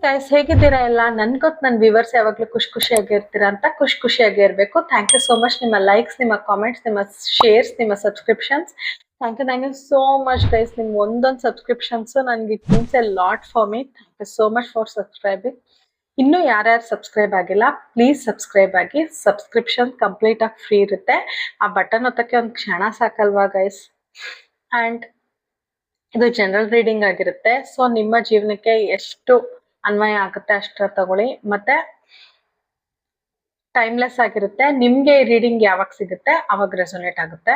Guys, ಹೇಗಿದ್ದೀರಾ ಎಲ್ಲ? ನನ್ ಗೊತ್ತು ನನ್ನ ವ್ಯೂವರ್ಸ್ ಯಾವಾಗ್ಲೂ ಖುಷಿಯಾಗಿರ್ತೀರಾ ಅಂತ. ಖುಷಿಯಾಗಿ ಇರಬೇಕು. Thank you so much. ನಿಮ್ಮ ಲೈಕ್ಸ್, ನಿಮ್ಮ ಕಾಮೆಂಟ್ಸ್, ನಿಮ್ಮ ಶೇರ್ಸ್, ನಿಮ್ಮ subscriptions. Thank you so much guys. ನಿಮ್ ಒಂದೊಂದು ಸಬ್ಸ್ಕ್ರಿಪ್ಷನ್ಸ್ ನನ್ಗೆ it means a lot for me. Thank you so much for subscribing. ಇನ್ನು ಯಾರ್ಯಾರು ಸಬ್ಸ್ಕ್ರೈಬ್ ಆಗಿಲ್ಲ, ಪ್ಲೀಸ್ ಸಬ್ಸ್ಕ್ರೈಬ್ ಆಗಿ. ಸಬ್ಸ್ಕ್ರಿಪ್ಷನ್ ಕಂಪ್ಲೀಟ್ ಆಗಿ ಫ್ರೀ ಇರುತ್ತೆ. ಆ ಬಟನ್ ಒತ್ತಕ್ಕೆ ಒಂದು ಕ್ಷಣ ಸಾಕಲ್ವಾ ಗೈಸ್? ಅಂಡ್ ಇದು ಜನರಲ್ ರೀಡಿಂಗ್ ಆಗಿರುತ್ತೆ. ಸೊ ನಿಮ್ಮ ಜೀವನಕ್ಕೆ ಎಷ್ಟು ಅನ್ವಯ ಆಗುತ್ತೆ ಅಷ್ಟರ ತಗೊಳ್ಳಿ. ಮತ್ತೆ ಟೈಮ್ಲೆಸ್ ಆಗಿರುತ್ತೆ. ನಿಮ್ಗೆ ಈ ರೀಡಿಂಗ್ ಯಾವಾಗ ಸಿಗುತ್ತೆ ಅವಾಗ ರೆಸೊನೇಟ್ ಆಗುತ್ತೆ.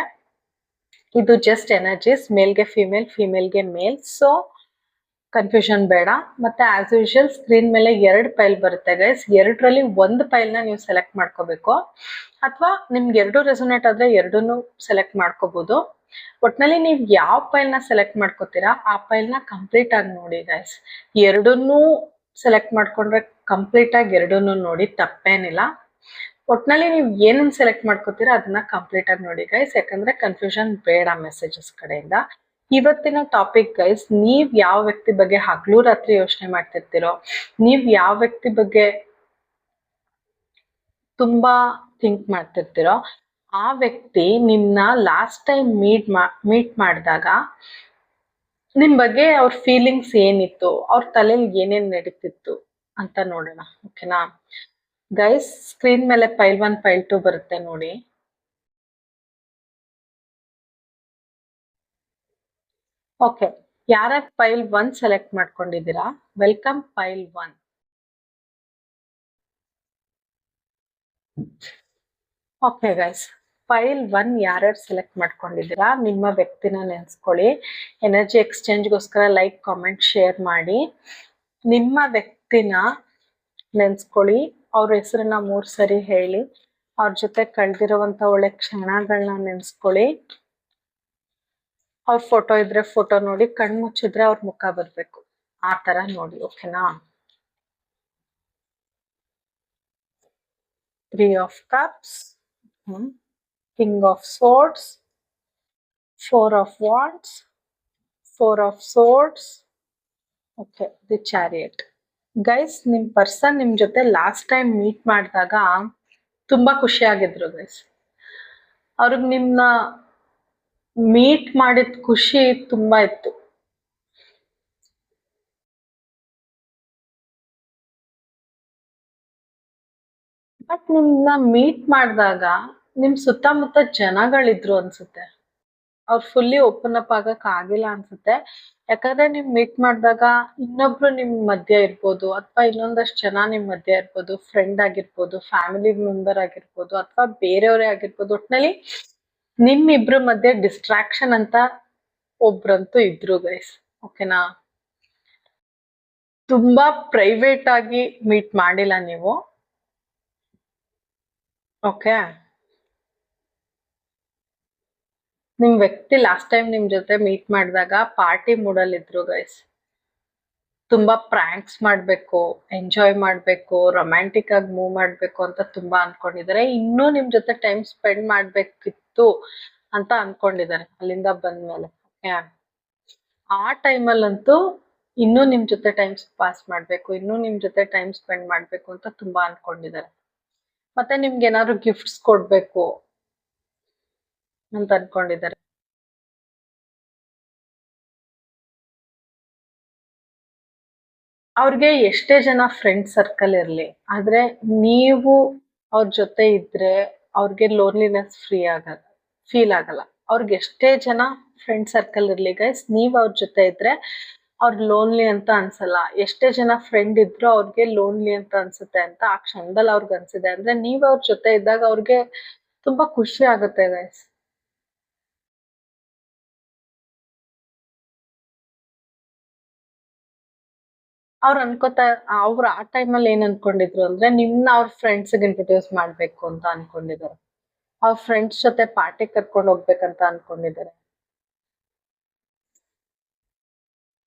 ಇದು ಜಸ್ಟ್ ಎನರ್ಜೀಸ್, ಮೇಲ್ಗೆ ಫಿಮೇಲ್, ಫಿಮೇಲ್ಗೆ ಮೇಲ್. ಸೊ ಕನ್ಫ್ಯೂಷನ್ ಬೇಡ. ಮತ್ತೆ ಆಸ್ ಯೂಶುವಲ್ ಸ್ಕ್ರೀನ್ ಮೇಲೆ 2 ಫೈಲ್ ಬರುತ್ತೆ ಗೈಸ್. 2ರಲ್ಲಿ ಒಂದು ಫೈಲ್ನ ನೀವು ಸೆಲೆಕ್ಟ್ ಮಾಡ್ಕೋಬೇಕು. ಅಥವಾ ನಿಮ್ಗೆ 2 ರೆಸೊನೇಟ್ ಆದ್ರೆ 2 ಸೆಲೆಕ್ಟ್ ಮಾಡ್ಕೋಬಹುದು. ಒಟ್ನಲ್ಲಿ ನೀವು ಯಾವ ಫೈಲ್ನ ಸೆಲೆಕ್ಟ್ ಮಾಡ್ಕೋತೀರಾ ಆ ಫೈಲ್ನ ಕಂಪ್ಲೀಟ್ ಆಗಿ ನೋಡಿ ಗೈಸ್. 2 ಸೆಲೆಕ್ಟ್ ಮಾಡ್ಕೊಂಡ್ರೆ ಕಂಪ್ಲೀಟ್ ಆಗಿ 2 ನೋಡಿ, ತಪ್ಪೇನಿಲ್ಲ. ಒಟ್ನಲ್ಲಿ ನೀವು ಏನನ್ನ ಸೆಲೆಕ್ಟ್ ಮಾಡ್ಕೋತೀರಾ ಅದನ್ನ ಕಂಪ್ಲೀಟ್ ಆಗಿ ನೋಡಿ ಗೈಸ್. ಯಾಕಂದ್ರೆ ಕನ್ಫ್ಯೂಷನ್ ಬೇಡ ಮೆಸೇಜಸ್ ಕಡೆಯಿಂದ. ಇವತ್ತಿನ ಟಾಪಿಕ್ ಗೈಸ್, ನೀವ್ ಯಾವ ವ್ಯಕ್ತಿ ಬಗ್ಗೆ ಹಗಲು ರಾತ್ರಿ ಯೋಚನೆ ಮಾಡ್ತಿರ್ತೀರೋ, ನೀವ್ ಯಾವ ವ್ಯಕ್ತಿ ಬಗ್ಗೆ ತುಂಬಾ ಥಿಂಕ್ ಮಾಡ್ತಿರ್ತೀರೋ, ಆ ವ್ಯಕ್ತಿ ನಿಮ್ನ ಲಾಸ್ಟ್ ಟೈಮ್ ಮೀಟ್ ಮಾಡಿದಾಗ ನಿಮ್ ಬಗ್ಗೆ ಅವ್ರ ಫೀಲಿಂಗ್ಸ್ ಏನಿತ್ತು, ಅವ್ರ ತಲೆಯಲ್ಲಿ ಏನೇನ್ ನಡೀತಿತ್ತು ಅಂತ ನೋಡೋಣ. ಓಕೆನಾ ಗೈಸ್? ಸ್ಕ್ರೀನ್ ಮೇಲೆ ಫೈಲ್ 1 ಫೈಲ್ 2 ಬರುತ್ತೆ ನೋಡಿ. ಓಕೆ, ಯಾರ್ಯಾರು ಫೈಲ್ 1 ಸೆಲೆಕ್ಟ್ ಮಾಡ್ಕೊಂಡಿದ್ದೀರಾ, welcome file 1. Okay guys, file 1 ಯಾರ್ಯಾರು ಸೆಲೆಕ್ಟ್ ಮಾಡ್ಕೊಂಡಿದ್ದೀರಾ, ನಿಮ್ಮ ವ್ಯಕ್ತಿನ ನೆನ್ಸ್ಕೊಳ್ಳಿ. ಎನರ್ಜಿ ಎಕ್ಸ್ಚೇಂಜ್ಗೋಸ್ಕರ ಲೈಕ್, ಕಾಮೆಂಟ್, ಶೇರ್ ಮಾಡಿ. ನಿಮ್ಮ ವ್ಯಕ್ತಿನ ನೆನ್ಸ್ಕೊಳ್ಳಿ. ಅವ್ರ ಹೆಸರನ್ನ 3 ಸರಿ ಹೇಳಿ. ಅವ್ರ ಜೊತೆ ಕಳೆದಿರುವಂತ ಒಳ್ಳೆ ಕ್ಷಣಗಳನ್ನ ನೆನ್ಸ್ಕೊಳ್ಳಿ. ಅವ್ರ ಫೋಟೋ ಇದ್ರೆ ಫೋಟೋ ನೋಡಿ. ಕಣ್ ಮುಚ್ಚಿದ್ರೆ ಅವ್ರ ಮುಖ ಬರ್ಬೇಕು, ಆ ತರ ನೋಡಿ. ಓಕೆನಾ? 3 of cups, King of swords, 4 of wands, 4 of swords. Okay, the chariot. Guys, ನಿಮ್ ಪರ್ಸನ್ ನಿಮ್ ಜೊತೆ ಲಾಸ್ಟ್ ಟೈಮ್ ಮೀಟ್ ಮಾಡಿದಾಗ ತುಂಬಾ ಖುಷಿಯಾಗಿದ್ರು ಗೈಸ್. ಅವ್ರಿಗೆ ನಿಮ್ನ ಮೀಟ್ ಮಾಡಿದ ಖುಷಿ ತುಂಬಾ ಇತ್ತು. ಬಟ್ ನಿಮ್ನ ಮೀಟ್ ಮಾಡಿದಾಗ ನಿಮ್ ಸುತ್ತಮುತ್ತ ಜನಗಳಿದ್ರು ಅನ್ಸುತ್ತೆ. ಅವ್ರು ಫುಲ್ಲಿ ಓಪನ್ ಅಪ್ ಆಗಕ್ ಆಗಿಲ್ಲ ಅನ್ಸುತ್ತೆ. ಯಾಕಂದ್ರೆ ನೀವ್ ಮೀಟ್ ಮಾಡಿದಾಗ ಇನ್ನೊಬ್ರು ನಿಮ್ ಮಧ್ಯ ಇರ್ಬೋದು, ಅಥವಾ ಇನ್ನೊಂದಷ್ಟು ಜನ ನಿಮ್ ಮಧ್ಯ ಇರ್ಬೋದು, ಫ್ರೆಂಡ್ ಆಗಿರ್ಬೋದು, ಫ್ಯಾಮಿಲಿ ಮೆಂಬರ್ ಆಗಿರ್ಬೋದು, ಅಥವಾ ಬೇರೆಯವರೇ ಆಗಿರ್ಬೋದು. ಒಟ್ನಲ್ಲಿ ನಿಮ್ಮಿಬ್ರು ಮಧ್ಯೆ ಡಿಸ್ಟ್ರಾಕ್ಷನ್ ಅಂತ ಒಬ್ರಂತೂ ಇದ್ರು ಗೈಸ್. ಓಕೆನಾ? ತುಂಬಾ ಪ್ರೈವೇಟ್ ಆಗಿ ಮೀಟ್ ಮಾಡಿಲ್ಲ ನೀವು. ಓಕೆ, ನಿಮ್ ವ್ಯಕ್ತಿ ಲಾಸ್ಟ್ ಟೈಮ್ ನಿಮ್ ಜೊತೆ ಮೀಟ್ ಮಾಡಿದಾಗ ಪಾರ್ಟಿ ಮೂಡಲ್ಲಿ ಇದ್ರು ಗೈಸ್. ತುಂಬಾ ಪ್ರ್ಯಾಂಕ್ಸ್ ಮಾಡ್ಬೇಕು, ಎಂಜಾಯ್ ಮಾಡ್ಬೇಕು, ರೊಮ್ಯಾಂಟಿಕ್ ಆಗಿ ಮೂವ್ ಮಾಡ್ಬೇಕು ಅಂತ ತುಂಬಾ ಅನ್ಕೊಂಡಿದ್ದಾರೆ. ಇನ್ನೂ ನಿಮ್ ಜೊತೆ ಟೈಮ್ ಸ್ಪೆಂಡ್ ಮಾಡ್ಬೇಕಿತ್ತು ಅಂತ ಅನ್ಕೊಂಡಿದ್ದಾರೆ ಅಲ್ಲಿಂದ ಬಂದ್ಮೇಲೆ. ಓಕೆ, ಆ ಟೈಮಲ್ಲಂತೂ ಇನ್ನೂ ನಿಮ್ ಜೊತೆ ಟೈಮ್ ಪಾಸ್ ಮಾಡ್ಬೇಕು, ಇನ್ನೂ ನಿಮ್ ಜೊತೆ ಟೈಮ್ ಸ್ಪೆಂಡ್ ಮಾಡ್ಬೇಕು ಅಂತ ತುಂಬಾ ಅನ್ಕೊಂಡಿದ್ದಾರೆ. ಮತ್ತೆ ನಿಮ್ಗೆ ಏನಾದ್ರು ಗಿಫ್ಟ್ಸ್ ಕೊಡ್ಬೇಕು ಅಂತ ಅನ್ಕೊಂಡಿದ್ದಾರೆ. ಅವ್ರಿಗೆ ಎಷ್ಟೇ ಜನ ಫ್ರೆಂಡ್ ಸರ್ಕಲ್ ಇರ್ಲಿ, ಆದ್ರೆ ನೀವು ಅವ್ರ ಜೊತೆ ಇದ್ರೆ ಅವ್ರಿಗೆ ಲೋನ್ಲಿನೆಸ್ ಫೀಲ್ ಆಗಲ್ಲ. ಅವ್ರಿಗೆ ಎಷ್ಟೇ ಜನ ಫ್ರೆಂಡ್ ಸರ್ಕಲ್ ಇರ್ಲಿ ಗೈಸ್, ನೀವ್ ಅವ್ರ ಜೊತೆ ಇದ್ರೆ ಅವ್ರ ಲೋನ್ಲಿ ಅಂತ ಅನ್ಸಲ್ಲ. ಎಷ್ಟೇ ಜನ ಫ್ರೆಂಡ್ ಇದ್ರು ಅವ್ರಿಗೆ ಲೋನ್ಲಿ ಅಂತ ಅನ್ಸುತ್ತೆ ಅಂತ ಆ ಕ್ಷಣದಲ್ಲಿ ಅವ್ರಿಗೆ ಅನ್ಸಿದೆ ಅಂದ್ರೆ ನೀವ್ ಅವ್ರ ಜೊತೆ ಇದ್ದಾಗ ಅವ್ರಿಗೆ ತುಂಬಾ ಖುಷಿ ಆಗುತ್ತೆ ಗೈಸ್. ಅವ್ರು ಅವ್ರು ಆ ಟೈಮಲ್ಲಿ ಏನ್ ಅನ್ಕೊಂಡಿದ್ರು ಅಂದ್ರೆ ನಿಮ್ನ ಅವ್ರ ಫ್ರೆಂಡ್ಸ್ಗೆ ಇಂಟ್ರೊಡ್ಯೂಸ್ ಮಾಡ್ಬೇಕು ಅಂತ ಅನ್ಕೊಂಡಿದ್ದಾರೆ. ಅವ್ರ ಫ್ರೆಂಡ್ಸ್ ಜೊತೆ ಪಾರ್ಟಿ ಕರ್ಕೊಂಡು ಹೋಗ್ಬೇಕಂತ ಅನ್ಕೊಂಡಿದ್ದಾರೆ.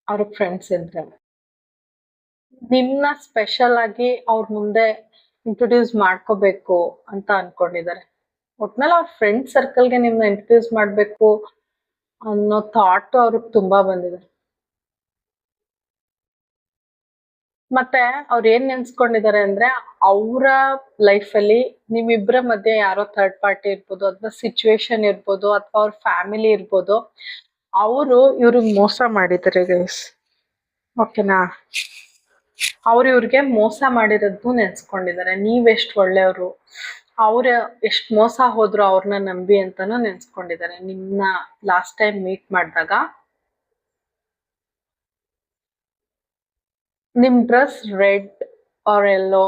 ಅವ್ರ ಫ್ರೆಂಡ್ಸ್ ಇದ್ರೆ ನಿಮ್ನ ಸ್ಪೆಷಲ್ ಆಗಿ ಅವ್ರ ಮುಂದೆ ಇಂಟ್ರೊಡ್ಯೂಸ್ ಮಾಡ್ಕೋಬೇಕು ಅಂತ ಅನ್ಕೊಂಡಿದ್ದಾರೆ. ಒಟ್ನಲ್ಲಿ ಅವ್ರ ಫ್ರೆಂಡ್ ಸರ್ಕಲ್ಗೆ ನಿಮ್ನ ಇಂಟ್ರೊಡ್ಯೂಸ್ ಮಾಡ್ಬೇಕು ಅನ್ನೋ ಥಾಟ್ ಅವ್ರಿಗೆ ತುಂಬಾ ಬಂದಿದೆ. ಮತ್ತೆ ಅವ್ರು ಏನ್ ನೆನ್ಸ್ಕೊಂಡಿದ್ದಾರೆ ಅಂದ್ರೆ ಅವರ ಲೈಫಲ್ಲಿ ನಿಮ್ಮಿಬ್ಬರ ಮಧ್ಯೆ ಯಾರೋ ಥರ್ಡ್ ಪಾರ್ಟಿ ಇರ್ಬೋದು ಅಥವಾ ಸಿಚುವೇಶನ್ ಇರ್ಬೋದು ಅಥವಾ ಅವ್ರ ಫ್ಯಾಮಿಲಿ ಇರ್ಬೋದು, ಅವರು ಇವ್ರಿಗೆ ಮೋಸ ಮಾಡಿದ್ದಾರೆ ಗೈಸ್. ಓಕೆನಾ? ಅವ್ರು ಇವ್ರಿಗೆ ಮೋಸ ಮಾಡಿರೋದು ನೆನ್ಸ್ಕೊಂಡಿದ್ದಾರೆ. ನೀವೆಷ್ಟು ಒಳ್ಳೆಯವರು, ಅವ್ರ ಎಷ್ಟ್ ಮೋಸ ಹೋದ್ರು ಅವ್ರನ್ನ ನಂಬಿ ಅಂತಾನು ನೆನ್ಸ್ಕೊಂಡಿದ್ದಾರೆ. ನಿಮ್ನ ಲಾಸ್ಟ್ ಟೈಮ್ ಮೀಟ್ ಮಾಡಿದಾಗ ನಿಮ್ dress red or yellow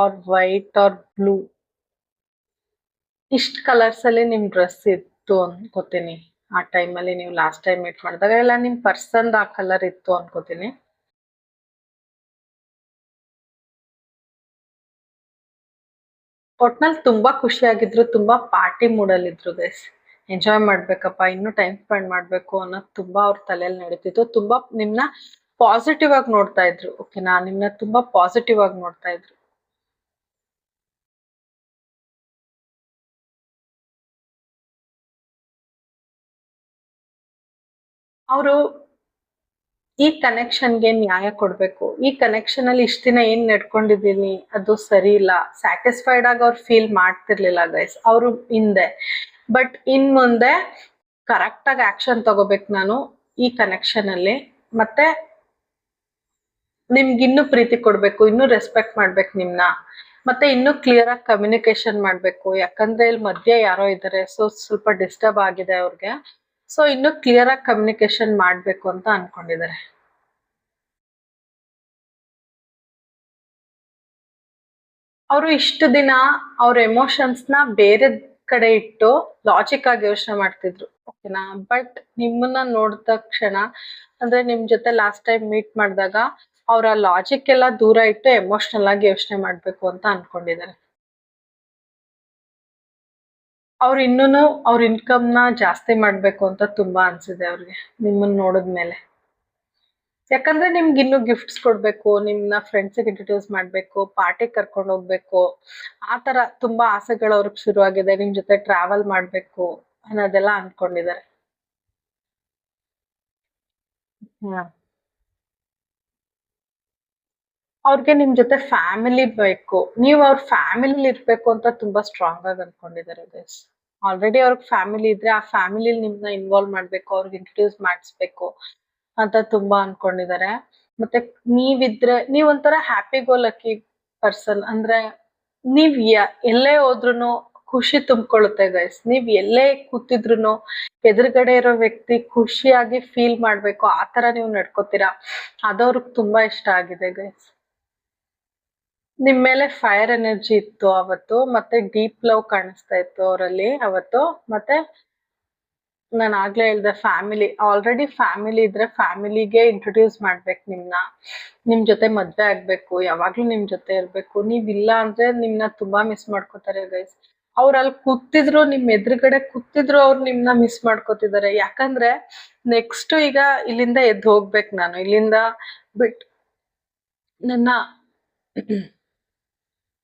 or white or blue, ಇಷ್ಟ ಕಲರ್ಸ್ ಅಲ್ಲಿ ನಿಮ್ ಡ್ರೆಸ್ ಇತ್ತು ಅನ್ಕೋತೀನಿ. ಆ ಟೈಮಲ್ಲಿ ನೀವು ಲಾಸ್ಟ್ ಟೈಮ್ ಮೀಟ್ ಮಾಡಿದಾಗ ಎಲ್ಲ ನಿಮ್ ಪರ್ಸನ್ ಆ ಕಲರ್ ಇತ್ತು ಅನ್ಕೋತೀನಿ. ಒಟ್ನಲ್ಲಿ ತುಂಬಾ ಖುಷಿಯಾಗಿದ್ರು, ತುಂಬಾ ಪಾರ್ಟಿ ಮೂಡಲ್ಲಿ ಇದ್ರು ಗೈಸ್. ಎಂಜಾಯ್ ಮಾಡ್ಬೇಕಪ್ಪ, ಇನ್ನು ಟೈಮ್ ಸ್ಪೆಂಡ್ ಮಾಡ್ಬೇಕು ಅನ್ನೋದು ತುಂಬಾ ಅವ್ರ ತಲೆಯಲ್ಲಿ ನಡೀತಿತ್ತು. ತುಂಬಾ ನಿಮ್ನ ಪಾಸಿಟಿವ್ ಆಗಿ ನೋಡ್ತಾ ಇದ್ರು. ಓಕೆನಾ? ನಿಮ್ನ ತುಂಬಾ ಪಾಸಿಟಿವ್ ಆಗಿ ನೋಡ್ತಾ ಇದ್ರು. ಅವರು ಈ ಕನೆಕ್ಷನ್ಗೆ ನ್ಯಾಯ ಕೊಡ್ಬೇಕು. ಈ ಕನೆಕ್ಷನ್ ಅಲ್ಲಿ ಇಷ್ಟ ದಿನ ಏನ್ ನಡ್ಕೊಂಡಿದೀನಿ ಅದು ಸರಿ ಇಲ್ಲ, ಸ್ಯಾಟಿಸ್ಫೈಡ್ ಆಗಿ ಅವ್ರು ಫೀಲ್ ಮಾಡ್ತಿರ್ಲಿಲ್ಲ ಗೈಸ್ ಅವರು ಹಿಂದೆ. ಬಟ್ ಇನ್ ಮುಂದೆ ಕರೆಕ್ಟ್ ಆಗಿ ಆಕ್ಷನ್ ತಗೋಬೇಕು ನಾನು ಈ ಕನೆಕ್ಷನ್ ಅಲ್ಲಿ. ಮತ್ತೆ ನಿಮ್ಗೆ ಇನ್ನೂ ಪ್ರೀತಿ ಕೊಡ್ಬೇಕು, ಇನ್ನೂ ರೆಸ್ಪೆಕ್ಟ್ ಮಾಡ್ಬೇಕು ನಿಮ್ನ, ಮತ್ತೆ ಇನ್ನೂ ಕ್ಲಿಯರ್ ಆಗಿ ಕಮ್ಯುನಿಕೇಶನ್ ಮಾಡ್ಬೇಕು. ಯಾಕಂದ್ರೆ ಇಲ್ಲಿ ಮಧ್ಯೆ ಯಾರೋ ಇದ್ದಾರೆ, ಸೊ ಸ್ವಲ್ಪ ಡಿಸ್ಟರ್ಬ್ ಆಗಿದೆ ಅವ್ರಿಗೆ. ಸೊ ಇನ್ನೂ ಕ್ಲಿಯರ್ ಆಗಿ ಕಮ್ಯುನಿಕೇಶನ್ ಮಾಡ್ಬೇಕು ಅಂತ ಅನ್ಕೊಂಡಿದ್ದಾರೆ. ಅವರು ಇಷ್ಟು ದಿನ ಅವ್ರ ಎಮೋಷನ್ಸ್ ನ ಬೇರೆ ಕಡೆ ಇಟ್ಟು ಲಾಜಿಕ್ ಆಗಿ ಯೋಚನೆ ಮಾಡ್ತಿದ್ರು. ಓಕೆನಾ? ಬಟ್ ನಿಮ್ಮನ್ನ ನೋಡಿದ ತಕ್ಷಣ, ಅಂದ್ರೆ ನಿಮ್ ಜೊತೆ ಲಾಸ್ಟ್ ಟೈಮ್ ಮೀಟ್ ಮಾಡಿದಾಗ ಅವ್ರ ಲಾಜಿಕ್ ಎಲ್ಲ ದೂರ ಇಟ್ಟು ಎಮೋಷನಲ್ ಆಗಿ ಯೋಚನೆ ಮಾಡ್ಬೇಕು ಅಂತ ಅನ್ಕೊಂಡಿದ್ದಾರೆ. ಅವ್ರು ಇನ್ನೂನು ಅವ್ರ ಇನ್ಕಮ್ ನ ಜಾಸ್ತಿ ಮಾಡ್ಬೇಕು ಅಂತ ತುಂಬಾ ಅನ್ಸಿದೆ ಅವ್ರಿಗೆ ನಿಮ್ಮನ್ನ ನೋಡಿದ್ಮೇಲೆ. ಯಾಕಂದ್ರೆ ನಿಮ್ಗೆ ಇನ್ನು ಗಿಫ್ಟ್ಸ್ ಕೊಡ್ಬೇಕು, ನಿಮ್ನ ಫ್ರೆಂಡ್ಸಿಗೆ ಇಂಟ್ರೊಡ್ಯೂಸ್ ಮಾಡ್ಬೇಕು, ಪಾರ್ಟಿ ಕರ್ಕೊಂಡು ಹೋಗ್ಬೇಕು, ಆ ತರ ತುಂಬಾ ಆಸೆಗಳು ಅವ್ರಿಗೆ ಶುರುವಾಗಿದೆ. ನಿಮ್ ಜೊತೆ ಟ್ರಾವೆಲ್ ಮಾಡ್ಬೇಕು ಅನ್ನೋದೆಲ್ಲ ಅನ್ಕೊಂಡಿದ್ದಾರೆ. ಅವ್ರಿಗೆ ನಿಮ್ ಜೊತೆ ಫ್ಯಾಮಿಲಿ ಬೇಕು, ನೀವು ಅವ್ರ ಫ್ಯಾಮಿಲಿ ಇರ್ಬೇಕು ಅಂತ ತುಂಬಾ ಸ್ಟ್ರಾಂಗ್ ಆಗಿ ಅನ್ಕೊಂಡಿದ್ದಾರೆ ಗೈಸ್. ಆಲ್ರೆಡಿ ಅವ್ರಿಗೆ ಫ್ಯಾಮಿಲಿ ಇದ್ರೆ ಆ ಫ್ಯಾಮಿಲಿ ನಿಮ್ನ ಇನ್ವಾಲ್ವ್ ಮಾಡ್ಬೇಕು, ಅವ್ರಿಗೆ ಇಂಟ್ರೊಡ್ಯೂಸ್ ಮಾಡಿಸ್ಬೇಕು ಅಂತ ತುಂಬಾ ಅನ್ಕೊಂಡಿದ್ದಾರೆ. ಮತ್ತೆ ನೀವಿದ್ರೆ ನೀವ್ ಒಂಥರ ಹ್ಯಾಪಿ ಗೋ ಲಕ್ಕಿ ಪರ್ಸನ್. ಅಂದ್ರೆ ನೀವ್ ಎಲ್ಲೇ ಹೋದ್ರುನು ಖುಷಿ ತುಂಬಿಕೊಳ್ಳುತ್ತೆ ಗೈಸ್. ನೀವ್ ಎಲ್ಲೇ ಕೂತಿದ್ರು ಎದುರುಗಡೆ ಇರೋ ವ್ಯಕ್ತಿ ಖುಷಿಯಾಗಿ ಫೀಲ್ ಮಾಡ್ಬೇಕು, ಆ ತರ ನೀವು ನಡ್ಕೋತೀರಾ. ಅದವ್ರಿಗೆ ತುಂಬಾ ಇಷ್ಟ ಆಗಿದೆ ಗೈಸ್. ನಿಮ್ ಮೇಲೆ ಫೈರ್ ಎನರ್ಜಿ ಇತ್ತು ಅವತ್ತು, ಮತ್ತೆ ಡೀಪ್ ಲವ್ ಕಾಣಿಸ್ತಾ ಇತ್ತು ಅವರಲ್ಲಿ ಅವತ್ತು. ಮತ್ತೆ ನಾನು ಆಗ್ಲೇ ಹೇಳ್ದೆ, ಫ್ಯಾಮಿಲಿ ಆಲ್ರೆಡಿ ಫ್ಯಾಮಿಲಿ ಇದ್ರೆ ಫ್ಯಾಮಿಲಿಗೆ ಇಂಟ್ರೊಡ್ಯೂಸ್ ಮಾಡ್ಬೇಕು ನಿಮ್ನ, ನಿಮ್ ಜೊತೆ ಮದ್ವೆ ಆಗ್ಬೇಕು, ಯಾವಾಗ್ಲೂ ನಿಮ್ ಜೊತೆ ಇರ್ಬೇಕು. ನೀವ್ ಇಲ್ಲ ಅಂದ್ರೆ ನಿಮ್ನ ತುಂಬಾ ಮಿಸ್ ಮಾಡ್ಕೋತಾರೆ ಗೈಸ್. ಅವ್ರ ಅಲ್ಲಿ ಕೂತಿದ್ರು, ನಿಮ್ ಎದುರುಗಡೆ ಕೂತಿದ್ರು ಅವ್ರು ನಿಮ್ನ ಮಿಸ್ ಮಾಡ್ಕೋತಿದ್ದಾರೆ. ಯಾಕಂದ್ರೆ ನೆಕ್ಸ್ಟ್ ಈಗ ಇಲ್ಲಿಂದ ಎದ್ದು ಹೋಗ್ಬೇಕು ನಾನು, ಇಲ್ಲಿಂದ ಬಿಟ್ ನನ್ನ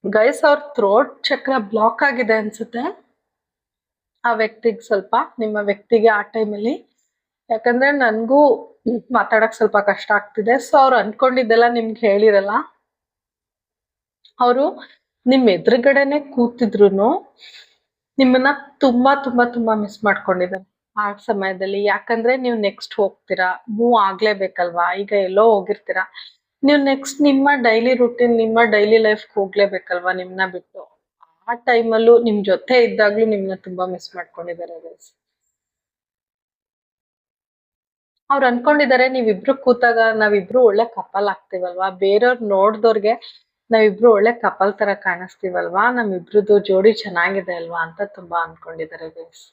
ಗೈಸ್ ಅವ್ರ ಥ್ರೋಟ್ ಚಕ್ರ ಬ್ಲಾಕ್ ಆಗಿದೆ ಅನ್ಸುತ್ತೆ ಆ ವ್ಯಕ್ತಿಗೆ, ಸ್ವಲ್ಪ ನಿಮ್ಮ ವ್ಯಕ್ತಿಗೆ ಆ ಟೈಮಲ್ಲಿ. ಯಾಕಂದ್ರೆ ನನ್ಗೂ ಮಾತಾಡಕ್ ಸ್ವಲ್ಪ ಕಷ್ಟ ಆಗ್ತಿದೆ. ಸೊ ಅವ್ರು ಅನ್ಕೊಂಡಿದ್ದೆಲ್ಲ ನಿಮ್ಗೆ ಹೇಳಿರಲ್ಲ. ಅವರು ನಿಮ್ ಎದುರುಗಡೆನೆ ಕೂತಿದ್ರು ನಿಮ್ಮನ್ನ ತುಂಬಾ ತುಂಬಾ ತುಂಬಾ ಮಿಸ್ ಮಾಡ್ಕೊಂಡಿದ್ದಾರೆ ಆ ಸಮಯದಲ್ಲಿ. ಯಾಕಂದ್ರೆ ನೀವು ನೆಕ್ಸ್ಟ್ ಹೋಗ್ತೀರಾ, ಮೂವ್ ಆಗ್ಲೇಬೇಕಲ್ವಾ, ಈಗ ಎಲ್ಲೋ ಹೋಗಿರ್ತೀರಾ, ನೀವು ನೆಕ್ಸ್ಟ್ ನಿಮ್ಮ ಡೈಲಿ ರೂಟೀನ್, ನಿಮ್ಮ ಡೈಲಿ ಲೈಫ್ ಹೋಗ್ಲೇಬೇಕಲ್ವಾ ನಿಮ್ನ ಬಿಟ್ಟು. ಆ ಟೈಮಲ್ಲೂ ನಿಮ್ ಜೊತೆ ಇದ್ದಾಗ್ಲೂ ನಿಮ್ನ ತುಂಬಾ ಮಿಸ್ ಮಾಡ್ಕೊಂಡಿದ್ದಾರೆ ಗೈಸ್. ಅವ್ರು ಅನ್ಕೊಂಡಿದ್ದಾರೆ ನೀವಿಬ್ರು ಕೂತಾಗ ನಾವಿಬ್ರು ಒಳ್ಳೆ ಕಪಲ್ ಆಗ್ತೀವಲ್ವಾ, ಬೇರೆಯವ್ರ್ ನೋಡ್ದವ್ರಿಗೆ ನಾವಿಬ್ರು ಒಳ್ಳೆ ಕಪಲ್ ತರ ಕಾಣಿಸ್ತೀವಲ್ವಾ, ನಮ್ಮಿಬ್ರದ್ದು ಜೋಡಿ ಚೆನ್ನಾಗಿದೆ ಅಲ್ವಾ ಅಂತ ತುಂಬಾ ಅನ್ಕೊಂಡಿದ್ದಾರೆ ಗೈಸ್.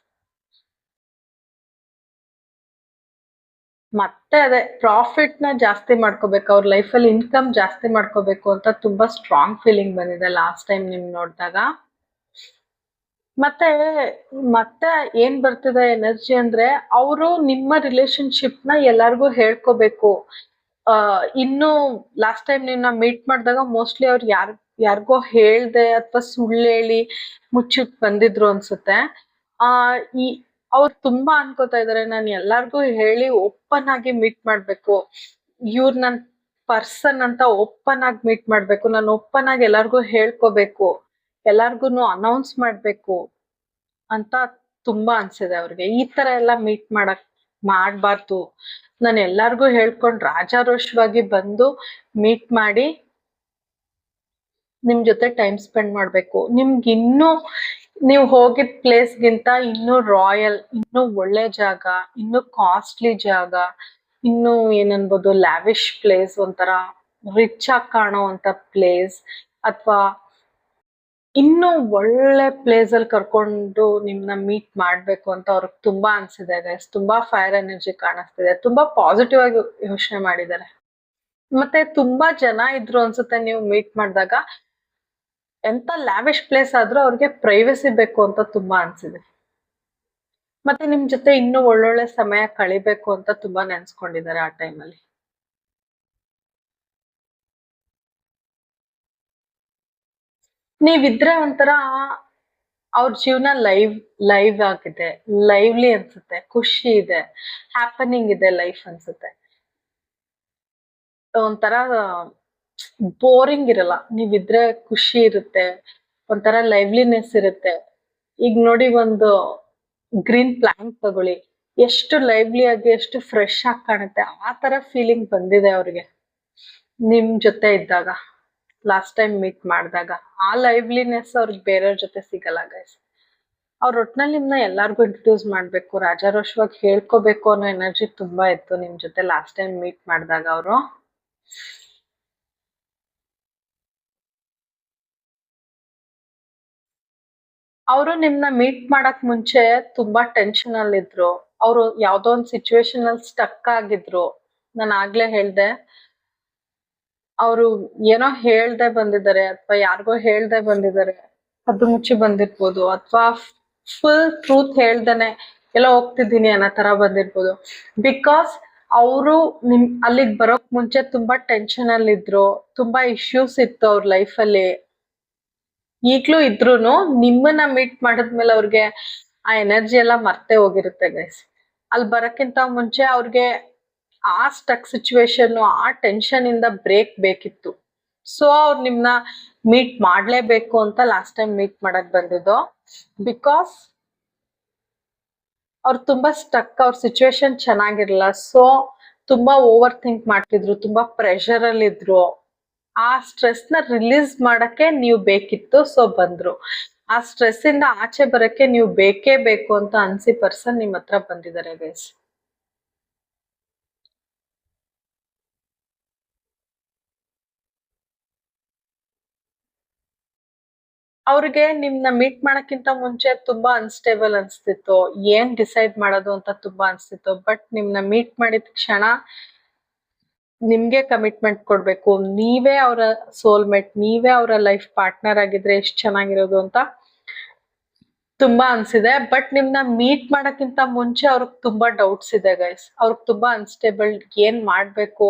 ಮತ್ತೆ ಅದೇ ಪ್ರಾಫಿಟ್ ನ ಜಾಸ್ತಿ ಮಾಡ್ಕೋಬೇಕು, ಅವ್ರ ಲೈಫಲ್ಲಿ ಇನ್ಕಮ್ ಜಾಸ್ತಿ ಮಾಡ್ಕೋಬೇಕು ಅಂತ ತುಂಬಾ ಸ್ಟ್ರಾಂಗ್ ಫೀಲಿಂಗ್ ಬಂದಿದೆ ಲಾಸ್ಟ್ ಟೈಮ್ ನಿಮ್ ನೋಡಿದಾಗ. ಮತ್ತೆ ಮತ್ತೆ ಏನ್ ಬರ್ತಿದೆ ಎನರ್ಜಿ ಅಂದ್ರೆ, ಅವರು ನಿಮ್ಮ ರಿಲೇಶನ್ಶಿಪ್ ನ ಎಲ್ಲಾರ್ಗೂ ಹೇಳ್ಕೋಬೇಕು. ಇನ್ನು ಲಾಸ್ಟ್ ಟೈಮ್ ನಿಮ್ನ ಮೀಟ್ ಮಾಡಿದಾಗ ಮೋಸ್ಟ್ಲಿ ಅವ್ರು ಯಾರಿಗೋ ಹೇಳ್ದೆ ಅಥವಾ ಸುಳ್ಳು ಹೇಳಿ ಮುಚ್ಚಿಟ್ ಬಂದಿದ್ರು ಅನ್ಸುತ್ತೆ. ಆ ಈ ಅವ್ರು ತುಂಬಾ ಅನ್ಕೋತಾ ಇದಾರೆ, ನಾನು ಎಲ್ಲಾರ್ಗೂ ಹೇಳಿ ಓಪನ್ ಆಗಿ ಮೀಟ್ ಮಾಡ್ಬೇಕು, ಇವ್ರು ನನ್ ಪರ್ಸನ್ ಅಂತ ಓಪನ್ ಆಗಿ ಮೀಟ್ ಮಾಡ್ಬೇಕು, ನಾನು ಓಪನ್ ಆಗಿ ಎಲ್ಲಾರ್ಗು ಹೇಳ್ಕೋಬೇಕು, ಎಲ್ಲಾರ್ಗುನು ಅನೌನ್ಸ್ ಮಾಡ್ಬೇಕು ಅಂತ ತುಂಬಾ ಅನ್ಸಿದೆ ಅವ್ರಿಗೆ. ಈ ತರ ಎಲ್ಲ ಮೀಟ್ ಮಾಡ್ಬಾರ್ದು, ನಾನು ಎಲ್ಲಾರ್ಗು ಹೇಳ್ಕೊಂಡ್ ರಾಜಾರೋಷವಾಗಿ ಬಂದು ಮೀಟ್ ಮಾಡಿ ನಿಮ್ ಜೊತೆ ಟೈಮ್ ಸ್ಪೆಂಡ್ ಮಾಡ್ಬೇಕು. ನಿಮ್ಗೆ ಇನ್ನೂ ನೀವು ಹೋಗಿದ್ ಪ್ಲೇಸ್ಗಿಂತ ಇನ್ನೂ ರಾಯಲ್, ಇನ್ನೂ ಒಳ್ಳೆ ಜಾಗ, ಇನ್ನೂ ಕಾಸ್ಟ್ಲಿ ಜಾಗ, ಇನ್ನು ಏನನ್ಬೋದು ಲ್ಯಾವಿಶ್ ಪ್ಲೇಸ್, ಒಂಥರ ರಿಚ್ ಆಗಿ ಕಾಣೋ ಅಂತ ಪ್ಲೇಸ್, ಅಥವಾ ಇನ್ನು ಒಳ್ಳೆ ಪ್ಲೇಸ್ ಅಲ್ಲಿ ಕರ್ಕೊಂಡು ನಿಮ್ನ ಮೀಟ್ ಮಾಡ್ಬೇಕು ಅಂತ ಅವ್ರಿಗೆ ತುಂಬಾ ಅನ್ಸಿದೆ ಗೈಸ್. ತುಂಬಾ ಫೈರ್ ಎನರ್ಜಿ ಕಾಣಿಸ್ತಿದೆ, ತುಂಬಾ ಪಾಸಿಟಿವ್ ಆಗಿ ಯೋಚನೆ ಮಾಡಿದ್ದಾರೆ. ಮತ್ತೆ ತುಂಬಾ ಜನ ಇದ್ರು ಅನ್ಸುತ್ತೆ ನೀವು ಮೀಟ್ ಮಾಡಿದಾಗ. ಎಂತ ಲ್ಯಾವಿಶ್ ಪ್ಲೇಸ್ ಆದ್ರೂ ಅವ್ರಿಗೆ ಪ್ರೈವಸಿ ಬೇಕು ಅಂತ ತುಂಬಾ ಅನ್ಸಿದೆ. ಮತ್ತೆ ನಿಮ್ ಜೊತೆ ಇನ್ನೂ ಒಳ್ಳೊಳ್ಳೆ ಸಮಯ ಕಳಿಬೇಕು ಅಂತ ತುಂಬಾ ನೆನ್ಸ್ಕೊಂಡಿದ್ದಾರೆ ಆ ಟೈಮಲ್ಲಿ. ನೀವಿದ್ರೆ ಒಂಥರ ಅವ್ರ ಜೀವನ ಲೈವ್ ಆಗಿದೆ, ಲೈವ್ಲಿ ಅನ್ಸುತ್ತೆ, ಖುಷಿ ಇದೆ, ಹ್ಯಾಪನಿಂಗ್ ಇದೆ ಲೈಫ್ ಅನ್ಸುತ್ತೆ. ಒಂಥರ ಬೋರಿಂಗ್ ಇರಲ್ಲ, ನೀವಿದ್ರೆ ಖುಷಿ ಇರುತ್ತೆ, ಒಂಥರ ಲೈವ್ಲಿನೆಸ್ ಇರುತ್ತೆ. ಈಗ ನೋಡಿ, ಒಂದು ಗ್ರೀನ್ ಪ್ಲಾಂಟ್ ತಗೊಳ್ಳಿ, ಎಷ್ಟು ಲೈವ್ಲಿ ಆಗಿ ಎಷ್ಟು ಫ್ರೆಶ್ ಆಗಿ ಕಾಣುತ್ತೆ. ಆ ತರ ಫೀಲಿಂಗ್ ಬಂದಿದೆ ಅವ್ರಿಗೆ ನಿಮ್ ಜೊತೆ ಇದ್ದಾಗ, ಲಾಸ್ಟ್ ಟೈಮ್ ಮೀಟ್ ಮಾಡಿದಾಗ. ಆ ಲೈವ್ಲಿನೆಸ್ ಅವ್ರಿಗೆ ಬೇರೆಯವ್ರ ಜೊತೆ ಸಿಗಲ್ಲ ಗೈಸ್. ಅವ್ರ ಒಟ್ನಲ್ಲಿ ನಿಮ್ನ ಎಲ್ಲಾರ್ಗು ಇಂಟ್ರೊಡ್ಯೂಸ್ ಮಾಡ್ಬೇಕು, ರಾಜಾರೋಷವಾಗಿ ಹೇಳ್ಕೋಬೇಕು ಅನ್ನೋ ಎನರ್ಜಿ ತುಂಬಾ ಇತ್ತು ನಿಮ್ ಜೊತೆ ಲಾಸ್ಟ್ ಟೈಮ್ ಮೀಟ್ ಮಾಡಿದಾಗ ಅವರು. ಅವರು ನಿಮ್ನ ಮೀಟ್ ಮಾಡಕ್ ಮುಂಚೆ ತುಂಬಾ ಟೆನ್ಷನ್ ಅಲ್ಲಿ ಇದ್ರು. ಅವರು ಯಾವ್ದೋ ಒಂದ್ ಸಿಚುವೇಶನ್ ಅಲ್ಲಿ ಸ್ಟಕ್ ಆಗಿದ್ರು. ನಾನು ಆಗ್ಲೇ ಹೇಳ್ದೆ, ಅವರು ಏನೋ ಹೇಳ್ದೆ ಬಂದಿದ್ದಾರೆ, ಅಥವಾ ಯಾರಿಗೋ ಹೇಳ್ದೆ ಬಂದಿದ್ದಾರೆ, ಅದು ಮುಚ್ಚಿ ಬಂದಿರ್ಬೋದು, ಅಥವಾ ಫುಲ್ ಟ್ರೂತ್ ಹೇಳ್ದೇನೆ ಎಲ್ಲ ಹೋಗ್ತಿದ್ದೀನಿ ಅನ್ನೋ ತರ ಬಂದಿರ್ಬೋದು. ಬಿಕಾಸ್ ಅವರು ಅಲ್ಲಿಗ್ ಬರೋಕ್ ಮುಂಚೆ ತುಂಬಾ ಟೆನ್ಷನ್ ಅಲ್ಲಿ ಇದ್ರು, ತುಂಬಾ ಇಶ್ಯೂಸ್ ಇತ್ತು ಅವ್ರ ಲೈಫ್ ಅಲ್ಲಿ. ಈಗ್ಲೂ ಇದ್ರೂನು ನಿಮ್ಮನ್ನ ಮೀಟ್ ಮಾಡಿದ್ಮೇಲೆ ಅವ್ರಿಗೆ ಆ ಎನರ್ಜಿ ಎಲ್ಲ ಮರ್ತೆ ಹೋಗಿರುತ್ತೆ ಗೈಸ್. ಅಲ್ಲಿ ಬರಕ್ಕಿಂತ ಮುಂಚೆ ಅವ್ರಿಗೆ ಆ ಸ್ಟಕ್ ಸಿಚುವೇಶನ್, ಆ ಟೆನ್ಷನ್ ಇಂದ ಬ್ರೇಕ್ ಬೇಕಿತ್ತು. ಸೊ ಅವ್ರು ನಿಮ್ನ ಮೀಟ್ ಮಾಡ್ಲೇಬೇಕು ಅಂತ ಲಾಸ್ಟ್ ಟೈಮ್ ಮೀಟ್ ಮಾಡಕ್ ಬಂದಿದ್ದು. ಬಿಕಾಸ್ ಅವ್ರು ತುಂಬಾ ಸ್ಟಕ್, ಅವ್ರ ಸಿಚುವೇಶನ್ ಚೆನ್ನಾಗಿರ್ಲಿಲ್ಲ. ಸೊ ತುಂಬಾ ಓವರ್ ಥಿಂಕ್ ಮಾಡ್ತಿದ್ರು, ತುಂಬಾ ಪ್ರೆಷರ್ ಅಲ್ಲಿ ಇದ್ರು. ಆ ಸ್ಟ್ರೆಸ್ ನ ರಿಲೀಸ್ ಮಾಡಕ್ಕೆ ನೀವು ಬೇಕಿತ್ತು, ಸೊ ಬಂದ್ರು. ಆ ಸ್ಟ್ರೆಸ್ ಇಂದ ಆಚೆ ಬರಕ್ಕೆ ನೀವು ಬೇಕೇ ಬೇಕು ಅಂತ ಅನ್ಸಿ ಪರ್ಸನ್ ನಿಮ್ ಹತ್ರ ಬಂದಿದ್ದಾರೆ ಗೈಸ್. ಅವ್ರಿಗೆ ನಿಮ್ನ ಮೀಟ್ ಮಾಡಕ್ಕಿಂತ ಮುಂಚೆ ತುಂಬಾ ಅನ್ಸ್ಟೇಬಲ್ ಅನ್ಸ್ತಿತ್ತು, ಏನ್ ಡಿಸೈಡ್ ಮಾಡೋದು ಅಂತ ತುಂಬಾ ಅನ್ಸ್ತಿತ್ತು. ಬಟ್ ನಿಮ್ನ ಮೀಟ್ ಮಾಡಿದ ಕ್ಷಣ ನಿಮ್ಗೆ ಕಮಿಟ್ಮೆಂಟ್ ಕೊಡ್ಬೇಕು, ನೀವೇ ಅವರ ಸೋಲ್ಮೇಟ್, ನೀವೇ ಅವರ ಲೈಫ್ ಪಾರ್ಟ್ನರ್ ಆಗಿದ್ರೆ ಎಷ್ಟ್ ಚೆನ್ನಾಗಿರೋದು ಅಂತ ತುಂಬಾ ಅನ್ಸಿದೆ. ಬಟ್ ನಿಮ್ನ ಮೀಟ್ ಮಾಡಕ್ಕಿಂತ ಮುಂಚೆ ಅವ್ರಿಗೆ ತುಂಬಾ ಡೌಟ್ಸ್ ಇದೆ ಗೈಸ್. ಅವ್ರಿಗೆ ತುಂಬಾ ಅನ್ಸ್ಟೇಬಲ್, ಏನ್ ಮಾಡ್ಬೇಕು,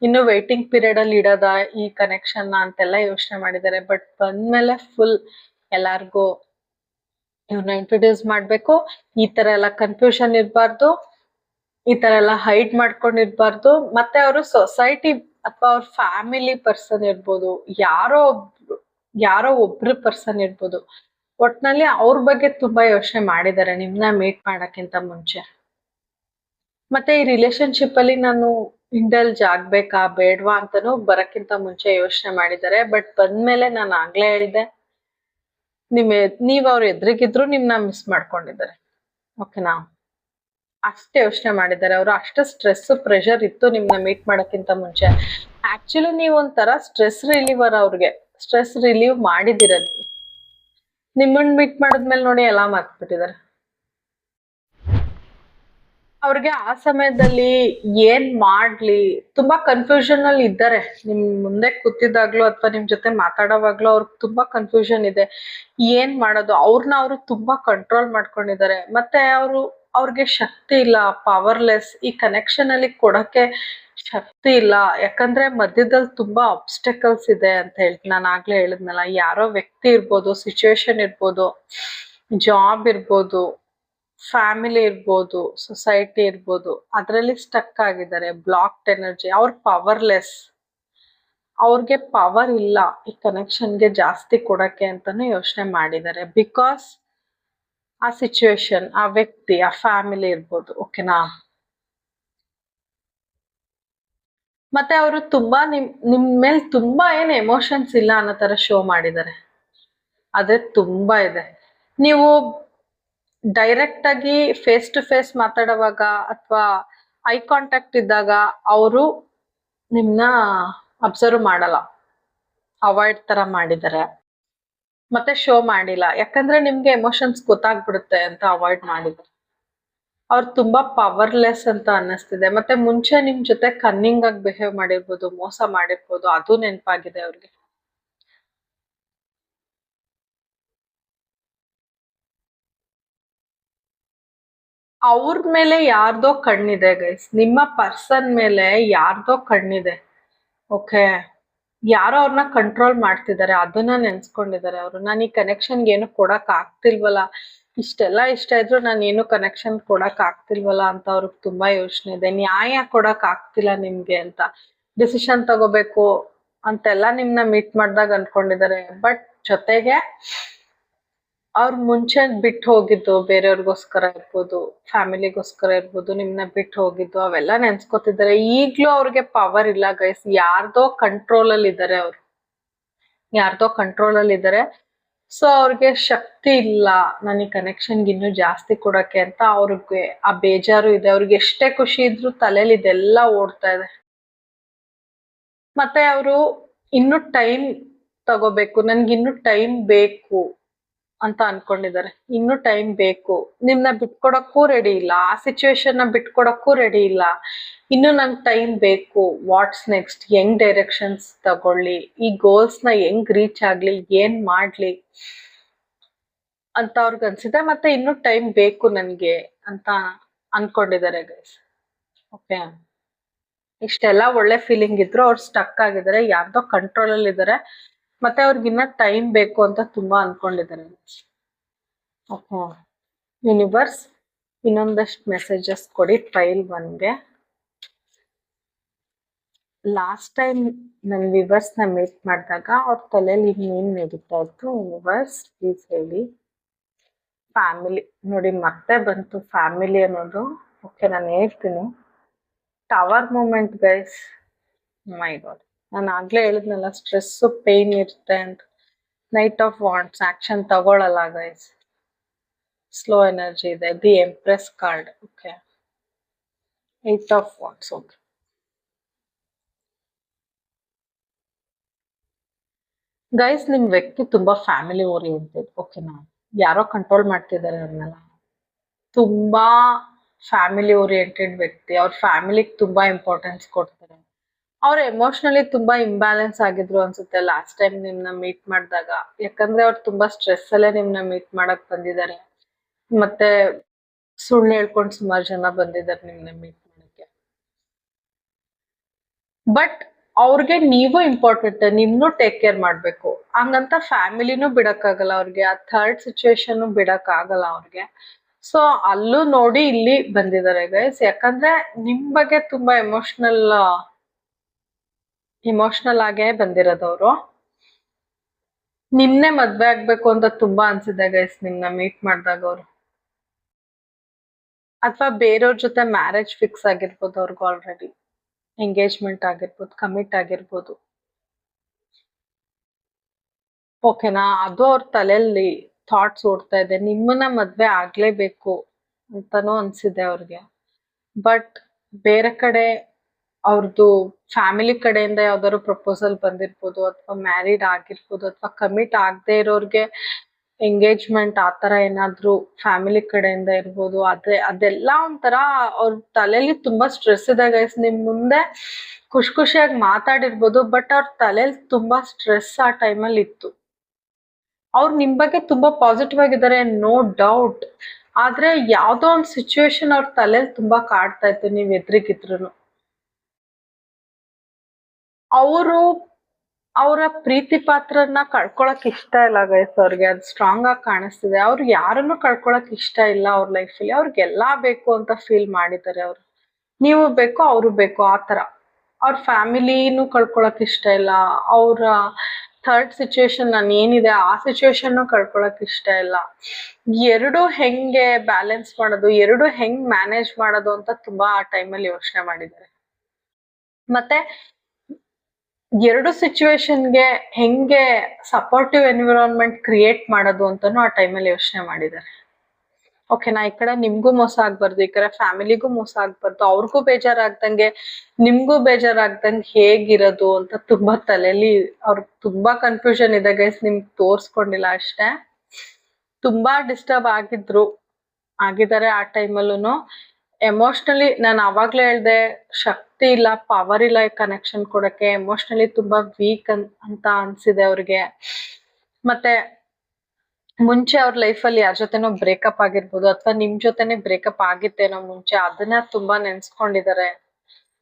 ಇನ್ನು ವೇಟಿಂಗ್ ಪೀರಿಯಡ್ ಅಲ್ಲಿ ಇಡೋದ ಈ ಕನೆಕ್ಷನ್ ಅಂತೆಲ್ಲ ಯೋಚನೆ ಮಾಡಿದ್ದಾರೆ. ಬಟ್ ಬಂದ್ಮೇಲೆ ಫುಲ್ ಎಲ್ಲಾರ್ಗು ಇವ್ರನ್ನ ಇಂಟ್ರೊಡ್ಯೂಸ್ ಮಾಡ್ಬೇಕು, ಈ ತರ ಎಲ್ಲ ಕನ್ಫ್ಯೂಷನ್ ಇರ್ಬಾರ್ದು, ಈ ತರ ಎಲ್ಲ ಹೈಡ್ ಮಾಡ್ಕೊಂಡಿರ್ಬಾರ್ದು. ಮತ್ತೆ ಅವರು ಸೊಸೈಟಿ ಅಥವಾ ಅವ್ರ ಫ್ಯಾಮಿಲಿ ಪರ್ಸನ್ ಇರ್ಬೋದು, ಯಾರೋ ಒಬ್ರು ಪರ್ಸನ್ ಇರ್ಬೋದು, ಒಟ್ನಲ್ಲಿ ಅವ್ರ ಬಗ್ಗೆ ತುಂಬಾ ಯೋಚನೆ ಮಾಡಿದ್ದಾರೆ ನಿಮ್ನ ಮೀಟ್ ಮಾಡಕ್ಕಿಂತ ಮುಂಚೆ. ಮತ್ತೆ ಈ ರಿಲೇಶನ್ಶಿಪ್ ಅಲ್ಲಿ ನಾನು ಇಂಡಲ್ಜ್ ಆಗ್ಬೇಕಾ ಬೇಡ್ವಾ ಅಂತಾನು ಬರಕ್ಕಿಂತ ಮುಂಚೆ ಯೋಚನೆ ಮಾಡಿದ್ದಾರೆ. ಬಟ್ ಬಂದ್ಮೇಲೆ ನಾನು ಆಗ್ಲೇ ಹೇಳಿದೆ, ನೀವ್ ಅವ್ರ ಎದುರಿಗಿದ್ರು ನಿಮ್ನ ಮಿಸ್ ಮಾಡ್ಕೊಂಡಿದ್ದಾರೆ. ಓಕೆನಾ? ಅಷ್ಟೇ ಯೋಚನೆ ಮಾಡಿದ್ದಾರೆ ಅವರು. ಅಷ್ಟು ಸ್ಟ್ರೆಸ್ ಪ್ರೆಷರ್ ಇತ್ತು ನಿಮ್ನ ಮೀಟ್ ಮಾಡಕ್ಕಿಂತ ಮುಂಚೆ. ಆಕ್ಚುಲಿ ನೀವು ಒಂಥರ ಸ್ಟ್ರೆಸ್ ರಿಲೀವರ್, ಅವ್ರಿಗೆ ಸ್ಟ್ರೆಸ್ ರಿಲೀವ್ ಮಾಡಿದಿರ ನೀವು. ನಿಮ್ಮನ್ನ ಮೀಟ್ ಮಾಡಿದ್ಮೇಲೆ ನೋಡಿ ಎಲ್ಲ ಮರ್ತ್ಬಿಟ್ಟಿದ್ದಾರೆ. ಅವ್ರಿಗೆ ಆ ಸಮಯದಲ್ಲಿ ಏನ್ ಮಾಡ್ಲಿ ತುಂಬಾ ಕನ್ಫ್ಯೂಷನ್ ಅಲ್ಲಿ ಇದ್ದಾರೆ. ನಿಮ್ ಮುಂದೆ ಕೂತಿದಾಗ್ಲೂ ಅಥವಾ ನಿಮ್ ಜೊತೆ ಮಾತಾಡೋವಾಗ್ಲೂ ಅವ್ರಿಗೆ ತುಂಬಾ ಕನ್ಫ್ಯೂಷನ್ ಇದೆ, ಏನ್ ಮಾಡೋದು. ಅವ್ರನ್ನ ಅವರು ತುಂಬಾ ಕಂಟ್ರೋಲ್ ಮಾಡ್ಕೊಂಡಿದ್ದಾರೆ. ಮತ್ತೆ ಅವ್ರಿಗೆ ಶಕ್ತಿ ಇಲ್ಲ, ಪವರ್ಲೆಸ್. ಈ ಕನೆಕ್ಷನ್ ಅಲ್ಲಿ ಕೊಡಕ್ಕೆ ಶಕ್ತಿ ಇಲ್ಲ, ಯಾಕಂದ್ರೆ ಮಧ್ಯದಲ್ಲಿ ತುಂಬಾ ಆಬ್ಸ್ಟಕಲ್ಸ್ ಇದೆ ಅಂತ ಹೇಳ್ತೀನಿ. ನಾನು ಆಗ್ಲೇ ಹೇಳಿದ್ನಲ್ಲ, ಯಾರೋ ವ್ಯಕ್ತಿ ಇರ್ಬೋದು, ಸಿಚುವೇಶನ್ ಇರ್ಬೋದು, ಜಾಬ್ ಇರ್ಬೋದು, ಫ್ಯಾಮಿಲಿ ಇರ್ಬೋದು, ಸೊಸೈಟಿ ಇರ್ಬೋದು, ಅದ್ರಲ್ಲಿ ಸ್ಟಕ್ ಆಗಿದ್ದಾರೆ. ಬ್ಲಾಕ್ಡ್ ಎನರ್ಜಿ, ಅವ್ರ ಪವರ್ಲೆಸ್. ಅವ್ರಿಗೆ ಪವರ್ ಇಲ್ಲ ಈ ಕನೆಕ್ಷನ್ಗೆ ಜಾಸ್ತಿ ಕೊಡಕ್ಕೆ ಅಂತಾನು ಯೋಚನೆ ಮಾಡಿದ್ದಾರೆ. ಬಿಕಾಸ್ ಆ ಸಿಚುವೇಶನ್, ಆ ವ್ಯಕ್ತಿ, ಆ ಫ್ಯಾಮಿಲಿ ಇರ್ಬೋದು. ಓಕೆನಾ? ಮತ್ತೆ ಅವರು ತುಂಬಾ ನಿಮ್ ಮೇಲೆ ತುಂಬಾ ಏನು ಎಮೋಷನ್ಸ್ ಇಲ್ಲ ಅನ್ನೋ ತರ ಶೋ ಮಾಡಿದ್ದಾರೆ. ಆದ್ರೆ ತುಂಬಾ ಇದೆ. ನೀವು ಡೈರೆಕ್ಟ್ ಆಗಿ ಫೇಸ್ ಟು ಫೇಸ್ ಮಾತಾಡುವಾಗ ಅಥವಾ ಐ ಕಾಂಟ್ಯಾಕ್ಟ್ ಇದ್ದಾಗ ಅವರು ನಿಮ್ನ ಅಬ್ಸರ್ವ್ ಮಾಡಲ್ಲ, ಅವಾಯ್ಡ್ ತರ ಮಾಡಿದ್ದಾರೆ. ಮತ್ತೆ ಶೋ ಮಾಡಿಲ್ಲ, ಯಾಕಂದ್ರೆ ನಿಮ್ಗೆ ಎಮೋಷನ್ಸ್ ಗೊತ್ತಾಗ್ಬಿಡುತ್ತೆ ಅಂತ ಅವಾಯ್ಡ್ ಮಾಡಿದ್ದಾರೆ. ಅವ್ರು ತುಂಬಾ ಪವರ್ಲೆಸ್ ಅಂತ ಅನ್ನಿಸ್ತಿದೆ. ಮತ್ತೆ ಮುಂಚೆ ನಿಮ್ ಜೊತೆ ಕನ್ನಿಂಗ್ ಆಗಿ ಬಿಹೇವ್ ಮಾಡಿರ್ಬೋದು, ಮೋಸ ಮಾಡಿರ್ಬೋದು, ಅದು ನೆನಪಾಗಿದೆ ಅವ್ರಿಗೆ. ಅವ್ರ ಮೇಲೆ ಯಾರ್ದೋ ಕಣ್ಣಿದೆ ಗೈಸ್, ನಿಮ್ಮ ಪರ್ಸನ್ ಮೇಲೆ ಯಾರ್ದೋ ಕಣ್ಣಿದೆ. ಓಕೆ, ಯಾರೋ ಅವ್ರನ್ನ ಕಂಟ್ರೋಲ್ ಮಾಡ್ತಿದ್ದಾರೆ, ಅದನ್ನ ನೆನ್ಸ್ಕೊಂಡಿದ್ದಾರೆ ಅವರು. ನಾನು ಈ ಕನೆಕ್ಷನ್ಗೆ ಏನು ಕೊಡಕ್ ಆಗ್ತಿಲ್ವಲ್ಲ, ಇಷ್ಟೆಲ್ಲ ಇಷ್ಟ ಇದ್ರು ನಾನು ಏನು ಕನೆಕ್ಷನ್ ಕೊಡಕ್ ಆಗ್ತಿಲ್ವಲ್ಲ ಅಂತ ಅವ್ರಿಗೆ ತುಂಬಾ ಯೋಚನೆ ಇದೆ. ನ್ಯಾಯ ಕೊಡಕ್ ಆಗ್ತಿಲ್ಲ ನಿಮ್ಗೆ ಅಂತ, ಡಿಸಿಷನ್ ತಗೋಬೇಕು ಅಂತೆಲ್ಲ ನಿಮ್ನ ಮೀಟ್ ಮಾಡ್ದಾಗ ಅನ್ಕೊಂಡಿದ್ದಾರೆ. ಬಟ್ ಜೊತೆಗೆ ಅವ್ರ ಮುಂಚೆ ಬಿಟ್ಟು ಹೋಗಿದ್ದು ಬೇರೆಯವ್ರಿಗೋಸ್ಕರ ಇರ್ಬೋದು, ಫ್ಯಾಮಿಲಿಗೋಸ್ಕರ ಇರ್ಬೋದು, ನಿಮ್ನ ಬಿಟ್ಟು ಹೋಗಿದ್ದು ಅವೆಲ್ಲ ನೆನ್ಸ್ಕೊತಿದ್ದಾರೆ. ಈಗ್ಲೂ ಅವ್ರಿಗೆ ಪವರ್ ಇಲ್ಲ ಗೈಸ್, ಯಾರ್ದೋ ಕಂಟ್ರೋಲ್ ಅಲ್ಲಿ ಇದ್ದಾರೆ ಅವ್ರು, ಯಾರ್ದೋ ಕಂಟ್ರೋಲ್ ಅಲ್ಲಿ ಇದ್ದಾರೆ. ಸೊ ಅವ್ರಿಗೆ ಶಕ್ತಿ ಇಲ್ಲ ನಾನು ಈ ಕನೆಕ್ಷನ್ಗೆ ಇನ್ನೂ ಜಾಸ್ತಿ ಕೊಡಕ್ಕೆ ಅಂತ. ಅವ್ರಿಗೆ ಆ ಬೇಜಾರು ಇದೆ. ಅವ್ರಿಗೆ ಎಷ್ಟೇ ಖುಷಿ ಇದ್ರು ತಲೆಯಲ್ಲಿ ಇದೆಲ್ಲ ಓಡ್ತಾ ಇದೆ. ಮತ್ತೆ ಅವರು ಇನ್ನು ಟೈಮ್ ತಗೋಬೇಕು, ನನ್ಗೆ ಇನ್ನು ಟೈಮ್ ಬೇಕು ಅಂತ ಅನ್ಕೊಂಡಿದ್ದಾರೆ. ಇನ್ನು ಟೈಮ್ ಬೇಕು, ನಿಮ್ನ ಬಿಟ್ಕೊಡಕ್ಕೂ ರೆಡಿ ಇಲ್ಲ, ಆ ಸಿಚುವೇಶನ್ ನ ಬಿಟ್ಕೊಡಕ್ಕೂ ರೆಡಿ ಇಲ್ಲ. ಇನ್ನು ನಂಗೆ ಟೈಮ್ ಬೇಕು, ವಾಟ್ಸ್ ನೆಕ್ಸ್ಟ್, ಹೆಂಗ್ ಡೈರೆಕ್ಷನ್ಸ್ ತಗೊಳ್ಳಿ, ಈ ಗೋಲ್ಸ್ ನ ಹೆಂಗ್ ರೀಚ್ ಆಗ್ಲಿ, ಏನ್ ಮಾಡ್ಲಿ ಅಂತ ಅವ್ರಿಗೆ ಅನ್ಸಿದೆ. ಮತ್ತೆ ಇನ್ನು ಟೈಮ್ ಬೇಕು ನನ್ಗೆ ಅಂತ ಅನ್ಕೊಂಡಿದ್ದಾರೆ ಗೈಸ್. ಓಕೆ, ಇಷ್ಟೆಲ್ಲ ಒಳ್ಳೆ ಫೀಲಿಂಗ್ ಇದ್ರು ಅವ್ರು ಸ್ಟಕ್ ಆಗಿದ್ದಾರೆ, ಯಾರ್ದೋ ಕಂಟ್ರೋಲ್ ಅಲ್ಲಿ ಇದ್ದಾರೆ. ಮತ್ತೆ ಅವ್ರಿಗಿನ್ನ ಟೈಮ್ ಬೇಕು ಅಂತ ತುಂಬಾ ಅನ್ಕೊಂಡಿದ್ದಾರೆ. ಓಕೆ, ಯೂನಿವರ್ಸ್ ಇನ್ನೊಂದಷ್ಟು ಮೆಸೇಜಸ್ ಕೊಡಿ ಫೈಲ್ 1ಗೆ. ಲಾಸ್ಟ್ ಟೈಮ್ ನನ್ನ ವಿವರ್ಸ್ ನ ಮೀಟ್ ಮಾಡಿದಾಗ ಅವ್ರ ತಲೆಯಲ್ಲಿ ಇನ್ನೇನ್ ನಡೀತಾ ಇತ್ತು, ಯೂನಿವರ್ಸ್ ಪ್ಲೀಸ್ ಹೇಳಿ. ಫ್ಯಾಮಿಲಿ ನೋಡಿ, ಮತ್ತೆ ಬಂತು ಫ್ಯಾಮಿಲಿ ಅನ್ನೋದು. ಓಕೆ, ನಾನು ಹೇಳ್ತೀನಿ. ಟವರ್ ಮೂಮೆಂಟ್ ಗೈಸ್, ಮೈ ಗಾಡ್, ನಾನು ಆಗ್ಲೇ ಹೇಳಿದ್ನಲ್ಲ ಸ್ಟ್ರೆಸ್ ಪೇನ್ ಇರುತ್ತೆ ಅಂತ. ನೈಟ್ ಆಫ್ ವಾಂಡ್ಸ್, ಆಕ್ಷನ್ ತಗೊಳಲ್ಲ ಗೈಸ್, ಸ್ಲೋ ಎನರ್ಜಿ ಇದೆ. The empress card. Okay, 8 of wands. Okay, guys ನಿಮ್ ವ್ಯಕ್ತಿ ತುಂಬಾ ಫ್ಯಾಮಿಲಿ ಓರಿಯೆಂಟೆಡ್. ಓಕೆನಾ? ಯಾರೋ ಕಂಟ್ರೋಲ್ ಮಾಡ್ತಿದ್ದಾರೆ ಅವ್ರನ್ನೆಲ್ಲ. ತುಂಬಾ ಫ್ಯಾಮಿಲಿ ಓರಿಯೆಂಟೆಡ್ ವ್ಯಕ್ತಿ, ಅವ್ರ ಫ್ಯಾಮಿಲಿಗೆ ತುಂಬಾ ಇಂಪಾರ್ಟೆನ್ಸ್ ಕೊಡ್ತಾರೆ. ಅವ್ರು ಎಮೋಷನಲಿ ತುಂಬಾ ಇಂಬ್ಯಾಲೆನ್ಸ್ ಆಗಿದ್ರು ಅನ್ಸುತ್ತೆ ಲಾಸ್ಟ್ ಟೈಮ್ ನಿಮ್ನ ಮೀಟ್ ಮಾಡಿದಾಗ. ಯಾಕಂದ್ರೆ ಅವ್ರು ತುಂಬಾ ಸ್ಟ್ರೆಸ್ ಅಲ್ಲೇ ನಿಮ್ನ ಮೀಟ್ ಮಾಡಕ್ ಬಂದಿದ್ದಾರೆ. ಮತ್ತೆ ಸುಳ್ಳು ಹೇಳ್ಕೊಂಡು ಸುಮಾರು ಜನ ಬಂದಿದ್ದಾರೆ ನಿಮ್ನ ಮೀಟ್ ಮಾಡಕ್ಕೆ. ಬಟ್ ಅವ್ರಿಗೆ ನೀವು ಇಂಪಾರ್ಟೆಂಟ್, ನಿಮ್ನು ಟೇಕ್ ಕೇರ್ ಮಾಡ್ಬೇಕು. ಹಂಗಂತ ಫ್ಯಾಮಿಲಿನೂ ಬಿಡಕ್ಕಾಗಲ್ಲ ಅವ್ರಿಗೆ, ಆ ಥರ್ಡ್ ಸಿಚುವೇಶನ್ ಬಿಡಕ್ ಆಗಲ್ಲ ಅವ್ರಿಗೆ. ಸೊ ಅಲ್ಲೂ ನೋಡಿ ಇಲ್ಲಿ ಬಂದಿದ್ದಾರೆ ಗೈಸ್. ಯಾಕಂದ್ರೆ ನಿಮ್ ಬಗ್ಗೆ ತುಂಬಾ ಇಮೋಷನಲ್ ಆಗೇ ಬಂದಿರೋದವ್ರು. ನಿಮ್ನೆ ಮದ್ವೆ ಆಗ್ಬೇಕು ಅಂತ ತುಂಬಾ ಅನ್ಸಿದೆ ಗೈಸ್ ನಿಮ್ನ ಮೀಟ್ ಮಾಡಿದಾಗ ಅವ್ರು. ಅಥವಾ ಬೇರೆಯವ್ರ ಜೊತೆ ಮ್ಯಾರೇಜ್ ಫಿಕ್ಸ್ ಆಗಿರ್ಬೋದು ಅವ್ರಿಗೆ, ಆಲ್ರೆಡಿ ಎಂಗೇಜ್ಮೆಂಟ್ ಆಗಿರ್ಬೋದು, ಕಮಿಟ್ ಆಗಿರ್ಬೋದು. ಓಕೆನಾ? ಅದು ಅವ್ರ ತಲೆಯಲ್ಲಿ ಥಾಟ್ಸ್ ಓಡ್ತಾ ಇದೆ, ನಿಮ್ಮನ್ನ ಮದ್ವೆ ಆಗ್ಲೇಬೇಕು ಅಂತಾನೂ ಅನ್ಸಿದೆ ಅವ್ರಿಗೆ. ಬಟ್ ಬೇರೆ ಕಡೆ ಅವ್ರದ್ದು ಫ್ಯಾಮಿಲಿ ಕಡೆಯಿಂದ ಯಾವ್ದಾದ್ರು ಪ್ರಪೋಸಲ್ ಬಂದಿರ್ಬೋದು, ಅಥವಾ ಮ್ಯಾರಿಡ್ ಆಗಿರ್ಬೋದು, ಅಥವಾ ಕಮಿಟ್ ಆಗದೆ ಇರೋರ್ಗೆ ಎಂಗೇಜ್ಮೆಂಟ್ ಆತರ ಏನಾದ್ರು ಫ್ಯಾಮಿಲಿ ಕಡೆಯಿಂದ ಇರ್ಬೋದು. ಅದೆಲ್ಲ ಒಂಥರ ಅವ್ರ ತಲೆಯಲ್ಲಿ ತುಂಬಾ ಸ್ಟ್ರೆಸ್ ಇದೆ ಗೈಸ್. ನಿಮ್ ಮುಂದೆ ಖುಷಿಯಾಗಿ ಮಾತಾಡಿರ್ಬೋದು, ಬಟ್ ಅವ್ರ ತಲೆಯಲ್ಲಿ ತುಂಬಾ ಸ್ಟ್ರೆಸ್ ಆ ಟೈಮಲ್ಲಿ ಇತ್ತು. ಅವ್ರು ನಿಮ್ ಬಗ್ಗೆ ತುಂಬಾ ಪಾಸಿಟಿವ್ ಆಗಿದ್ದಾರೆ, ನೋ ಡೌಟ್. ಆದ್ರೆ ಯಾವ್ದೋ ಒಂದು ಸಿಚುವೇಶನ್ ಅವ್ರ ತಲೆಯಲ್ಲಿ ತುಂಬಾ ಕಾಡ್ತಾ ಇತ್ತು, ನೀವ್ ಎದುರಿಗಿದ್ರು. ಅವರು ಅವರ ಪ್ರೀತಿ ಪಾತ್ರನ ಕಳ್ಕೊಳಕ್ ಇಷ್ಟ ಇಲ್ಲ ಗೈಸ್ ಅವ್ರಿಗೆ, ಅದು ಸ್ಟ್ರಾಂಗ್ ಆಗಿ ಕಾಣಿಸ್ತಿದೆ. ಅವ್ರು ಯಾರನ್ನು ಕಳ್ಕೊಳಕ್ ಇಷ್ಟ ಇಲ್ಲ ಅವ್ರ ಲೈಫಲ್ಲಿ. ಅವ್ರಿಗೆಲ್ಲಾ ಬೇಕು ಅಂತ ಫೀಲ್ ಮಾಡಿದ್ದಾರೆ ಅವ್ರು. ನೀವು ಬೇಕು, ಅವರು ಬೇಕು, ಆ ತರ. ಅವ್ರ ಫ್ಯಾಮಿಲಿನೂ ಕಳ್ಕೊಳಕ್ ಇಷ್ಟ ಇಲ್ಲ, ಅವ್ರ ಥರ್ಡ್ ಸಿಚುವೇಶನ್ ನಾನು ಏನಿದೆ ಆ ಸಿಚುವೇಶನ್ ಕಳ್ಕೊಳಕ್ ಇಷ್ಟ ಇಲ್ಲ. ಎರಡು ಹೆಂಗೆ ಬ್ಯಾಲೆನ್ಸ್ ಮಾಡೋದು, ಎರಡು ಹೆಂಗ್ ಮ್ಯಾನೇಜ್ ಮಾಡೋದು ಅಂತ ತುಂಬಾ ಆ ಟೈಮಲ್ಲಿ ಯೋಚನೆ ಮಾಡಿದ್ದಾರೆ. ಮತ್ತೆ ಎರಡು ಸಿಚುವೇಶನ್ಗೆ ಹೆಂಗೆ ಸಪೋರ್ಟಿವ್ ಎನ್ವಿರಾನ್ಮೆಂಟ್ ಕ್ರಿಯೇಟ್ ಮಾಡೋದು ಅಂತಾನು ಆ ಟೈಮಲ್ಲಿ ಯೋಚನೆ ಮಾಡಿದ್ದಾರೆ. ಓಕೆನಾ, ಈ ಕಡೆ ನಿಮ್ಗೂ ಮೋಸ ಆಗ್ಬಾರ್ದು, ಈ ಕಡೆ ಫ್ಯಾಮಿಲಿಗೂ ಮೋಸ ಆಗ್ಬಾರ್ದು, ಅವ್ರಿಗೂ ಬೇಜಾರಾಗ್ದಂಗೆ ನಿಮ್ಗೂ ಬೇಜಾರಾಗ್ದಂಗೆ ಹೇಗಿರೋದು ಅಂತ ತುಂಬಾ ತಲೆಯಲ್ಲಿ ಅವ್ರಿಗೆ ತುಂಬಾ ಕನ್ಫ್ಯೂಷನ್ ಇದೆ ಗೈಸ್. ನಿಮ್ಗೆ ತೋರ್ಸ್ಕೊಂಡಿಲ್ಲ ಅಷ್ಟೇ, ತುಂಬಾ ಡಿಸ್ಟರ್ಬ್ ಆಗಿದ್ದಾರೆ ಆ ಟೈಮಲ್ಲೂ. ಎಮೋಷ್ನಲಿ ನಾನು ಅವಾಗ್ಲೇ ಹೇಳ್ದೆ, ಶಕ್ತಿ ಇಲ್ಲ, ಪವರ್ ಇಲ್ಲ ಕನೆಕ್ಷನ್ ಕೊಡಕ್ಕೆ, ಎಮೋಷ್ನಲಿ ತುಂಬಾ ವೀಕ್ ಅಂತ ಅನ್ಸಿದೆ ಅವ್ರಿಗೆ. ಮತ್ತೆ ಮುಂಚೆ ಅವ್ರ ಲೈಫಲ್ಲಿ ಯಾರ ಜೊತೆನೋ ಬ್ರೇಕಪ್ ಆಗಿರ್ಬೋದು, ಅಥವಾ ನಿಮ್ ಜೊತೆನೆ ಬ್ರೇಕಪ್ ಆಗಿತ್ತೇನೋ ಮುಂಚೆ, ಅದನ್ನ ತುಂಬಾ ನೆನ್ಸ್ಕೊಂಡಿದ್ದಾರೆ.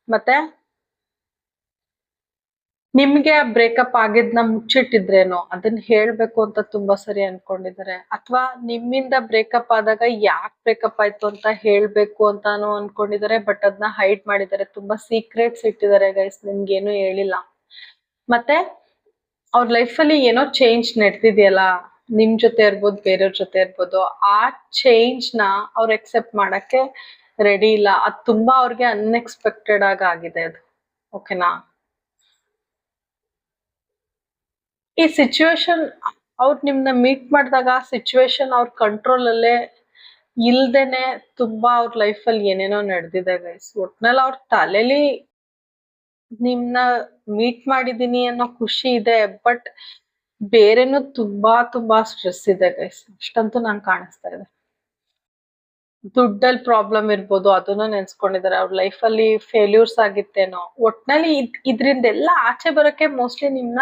ಮತ್ತೆ ನಿಮ್ಗೆ ಬ್ರೇಕಪ್ ಆಗಿದ್ನ ಮುಚ್ಚಿಟ್ಟಿದ್ರೇನೋ ಅದನ್ನ ಹೇಳ್ಬೇಕು ಅಂತ ತುಂಬಾ ಸರಿ ಅನ್ಕೊಂಡಿದ್ದಾರೆ. ಅಥವಾ ನಿಮ್ಮಿಂದ ಬ್ರೇಕಪ್ ಆದಾಗ ಯಾಕೆ ಬ್ರೇಕಪ್ ಆಯ್ತು ಅಂತ ಹೇಳ್ಬೇಕು ಅಂತಾನು ಅನ್ಕೊಂಡಿದ್ದಾರೆ. ಬಟ್ ಅದನ್ನ ಹೈಡ್ ಮಾಡಿದ್ದಾರೆ, ತುಂಬಾ ಸೀಕ್ರೆಟ್ಸ್ ಇಟ್ಟಿದ್ದಾರೆ ಗೈಸ್, ನಿಮ್ಗೇನು ಹೇಳಿಲ್ಲ. ಮತ್ತೆ ಅವ್ರ ಲೈಫಲ್ಲಿ ಏನೋ ಚೇಂಜ್ ನಡೆದಿದೆಯಲ್ಲ, ನಿಮ್ ಜೊತೆ ಇರ್ಬೋದು, ಬೇರೆಯವ್ರ ಜೊತೆ ಇರ್ಬೋದು, ಆ ಚೇಂಜ್ ನ ಅವ್ರು ಎಕ್ಸೆಪ್ಟ್ ಮಾಡಕ್ಕೆ ರೆಡಿ ಇಲ್ಲ. ಅದು ತುಂಬಾ ಅವ್ರಿಗೆ ಅನ್ಎಕ್ಸ್ಪೆಕ್ಟೆಡ್ ಆಗಿದೆ ಅದು. ಓಕೆನಾ, ಈ ಸಿಚುವೇಶನ್ ಅವ್ರು ನಿಮ್ನ ಮೀಟ್ ಮಾಡಿದಾಗ ಸಿಚುವೇಶನ್ ಅವ್ರ ಕಂಟ್ರೋಲ್ ಅಲ್ಲೇ ಇಲ್ದೇನೆ ತುಂಬಾ ಅವ್ರ ಲೈಫಲ್ಲಿ ಏನೇನೋ ನಡೆದಿದೆ ಗೈಸ್. ಒಟ್ನಲ್ಲಿ ಅವ್ರ ತಲೆಲಿ ನಿಮ್ನ ಮೀಟ್ ಮಾಡಿದೀನಿ ಅನ್ನೋ ಖುಷಿ ಇದೆ, ಬಟ್ ಬೇರೆನೂ ತುಂಬಾ ಸ್ಟ್ರೆಸ್ ಇದೆ ಗೈಸ್, ಅಷ್ಟಂತೂ ನಂಗೆ ಕಾಣಿಸ್ತಾ ಇದೆ. ದುಡ್ಡಲ್ಲಿ ಪ್ರಾಬ್ಲಮ್ ಇರ್ಬೋದು, ಅದನ್ನ ನೆನ್ಸ್ಕೊಂಡಿದ್ದಾರೆ. ಅವ್ರ ಲೈಫಲ್ಲಿ ಫೇಲ್ಯೂರ್ಸ್ ಆಗಿತ್ತೇನೋ, ಒಟ್ನಲ್ಲಿ ಇದ್ರಿಂದೆಲ್ಲ ಆಚೆ ಬರಕ್ಕೆ ಮೋಸ್ಟ್ಲಿ ನಿಮ್ನ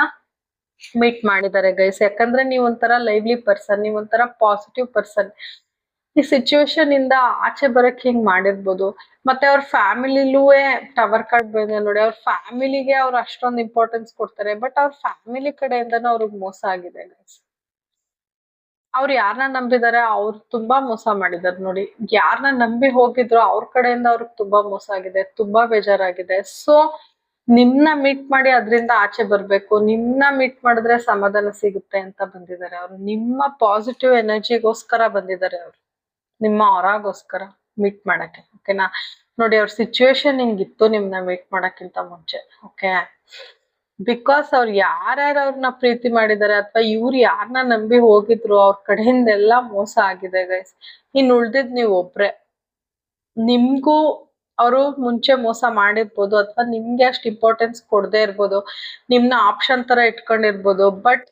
ಮೀಟ್ ಮಾಡಿದ್ದಾರೆ ಗೈಸ್. ಯಾಕಂದ್ರೆ ನೀವ್ ಒಂಥರ ಲೈವ್ಲಿ ಪರ್ಸನ್, ನೀವ್ ಒಂಥರ ಪಾಸಿಟಿವ್ ಪರ್ಸನ್. ಈ ಸಿಚುವೇಶನ್ ಇಂದ ಆಚೆ ಬರಕ್ ಹಿಂಗ್ ಮಾಡಿರ್ಬೋದು. ಮತ್ತೆ ಅವ್ರ ಫ್ಯಾಮಿಲಿಲೂ ಟವರ್ ಕಾರ್ಡ್ ಬಂದಿದೆ ನೋಡಿ, ಅವ್ರ ಫ್ಯಾಮಿಲಿಗೆ ಅವ್ರು ಅಷ್ಟೊಂದು ಇಂಪಾರ್ಟೆನ್ಸ್ ಕೊಡ್ತಾರೆ, ಬಟ್ ಅವ್ರ ಫ್ಯಾಮಿಲಿ ಕಡೆಯಿಂದನೂ ಅವ್ರಿಗೆ ಮೋಸ ಆಗಿದೆ ಗೈಸ್. ಅವ್ರು ಯಾರನ್ನ ನಂಬಿದಾರೆ, ಅವ್ರು ತುಂಬಾ ಮೋಸ ಮಾಡಿದಾರೆ ನೋಡಿ. ಯಾರನ್ನ ನಂಬಿ ಹೋಗಿದ್ರು ಅವ್ರ ಕಡೆಯಿಂದ ಅವ್ರಿಗೆ ತುಂಬಾ ಮೋಸ ಆಗಿದೆ, ತುಂಬಾ ಬೇಜಾರಾಗಿದೆ. ಸೊ ನಿಮ್ನ ಮೀಟ್ ಮಾಡಿ ಅದ್ರಿಂದ ಆಚೆ ಬರ್ಬೇಕು, ನಿಮ್ನ ಮೀಟ್ ಮಾಡಿದ್ರೆ ಸಮಾಧಾನ ಸಿಗುತ್ತೆ ಅಂತ ಬಂದಿದ್ದಾರೆ ಅವ್ರು. ನಿಮ್ಮ ಪಾಸಿಟಿವ್ ಎನರ್ಜಿಗೋಸ್ಕರ ಬಂದಿದ್ದಾರೆ ಅವ್ರು, ನಿಮ್ಮ ಹೊರಗೋಸ್ಕರ ಮೀಟ್ ಮಾಡಕ್ಕೆ. ಓಕೆನಾ, ನೋಡಿ ಅವ್ರ ಸಿಚುವೇಶನ್ ಹಿಂಗಿತ್ತು ನಿಮ್ನ ಮೀಟ್ ಮಾಡಕ್ಕಿಂತ ಮುಂಚೆ. ಓಕೆ, ಬಿಕಾಸ್ ಅವ್ರು ಯಾರ್ಯಾರು ಅವ್ರನ್ನ ಪ್ರೀತಿ ಮಾಡಿದ್ದಾರೆ, ಅಥವಾ ಇವ್ರು ಯಾರನ್ನ ನಂಬಿ ಹೋಗಿದ್ರು, ಅವ್ರ ಕಡೆಯಿಂದ ಎಲ್ಲಾ ಮೋಸ ಆಗಿದೆ ಗೈಸ್. ಇನ್ ಉಳ್ದಿದ್ ನೀವ್ ಒಬ್ರೆ. ನಿಮ್ಗೂ ಅವರು ಮುಂಚೆ ಮೋಸ ಮಾಡಿರ್ಬೋದು, ಅಥವಾ ನಿಮ್ಗೆ ಅಷ್ಟು ಇಂಪಾರ್ಟೆನ್ಸ್ ಕೊಡದೇ ಇರ್ಬೋದು, ನಿಮ್ನ ಆಪ್ಷನ್ ತರ ಇಟ್ಕೊಂಡಿರ್ಬೋದು. ಬಟ್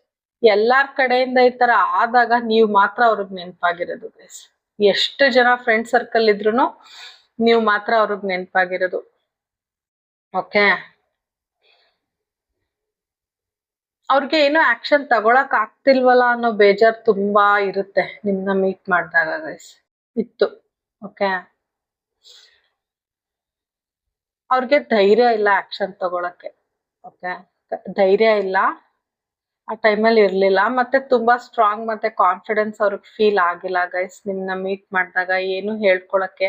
ಎಲ್ಲಾರ್ ಕಡೆಯಿಂದ ಈ ತರ ಆದಾಗ ನೀವು ಮಾತ್ರ ಅವ್ರಿಗೆ ನೆನಪಾಗಿರೋದು ಗೈಸ್. ಎಷ್ಟು ಜನ ಫ್ರೆಂಡ್ ಸರ್ಕಲ್ ಇದ್ರು ನೀವು ಮಾತ್ರ ಅವ್ರಿಗೆ ನೆನಪಾಗಿರೋದು. ಓಕೆ, ಅವ್ರಿಗೆ ಏನೋ ಆಕ್ಷನ್ ತಗೊಳಕ್ ಆಗ್ತಿಲ್ವಲ್ಲ ಅನ್ನೋ ಬೇಜಾರ್ ತುಂಬಾ ಇರುತ್ತೆ ನಿಮ್ನ ಮೀಟ್ ಮಾಡಿದಾಗ ಗೈಸ್, ಇತ್ತು. ಓಕೆ, ಅವ್ರಿಗೆ ಧೈರ್ಯ ಇಲ್ಲ ಆಕ್ಷನ್ ತಗೊಳಕ್ಕೆ. ಓಕೆ, ಧೈರ್ಯ ಇಲ್ಲ, ಆ ಟೈಮಲ್ಲಿ ಇರ್ಲಿಲ್ಲ. ಮತ್ತೆ ತುಂಬಾ ಸ್ಟ್ರಾಂಗ್ ಮತ್ತೆ ಕಾನ್ಫಿಡೆನ್ಸ್ ಅವ್ರಿಗೆ ಫೀಲ್ ಆಗಿಲ್ಲ ಗೈಸ್. ನಿಮ್ನ ಮೀಟ್ ಮಾಡಿದಾಗ ಏನು ಹೇಳ್ಕೊಳಕ್ಕೆ,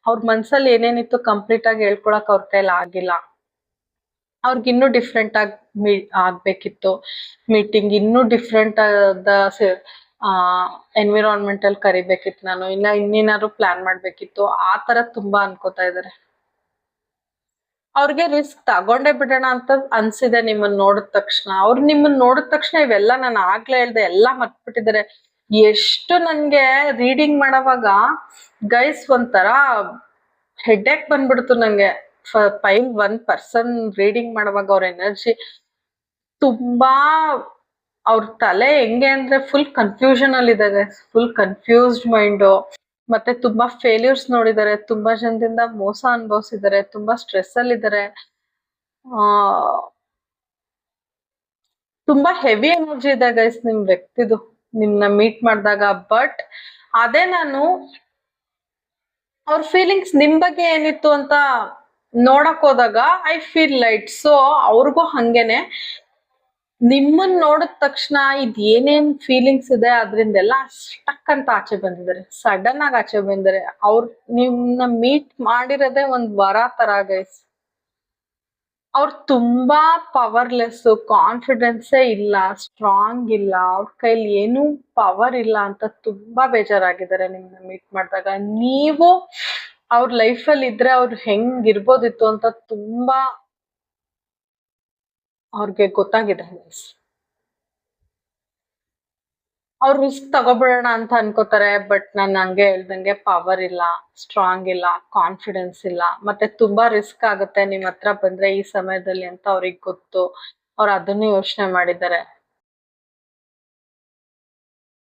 ಅವ್ರ ಮನ್ಸಲ್ಲಿ ಏನೇನಿತ್ತು ಕಂಪ್ಲೀಟ್ ಆಗಿ ಹೇಳ್ಕೊಳಕ್ ಅವ್ರ ಕೈಲಿ ಆಗಿಲ್ಲ. ಅವ್ರಿಗೆ ಇನ್ನೂ ಡಿಫ್ರೆಂಟ್ ಆಗಿ ಆಗ್ಬೇಕಿತ್ತು ಮೀಟಿಂಗ್, ಇನ್ನೂ ಡಿಫ್ರೆಂಟ್ ಆದ ಎನ್ವಿರಾನ್ಮೆಂಟ್ ಅಲ್ಲಿ ಕರಿಬೇಕಿತ್ತು ನಾನು, ಇನ್ನೇನಾದ್ರು ಪ್ಲಾನ್ ಮಾಡ್ಬೇಕಿತ್ತು, ಆ ತರ ತುಂಬಾ ಅನ್ಕೋತಾ ಇದಾರೆ. ಅವ್ರಿಗೆ ರಿಸ್ಕ್ ತಗೊಂಡೇ ಬಿಡೋಣ ಅಂತ ಅನ್ಸಿದೆ ನಿಮ್ಮನ್ನ ನೋಡಿದ ತಕ್ಷಣ. ಅವ್ರು ನಿಮ್ಮನ್ನ ನೋಡಿದ ತಕ್ಷಣ ಇವೆಲ್ಲ ನಾನು ಆಗ್ಲೇ ಹೇಳ್ದೆ ಎಲ್ಲ ಮರ್ತ್ಬಿಟ್ಟಿದ್ದಾರೆ. ಎಷ್ಟು ನನ್ಗೆ ರೀಡಿಂಗ್ ಮಾಡೋವಾಗ ಗೈಸ್ ಒಂಥರ ಹೆಡ್ಏಕ್ ಬಂದ್ಬಿಡ್ತು ನಂಗೆ. ಒನ್ ಪರ್ಸನ್ ರೀಡಿಂಗ್ ಮಾಡುವಾಗ ಅವ್ರ ಎನರ್ಜಿ ತುಂಬಾ, ಅವ್ರ ತಲೆ ಹೆಂಗೆ ಅಂದ್ರೆ ಫುಲ್ ಕನ್ಫ್ಯೂಷನ್ ಅಲ್ಲಿ ಇದೆ ಗೈಸ್, ಫುಲ್ ಕನ್ಫ್ಯೂಸ್ಡ್ ಮೈಂಡು. ಮತ್ತೆ ತುಂಬಾ ಫೇಲ್ಯೂರ್ಸ್ ನೋಡಿದ್ದಾರೆ, ತುಂಬಾ ಜನದಿಂದ ಮೋಸ ಅನುಭವಿಸಿದ್ದಾರೆ, ತುಂಬಾ ಸ್ಟ್ರೆಸ್ ಅಲ್ಲಿ ಇದ್ದಾರೆ, ತುಂಬಾ ಹೆವಿ ಎನರ್ಜಿ ಇದೆ ಗೈಸ್ ನಿಮ್ ವ್ಯಕ್ತಿದು ನಿಮ್ನ ಮೀಟ್ ಮಾಡಿದಾಗ. ಬಟ್ ಅದೇ ನಾನು ಅವ್ರ ಫೀಲಿಂಗ್ಸ್ ನಿಮ್ ಬಗ್ಗೆ ಏನಿತ್ತು ಅಂತ ನೋಡಕ್ ಹೋದಾಗ ಐ ಫೀಲ್ ಲೈಟ್. ಸೊ ಅವ್ರಿಗೂ ಹಂಗೇನೆ ನಿಮ್ಮನ್ ನೋಡಿದ ತಕ್ಷಣ ಇದ್ ಏನೇನ್ ಫೀಲಿಂಗ್ಸ್ ಇದೆ ಅದ್ರಿಂದೆಲ್ಲ ಸ್ಟಕ್ ಅಂತ ಆಚೆ ಬಂದಿದ್ದಾರೆ, ಸಡನ್ ಆಗಿ ಆಚೆ ಬಂದಿದ್ದಾರೆ. ಅವ್ರು ನಿಮ್ನ ಮೀಟ್ ಮಾಡಿರೋದೇ ಒಂದ್ ವರ ತರ ಗೈಸ್. ಅವ್ರು ತುಂಬಾ ಪವರ್ಲೆಸ್, ಕಾನ್ಫಿಡೆನ್ಸೇ ಇಲ್ಲ, ಸ್ಟ್ರಾಂಗ್ ಇಲ್ಲ, ಅವ್ರ ಕೈಲಿ ಏನೂ ಪವರ್ ಇಲ್ಲ ಅಂತ ತುಂಬಾ ಬೇಜಾರಾಗಿದ್ದಾರೆ ನಿಮ್ನ ಮೀಟ್ ಮಾಡಿದಾಗ. ನೀವು ಅವ್ರ ಲೈಫಲ್ಲಿ ಇದ್ರೆ ಅವ್ರು ಹೆಂಗಿರ್ಬೋದಿತ್ತು ಅಂತ ತುಂಬಾ ಅವ್ರಿಗೆ ಗೊತ್ತಾಗಿದೆ. ಅವ್ರು ರಿಸ್ಕ್ ತಗೋಬಿಡೋಣ ಅಂತ ಅನ್ಕೋತಾರೆ, ಬಟ್ ನಾನು ಹಂಗೆ ಹೇಳ್ದಂಗೆ ಪವರ್ ಇಲ್ಲ, ಸ್ಟ್ರಾಂಗ್ ಇಲ್ಲ, ಕಾನ್ಫಿಡೆನ್ಸ್ ಇಲ್ಲ, ಮತ್ತೆ ತುಂಬಾ ರಿಸ್ಕ್ ಆಗುತ್ತೆ ನಿಮ್ ಹತ್ರ ಬಂದ್ರೆ ಈ ಸಮಯದಲ್ಲಿ ಅಂತ ಅವ್ರಿಗೆ ಗೊತ್ತು. ಅವ್ರು ಅದನ್ನು ಯೋಚನೆ ಮಾಡಿದ್ದಾರೆ.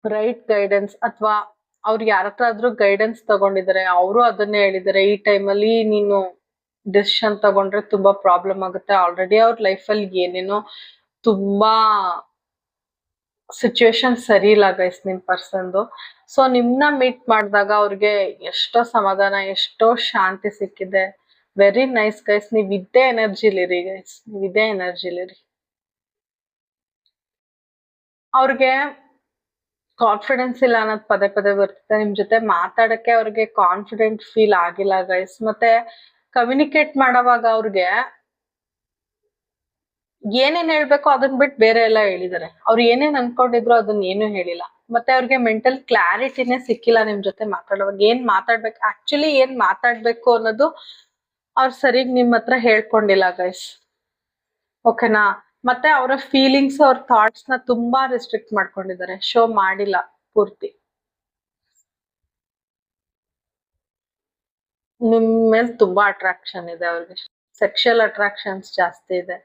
ರೈಟ್ ಗೈಡೆನ್ಸ್ ಅಥವಾ ಅವ್ರು ಯಾರ ಹತ್ರ ಆದ್ರೂ ಗೈಡೆನ್ಸ್ ತಗೊಂಡಿದ್ದಾರೆ, ಅವರು ಅದನ್ನೇ ಹೇಳಿದ್ದಾರೆ, ಈ ಟೈಮಲ್ಲಿ ನೀನು ಡಿಸಿಷನ್ ತಗೊಂಡ್ರೆ ತುಂಬಾ ಪ್ರಾಬ್ಲಮ್ ಆಗುತ್ತೆ. ಆಲ್ರೆಡಿ ಅವ್ರ ಲೈಫಲ್ಲಿ ಏನೇನೋ ತುಂಬಾ ಸಿಚುವೇಶನ್ ಸರಿ ಇಲ್ಲ ಗೈಸ್ ನಿಮ್ ಪರ್ಸನ್ದು. ಸೊ ನಿಮ್ನ ಮೀಟ್ ಮಾಡಿದಾಗ ಅವ್ರಿಗೆ ಎಷ್ಟೋ ಸಮಾಧಾನ, ಎಷ್ಟೋ ಶಾಂತಿ ಸಿಕ್ಕಿದೆ. ವೆರಿ ನೈಸ್ ಗೈಸ್, ನೀವ್ ಇದ್ದೇ ಎನರ್ಜಿಲಿರಿ ಗೈಸ್, ನೀವ್ ಇದೇ ಎನರ್ಜಿಲಿರಿ. ಅವ್ರಿಗೆ ಕಾನ್ಫಿಡೆನ್ಸ್ ಇಲ್ಲ ಅನ್ನೋದು ಪದೇ ಪದೇ ಬರ್ತಿದೆ. ನಿಮ್ ಜೊತೆ ಮಾತಾಡಕ್ಕೆ ಅವ್ರಿಗೆ ಕಾನ್ಫಿಡೆಂಟ್ ಫೀಲ್ ಆಗಿಲ್ಲ ಗೈಸ್. ಮತ್ತೆ ಕಮ್ಯುನಿಕೇಟ್ ಮಾಡೋವಾಗ ಅವ್ರಿಗೆ ಏನೇನ್ ಹೇಳ್ಬೇಕೋ ಅದನ್ನ ಬಿಟ್ಟು ಬೇರೆ ಎಲ್ಲ ಹೇಳಿದಾರೆ. ಅವ್ರು ಏನೇನ್ ಅನ್ಕೊಂಡಿದ್ರು ಅದನ್ನ ಏನು ಹೇಳಿಲ್ಲ. ಮತ್ತೆ ಅವ್ರಿಗೆ ಮೆಂಟಲ್ ಕ್ಲಾರಿಟಿನೇ ಸಿಕ್ಕಿಲ್ಲ ನಿಮ್ ಜೊತೆ ಮಾತಾಡುವಾಗ. ಏನ್ ಮಾತಾಡ್ಬೇಕು, ಆಕ್ಚುಲಿ ಏನ್ ಮಾತಾಡ್ಬೇಕು ಅನ್ನೋದು ಅವ್ರು ಸರಿಗ್ ನಿಮ್ ಹತ್ರ ಹೇಳ್ಕೊಂಡಿಲ್ಲ ಗೈಸ್. ಓಕೆನಾ? ಮತ್ತೆ ಅವರ ಫೀಲಿಂಗ್ಸ್, ಅವ್ರ ಥಾಟ್ಸ್ ನ ತುಂಬಾ ರಿಸ್ಟ್ರಿಕ್ಟ್ ಮಾಡ್ಕೊಂಡಿದ್ದಾರೆ, ಶೋ ಮಾಡಿಲ್ಲ ಪೂರ್ತಿ. ನಿಮ್ ಮೇಲೆ ತುಂಬಾ ಅಟ್ರಾಕ್ಷನ್ ಇದೆ ಅವ್ರಿಗೆ, ಸೆಕ್ಷುಯಲ್ ಅಟ್ರಾಕ್ಷನ್ಸ್ ಜಾಸ್ತಿ ಇದೆ.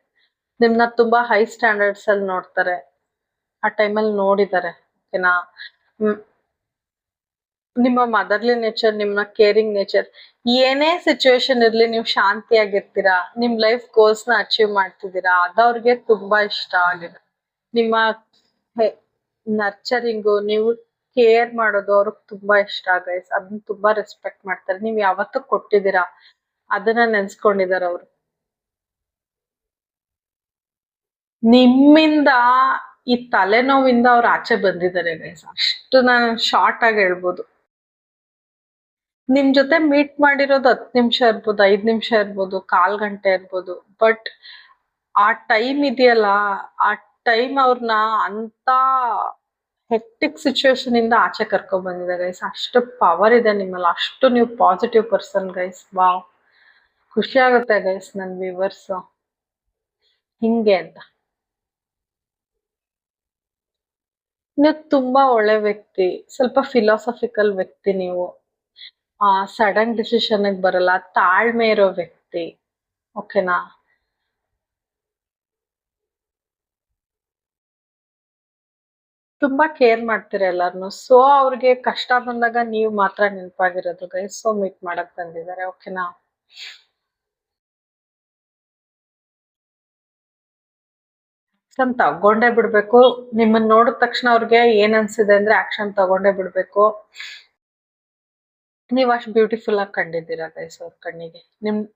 ನಿಮ್ನ ತುಂಬಾ ಹೈ ಸ್ಟ್ಯಾಂಡರ್ಡ್ಸ್ ಅಲ್ಲಿ ನೋಡ್ತಾರೆ, ಆ ಟೈಮಲ್ಲಿ ನೋಡಿದ್ದಾರೆ. ಓಕೆನಾ? ನಿಮ್ಮ ಮದರ್ಲಿ ನೇಚರ್, ನಿಮ್ಮ ಕೇರಿಂಗ್ ನೇಚರ್, ಏನೇ ಸಿಚುವೇಶನ್ ಇರ್ಲಿ ನೀವು ಶಾಂತಿಯಾಗಿರ್ತೀರಾ, ನಿಮ್ ಲೈಫ್ ಗೋಲ್ಸ್ ನ ಅಚೀವ್ ಮಾಡ್ತಿದ್ದೀರಾ, ಅದವ್ರಿಗೆ ತುಂಬಾ ಇಷ್ಟ ಆಗಿದೆ. ನಿಮ್ಮ ನರ್ಚರಿಂಗು, ನೀವು ಕೇರ್ ಮಾಡೋದು ಅವ್ರಿಗೆ ತುಂಬಾ ಇಷ್ಟ ಗೈಸ್. ಅದನ್ನ ತುಂಬಾ ರೆಸ್ಪೆಕ್ಟ್ ಮಾಡ್ತಾರೆ. ನೀವ್ ಯಾವತ್ತೂ ಕೊಟ್ಟಿದ್ದೀರಾ ಅದನ್ನ ನೆನ್ಸ್ಕೊಂಡಿದಾರೆ ಅವ್ರು. ನಿಮ್ಮಿಂದ ಈ ತಲೆನೋವಿಂದ ಅವ್ರು ಆಚೆ ಬಂದಿದ್ದಾರೆ ಗೈಸ್, ಅಷ್ಟು ನಾನು ಶಾರ್ಟ್ ಆಗಿ ಹೇಳ್ಬೋದು. ನಿಮ್ ಜೊತೆ ಮೀಟ್ ಮಾಡಿರೋದು 10 ನಿಮಿಷ ಇರ್ಬೋದು, 5 ನಿಮಿಷ ಇರ್ಬೋದು, 1/4 ಗಂಟೆ ಇರ್ಬೋದು, ಬಟ್ ಆ ಟೈಮ್ ಇದೆಯಲ್ಲ, ಆ ಟೈಮ್ ಅವ್ರನ್ನ ಅಂತ ಹೆಕ್ಟಿಕ್ ಸಿಚುವೇಶನ್ ಇಂದ ಆಚೆ ಕರ್ಕೊಂಡ್ ಬಂದಿದೆ ಗೈಸ್. ಅಷ್ಟು ಪವರ್ ಇದೆ ನಿಮ್ಮಲ್ಲಿ, ಅಷ್ಟು ನೀವು ಪಾಸಿಟಿವ್ ಪರ್ಸನ್ ಗೈಸ್. ವಾವ್, ಖುಷಿ ಆಗುತ್ತೆ ಗೈಸ್ ನನ್ ವ್ಯೂವರ್ಸ್ ಹಿಂಗೆ ಅಂತ. ನೀವು ತುಂಬಾ ಒಳ್ಳೆ ವ್ಯಕ್ತಿ, ಸ್ವಲ್ಪ ಫಿಲಾಸಫಿಕಲ್ ವ್ಯಕ್ತಿ ನೀವು. ಸಡನ್ ಡಿಸಿಷನ್ ಬರಲ್ಲ, ತಾಳ್ಮೆ ಇರೋ ವ್ಯಕ್ತಿ. ಓಕೆನಾ? ತುಂಬಾ ಕೇರ್ ಮಾಡ್ತೀರ ಎಲ್ಲಾರ್ನು. ಸೊ ಅವ್ರಿಗೆ ಕಷ್ಟ ಬಂದಾಗ ನೀವು ಮಾತ್ರ ನೆನಪಾಗಿರೋದು ಗೈಸ್. ಸೊ ಮೀಟ್ ಮಾಡಕ್ ಬಂದಿದ್ದಾರೆ. ಓಕೆನಾ? ಆಕ್ಷನ್ ತಗೊಂಡೇ ಬಿಡ್ಬೇಕು. ನಿಮ್ಮನ್ನ ನೋಡಿದ ತಕ್ಷಣ ಅವ್ರಿಗೆ ಏನ್ ಅನ್ಸಿದೆ ಅಂದ್ರೆ ಆಕ್ಷನ್ ತಗೊಂಡೇ ಬಿಡ್ಬೇಕು. ನೀವ್ ಅಷ್ಟ್ ಬ್ಯೂಟಿಫುಲ್ ಆಗಿ ಕಂಡಿದ್ದೀರಾ ಗೈಸ್ ಅವ್ರ ಕಣ್ಣಿಗೆ.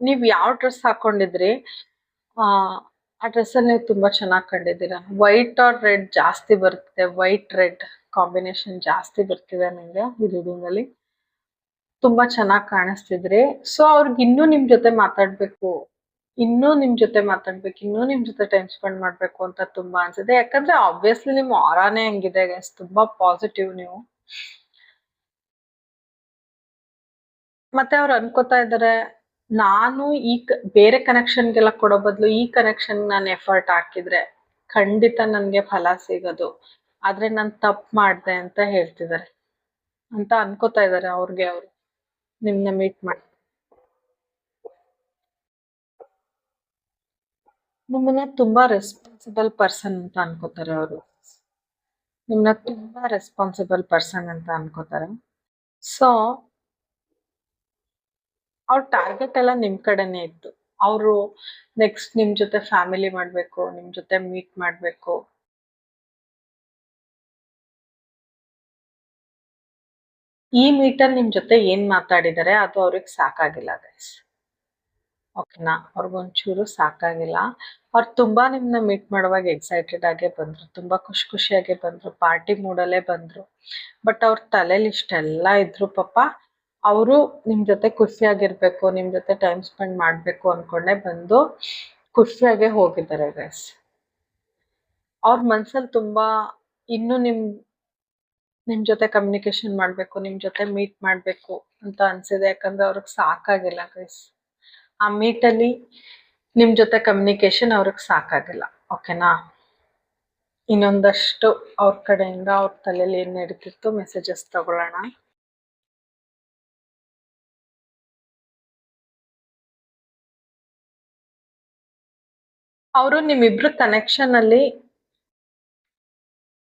ನೀವ್ ಯಾವ ಡ್ರೆಸ್ ಹಾಕೊಂಡಿದ್ರಿ, ಆ ಡ್ರೆಸ್ ಅಲ್ಲಿ ನೀವು ತುಂಬಾ ಚೆನ್ನಾಗಿ ಕಂಡಿದ್ದೀರಾ. ವೈಟ್ ಆರ್ ರೆಡ್ ಜಾಸ್ತಿ ಬರ್ತಿದೆ, ವೈಟ್ ರೆಡ್ ಕಾಂಬಿನೇಷನ್ ಜಾಸ್ತಿ ಬರ್ತಿದೆ ನಿಮ್ಗೆ ಈ ರೀಡಿಂಗ್ ಅಲ್ಲಿ. ತುಂಬಾ ಚೆನ್ನಾಗಿ ಕಾಣಿಸ್ತಿದ್ರಿ. ಸೊ ಅವ್ರಿಗೆ ಇನ್ನೂ ನಿಮ್ ಜೊತೆ ಮಾತಾಡ್ಬೇಕು, ಇನ್ನೂ ನಿಮ್ ಜೊತೆ ಮಾತಾಡ್ಬೇಕು, ಇನ್ನೂ ನಿಮ್ ಜೊತೆ ಟೈಮ್ ಸ್ಪೆಂಡ್ ಮಾಡ್ಬೇಕು ಅಂತ ತುಂಬಾ ಅನ್ಸಿದೆ. ಯಾಕಂದ್ರೆ ಆಬ್ವಿಯಸ್ಲಿ ನಿಮ್ ಆರಾನೇ ಹಂಗಿದೆ ಗೈಸ್, ತುಂಬಾ ಪಾಸಿಟಿವ್ ನೀವು. ಮತ್ತೆ ಅವ್ರು ಅನ್ಕೋತಾ ಇದಾರೆ, ನಾನು ಈ ಬೇರೆ ಕನೆಕ್ಷನ್ಗೆಲ್ಲ ಕೊಡೋ ಬದಲು ಈ ಕನೆಕ್ಷನ್ ನಾನು ಎಫರ್ಟ್ ಹಾಕಿದ್ರೆ ಖಂಡಿತ ನನ್ಗೆ ಫಲ ಸಿಗೋದು, ಆದ್ರೆ ನಾನು ತಪ್ಪು ಮಾಡ್ದೆ ಅಂತ ಹೇಳ್ತಿದ್ದಾರೆ ಅಂತ ಅನ್ಕೋತಾ ಇದಾರೆ ಅವ್ರಿಗೆ ಅವ್ರು ನಿಮ್ನ ಮೀಟ್ ಮಾಡಿ. ನಿಮ್ಮನ್ನ ತುಂಬಾ ರೆಸ್ಪಾನ್ಸಿಬಲ್ ಪರ್ಸನ್ ಅಂತ ಅನ್ಕೋತಾರೆ ಅವರು. ನಿಮ್ಮನ್ನ ತುಂಬಾ ರೆಸ್ಪಾನ್ಸಿಬಲ್ ಪರ್ಸನ್ ಅಂತ ಅನ್ಕೋತಾರೆ. ಸೊ ಅವ್ರ ಟಾರ್ಗೆಟ್ ಎಲ್ಲ ನಿಮ್ ಕಡೆನೆ ಇತ್ತು. ಅವರು ನೆಕ್ಸ್ಟ್ ನಿಮ್ ಜೊತೆ ಫ್ಯಾಮಿಲಿ ಮಾಡ್ಬೇಕು, ನಿಮ್ ಜೊತೆ ಮೀಟ್ ಮಾಡ್ಬೇಕು. ಈ ಮೀಟಲ್ಲಿ ನಿಮ್ ಜೊತೆ ಏನ್ ಮಾತಾಡಿದಾರೆ ಅದು ಅವ್ರಿಗೆ ಸಾಕಾಗಿಲ್ಲ ಗೈಸ್. ಓಕೆನಾ? ಅವ್ರಿಗೊಂಚೂರು ಸಾಕಾಗಿಲ್ಲ. ಅವ್ರು ತುಂಬಾ ನಿಮ್ನ ಮೀಟ್ ಮಾಡುವಾಗ ಎಕ್ಸೈಟೆಡ್ ಆಗೇ ಬಂದ್ರು, ತುಂಬಾ ಖುಷಿ ಖುಷಿಯಾಗೆ ಬಂದ್ರು, ಪಾರ್ಟಿ ಮೂಡಲ್ಲೇ ಬಂದ್ರು. ಬಟ್ ಅವ್ರ ತಲೆಯಲ್ಲಿ ಇಷ್ಟೆಲ್ಲ ಇದ್ರು ಪಾಪ. ಅವರು ನಿಮ್ ಜೊತೆ ಖುಷಿಯಾಗಿರ್ಬೇಕು, ನಿಮ್ ಜೊತೆ ಟೈಮ್ ಸ್ಪೆಂಡ್ ಮಾಡ್ಬೇಕು ಅನ್ಕೊಂಡೆ ಬಂದು ಖುಷಿಯಾಗೆ ಹೋಗಿದ್ದಾರೆ ಗೈಸ್. ಅವ್ರ ಮನ್ಸಲ್ಲಿ ತುಂಬಾ ಇನ್ನು ನಿಮ್ ಜೊತೆ ಕಮ್ಯುನಿಕೇಶನ್ ಮಾಡ್ಬೇಕು, ನಿಮ್ ಜೊತೆ ಮೀಟ್ ಮಾಡ್ಬೇಕು ಅಂತ ಅನ್ಸಿದೆ. ಯಾಕಂದ್ರೆ ಅವ್ರಿಗೆ ಸಾಕಾಗಿಲ್ಲ ಗೈಸ್ ಆ ಮೀಟ್ ಅಲ್ಲಿ ನಿಮ್ ಜೊತೆ ಕಮ್ಯುನಿಕೇಶನ್. ಅವ್ರಿಗೆ ಸಾಕಾಗಿಲ್ಲ. ಓಕೆನಾ? ಇನ್ನೊಂದಷ್ಟು ಅವ್ರ ಕಡೆಯಿಂದ ಅವ್ರ ತಲೆಯಲ್ಲಿ ಏನ್ ನಡೀತಿತ್ತು ಮೆಸೇಜಸ್ ತಗೊಳ್ಳೋಣ. ಅವರು ನಿಮ್ಮಿಬ್ರು ಕನೆಕ್ಷನ್ ಅಲ್ಲಿ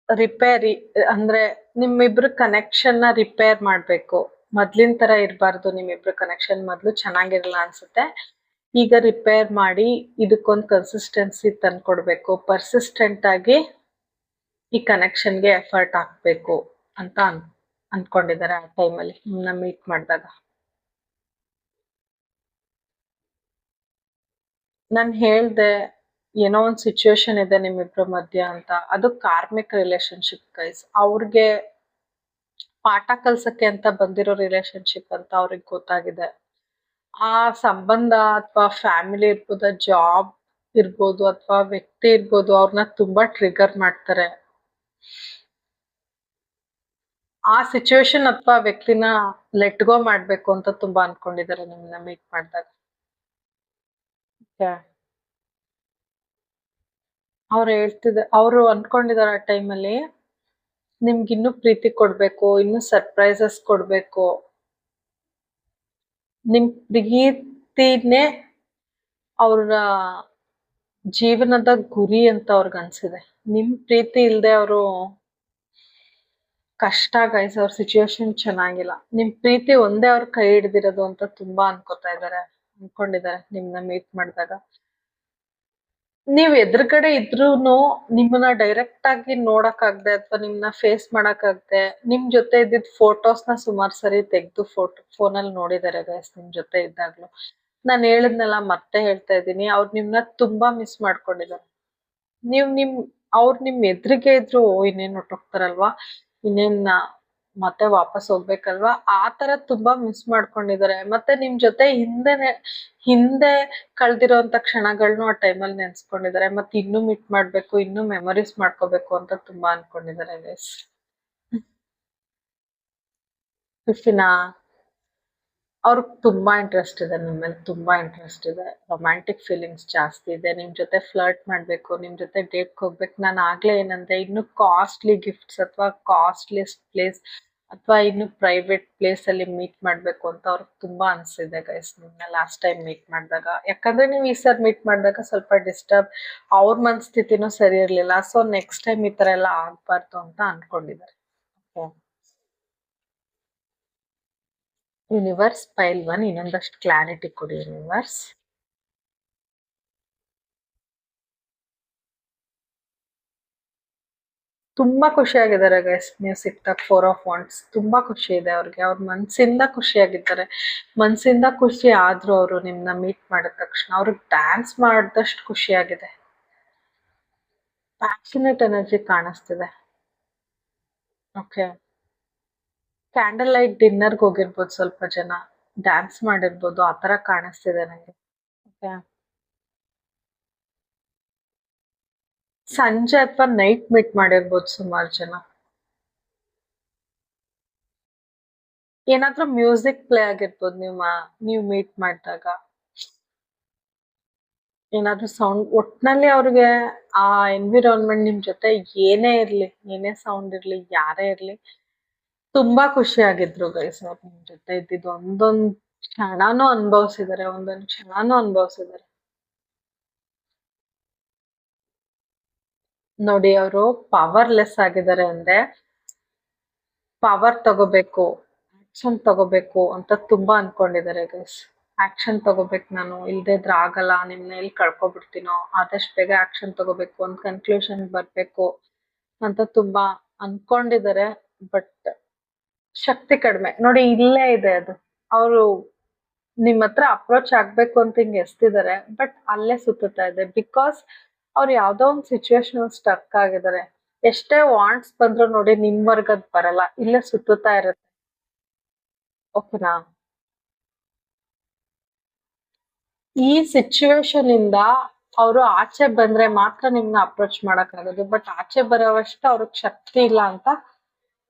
ರಿಪೇರಿ ಅಂದ್ರೆ ನಿಮ್ಮಿಬ್ರು ಕನೆಕ್ಷನ್ ನ ರಿಪೇರ್ ಮಾಡ್ಬೇಕು. ಮೊದ್ಲಿನ ತರ ಇರಬಾರ್ದು ನಿಮ್ಮಿಬ್ರು ಕನೆಕ್ಷನ್. ಮೊದ್ಲು ಚೆನ್ನಾಗಿರಲ್ಲ ಅನ್ಸುತ್ತೆ. ಈಗ ರಿಪೇರ್ ಮಾಡಿ ಇದಕ್ಕೊಂದು ಕನ್ಸಿಸ್ಟೆನ್ಸಿ ತಂದ್ಕೊಡ್ಬೇಕು. ಪರ್ಸಿಸ್ಟೆಂಟ್ ಆಗಿ ಈ ಕನೆಕ್ಷನ್ಗೆ ಎಫರ್ಟ್ ಹಾಕ್ಬೇಕು ಅಂತ ಅನ್ಕೊಂಡಿದ್ದಾರೆ ಆ ಟೈಮಲ್ಲಿ ನಿಮ್ಮನ್ನ ಮೀಟ್ ಮಾಡಿದಾಗ. ನಾನು ಹೇಳ್ದೆ ಏನೋ ಒಂದು ಸಿಚುವೇಶನ್ ಇದೆ ನಿಮ್ಮಿಬ್ರ ಮಧ್ಯ ಅಂತ. ಅದು ಕಾರ್ಮಿಕ್ ರಿಲೇಶನ್ಶಿಪ್ ಗೈಸ್. ಅವ್ರಿಗೆ ಪಾಠ ಕಲ್ಸಕ್ಕೆ ಅಂತ ಬಂದಿರೋ ರಿಲೇಶನ್ಶಿಪ್ ಅಂತ ಅವ್ರಿಗೆ ಗೊತ್ತಾಗಿದೆ. ಆ ಸಂಬಂಧ ಅಥವಾ ಫ್ಯಾಮಿಲಿ ಇರ್ಬೋದು, ಜಾಬ್ ಇರ್ಬೋದು, ಅಥವಾ ವ್ಯಕ್ತಿ ಇರ್ಬೋದು, ಅವ್ರನ್ನ ತುಂಬಾ ಟ್ರಿಗರ್ ಮಾಡ್ತಾರೆ. ಆ ಸಿಚುವೇಶನ್ ಅಥವಾ ವ್ಯಕ್ತಿನ ಲೆಟ್ ಗೋ ಮಾಡ್ಬೇಕು ಅಂತ ತುಂಬಾ ಅನ್ಕೊಂಡಿದ್ದಾರೆ ನಿಮ್ಮನ್ನ ಮೀಟ್ ಮಾಡಿದಾಗ. ಅವ್ರು ಅನ್ಕೊಂಡಿದಾರೆ ಆ ಟೈಮಲ್ಲಿ ನಿಮ್ಗಿನ್ನೂ ಪ್ರೀತಿ ಕೊಡ್ಬೇಕು, ಇನ್ನೂ ಸರ್ಪ್ರೈಸಸ್ ಕೊಡ್ಬೇಕು. ನಿಮ್ ಪ್ರೀತಿನೇ ಅವ್ರ ಜೀವನದ ಗುರಿ ಅಂತ ಅವ್ರಿಗೆ ಅನ್ಸಿದೆ. ನಿಮ್ ಪ್ರೀತಿ ಇಲ್ದೆ ಅವರು ಕಷ್ಟ ಗೈಸ್. ಅವ್ರ ಸಿಚುವೇಶನ್ ಚೆನ್ನಾಗಿಲ್ಲ. ನಿಮ್ ಪ್ರೀತಿ ಒಂದೇ ಅವ್ರ ಕೈ ಹಿಡ್ದಿರೋದು ಅಂತ ತುಂಬಾ ಅನ್ಕೊಂಡಿದ್ದಾರೆ ನಿಮ್ನ ಮೀಟ್ ಮಾಡಿದಾಗ. ನೀವ್ ಎದುರುಗಡೆ ಇದ್ರೂನು ನಿಮ್ಮನ್ನ ಡೈರೆಕ್ಟ್ ಆಗಿ ನೋಡಕ್ಕಾಗ್ದೆ ಅಥವಾ ನಿಮ್ನ ಫೇಸ್ ಮಾಡಕ್ಕಾಗ್ದೆ ನಿಮ್ ಜೊತೆ ಇದ್ದಿದ್ ಫೋಟೋಸ್ನ ಸುಮಾರು ಸರಿ ತೆಗ್ದು ಫೋನಲ್ಲಿ ನೋಡಿದ್ದಾರೆ ಗೈಸ್ ನಿಮ್ ಜೊತೆ ಇದ್ದಾಗ್ಲು. ನಾನು ಹೇಳಿದ್ನೆಲ್ಲ ಮತ್ತೆ ಹೇಳ್ತಾ ಇದ್ದೀನಿ, ಅವ್ರು ನಿಮ್ನ ತುಂಬಾ ಮಿಸ್ ಮಾಡ್ಕೊಂಡಿದ್ದಾರೆ. ಅವ್ರು ನಿಮ್ ಎದುರಿಗೆ ಇದ್ರು ಇನ್ನೇನ್ ಹೊರ್ಟೋಗ್ತಾರಲ್ವಾ, ಇನ್ನೇನ್ ಮತ್ತೆ ವಾಪಸ್ ಹೋಗ್ಬೇಕಲ್ವಾ, ಆ ತರ ತುಂಬಾ ಮಿಸ್ ಮಾಡ್ಕೊಂಡಿದ್ದಾರೆ. ಮತ್ತೆ ನಿಮ್ ಜೊತೆ ಹಿಂದೆ ಕಳ್ದಿರೋಂತ ಕ್ಷಣಗಳ್ನು ಆ ಟೈಮಲ್ಲಿ ನೆನ್ಸ್ಕೊಂಡಿದ್ದಾರೆ. ಮತ್ತೆ ಇನ್ನೂ ಮೀಟ್ ಮಾಡ್ಬೇಕು, ಇನ್ನೂ ಮೆಮೊರೀಸ್ ಮಾಡ್ಕೋಬೇಕು ಅಂತ ತುಂಬಾ ಅನ್ಕೊಂಡಿದ್ದಾರೆ ಗೈಸ್. ಫಿಫಿನಾ ಅವ್ರಿಗೆ ತುಂಬಾ ಇಂಟ್ರೆಸ್ಟ್ ಇದೆ ನಿಮ್ಮಲ್ಲಿ, ತುಂಬಾ ಇಂಟ್ರೆಸ್ಟ್ ಇದೆ. ರೊಮ್ಯಾಂಟಿಕ್ ಫೀಲಿಂಗ್ಸ್ ಜಾಸ್ತಿ ಇದೆ. ನಿಮ್ ಜೊತೆ ಫ್ಲರ್ಟ್ ಮಾಡ್ಬೇಕು, ನಿಮ್ ಜೊತೆ ಡೇಟ್ಗೆ ಹೋಗ್ಬೇಕು. ನಾನು ಆಗ್ಲೇ ಏನಂದ್ರೆ ಇನ್ನು ಕಾಸ್ಟ್ಲಿ ಗಿಫ್ಟ್ಸ್ ಅಥವಾ ಕಾಸ್ಟ್ಲಿಯಸ್ಟ್ ಪ್ಲೇಸ್ ಅಥವಾ ಇನ್ನು ಪ್ರೈವೇಟ್ ಪ್ಲೇಸ್ ಅಲ್ಲಿ ಮೀಟ್ ಮಾಡ್ಬೇಕು ಅಂತ ಅವ್ರಿಗೆ ತುಂಬಾ ಅನ್ಸಿದೆ ಗೈಸ್ ನಿಮ್ನ ಲಾಸ್ಟ್ ಟೈಮ್ ಮೀಟ್ ಮಾಡಿದಾಗ. ಯಾಕಂದ್ರೆ ನೀವು ಈ ಸರ್ ಮೀಟ್ ಮಾಡಿದಾಗ ಸ್ವಲ್ಪ ಡಿಸ್ಟರ್ಬ್, ಅವ್ರ ಮನಸ್ಥಿತಿನೂ ಸರಿ ಇರ್ಲಿಲ್ಲ. ಸೊ ನೆಕ್ಸ್ಟ್ ಟೈಮ್ ಈ ತರ ಎಲ್ಲ ಆಗ್ಬಾರ್ದು ಅಂತ ಅನ್ಕೊಂಡಿದ್ದಾರೆ. ಯೂನಿವರ್ಸ್ ಪೈಲ್ 1 ಇನ್ನೊಂದಷ್ಟು ಕ್ಲಾರಿಟಿ ಕೊಡಿ ಯೂನಿವರ್ಸ್. ತುಂಬಾ ಖುಷಿಯಾಗಿದ್ದಾರೆ ಗೈಸ್ ನೀವು ಸಿಕ್ತಾಗ. 4 ಆಫ್ ವಾಂಡ್ಸ್ ತುಂಬಾ ಖುಷಿ ಇದೆ ಅವ್ರಿಗೆ. ಅವ್ರ ಮನ್ಸಿಂದ ಖುಷಿಯಾಗಿದ್ದಾರೆ. ಮನ್ಸಿಂದ ಖುಷಿ ಆದ್ರೂ ಅವರು ನಿಮ್ನ ಮೀಟ್ ಮಾಡಿದ ತಕ್ಷಣ ಅವ್ರಿಗೆ ಡ್ಯಾನ್ಸ್ ಮಾಡಿದಷ್ಟು ಖುಷಿಯಾಗಿದೆ. ಪ್ಯಾಷನೇಟ್ ಎನರ್ಜಿ ಕಾಣಿಸ್ತಿದೆ. ಓಕೆ, ಕ್ಯಾಂಡಲ್ ಲೈಟ್ ಡಿನ್ನರ್ಗೆ ಹೋಗಿರ್ಬೋದು, ಸ್ವಲ್ಪ ಜನ ಡ್ಯಾನ್ಸ್ ಮಾಡಿರ್ಬೋದು, ಆ ತರ ಕಾಣಿಸ್ತಿದೆ ನಂಗೆ. ಓಕೆ, ಸಂಜೆ ಅಥವಾ ನೈಟ್ ಮೀಟ್ ಮಾಡಿರ್ಬೋದು ಸುಮಾರು ಜನ. ಏನಾದ್ರೂ ಮ್ಯೂಸಿಕ್ ಪ್ಲೇ ಆಗಿರ್ಬೋದು ನೀವು ಮೀಟ್ ಮಾಡಿದಾಗ. ಏನಾದ್ರೂ ಸೌಂಡ್, ಒಟ್ನಲ್ಲಿ ಅವ್ರಿಗೆ ಆ ಎನ್ವಿರಾನ್ಮೆಂಟ್ ನಿಮ್ ಜೊತೆ ಏನೇ ಇರ್ಲಿ, ಏನೇ ಸೌಂಡ್ ಇರ್ಲಿ, ಯಾರೇ ಇರ್ಲಿ, ತುಂಬಾ ಖುಷಿಯಾಗಿದ್ರು ಗೈಸ್. ಅವ್ರು ನಿಮ್ ಜೊತೆ ಇದ್ದಿದ್ದು ಒಂದೊಂದ್ ಕ್ಷಣನೂ ಅನುಭವಿಸಿದ್ದಾರೆ, ಒಂದೊಂದ್ ಕ್ಷಣನೂ ಅನುಭವಿಸಿದ್ದಾರೆ. ನೋಡಿ, ಅವರು ಪವರ್ಲೆಸ್ ಆಗಿದ್ದಾರೆ ಅಂದ್ರೆ ಪವರ್ ತಗೋಬೇಕು, ಆಕ್ಷನ್ ತಗೋಬೇಕು ಅಂತ ತುಂಬಾ ಅನ್ಕೊಂಡಿದ್ದಾರೆ ಗೈಸ್. ಆಕ್ಷನ್ ತಗೋಬೇಕು, ನಾನು ಇಲ್ದೇ ಇದ್ರೆ ಆಗಲ್ಲ, ನಿಮ್ನ ಎಲ್ಲಿ ಕಳ್ಕೊಬಿಡ್ತೀನೋ, ಆದಷ್ಟು ಬೇಗ ಆಕ್ಷನ್ ತಗೋಬೇಕು, ಒಂದ್ ಕನ್ಕ್ಲೂಷನ್ ಬರ್ಬೇಕು ಅಂತ ತುಂಬಾ ಅನ್ಕೊಂಡಿದ್ದಾರೆ. ಬಟ್ ಶಕ್ತಿ ಕಡಿಮೆ ನೋಡಿ, ಇಲ್ಲೇ ಇದೆ ಅದು. ಅವರು ನಿಮ್ ಹತ್ರ ಅಪ್ರೋಚ್ ಆಗ್ಬೇಕು ಅಂತ ಹಿಂಗ್ ಎಸ್ತಿದ್ದಾರೆ, ಬಟ್ ಅಲ್ಲೇ ಸುತ್ತುತ್ತಾ ಇದೆ. ಬಿಕಾಸ್ ಅವ್ರು ಯಾವ್ದೋ ಒಂದ್ ಸಿಚುವೇಶನ್ ಸ್ಟಕ್ ಆಗಿದ್ದಾರೆ. ಎಷ್ಟೇ ವಾಂಟ್ಸ್ ಬಂದ್ರು ನೋಡಿ ನಿಮ್ವರ್ಗ್ ಅದ್ ಬರಲ್ಲ, ಇಲ್ಲೇ ಸುತ್ತುತ್ತಾ ಇರುತ್ತೆ. ಓಕೆನಾ? ಈ ಸಿಚುವೇಶನ್ ಇಂದ ಅವರು ಆಚೆ ಬಂದ್ರೆ ಮಾತ್ರ ನಿಮ್ನ ಅಪ್ರೋಚ್ ಮಾಡಕ್ ಆಗೋದು, ಬಟ್ ಆಚೆ ಬರೋವಷ್ಟು ಅವ್ರಿಗೆ ಶಕ್ತಿ ಇಲ್ಲ ಅಂತ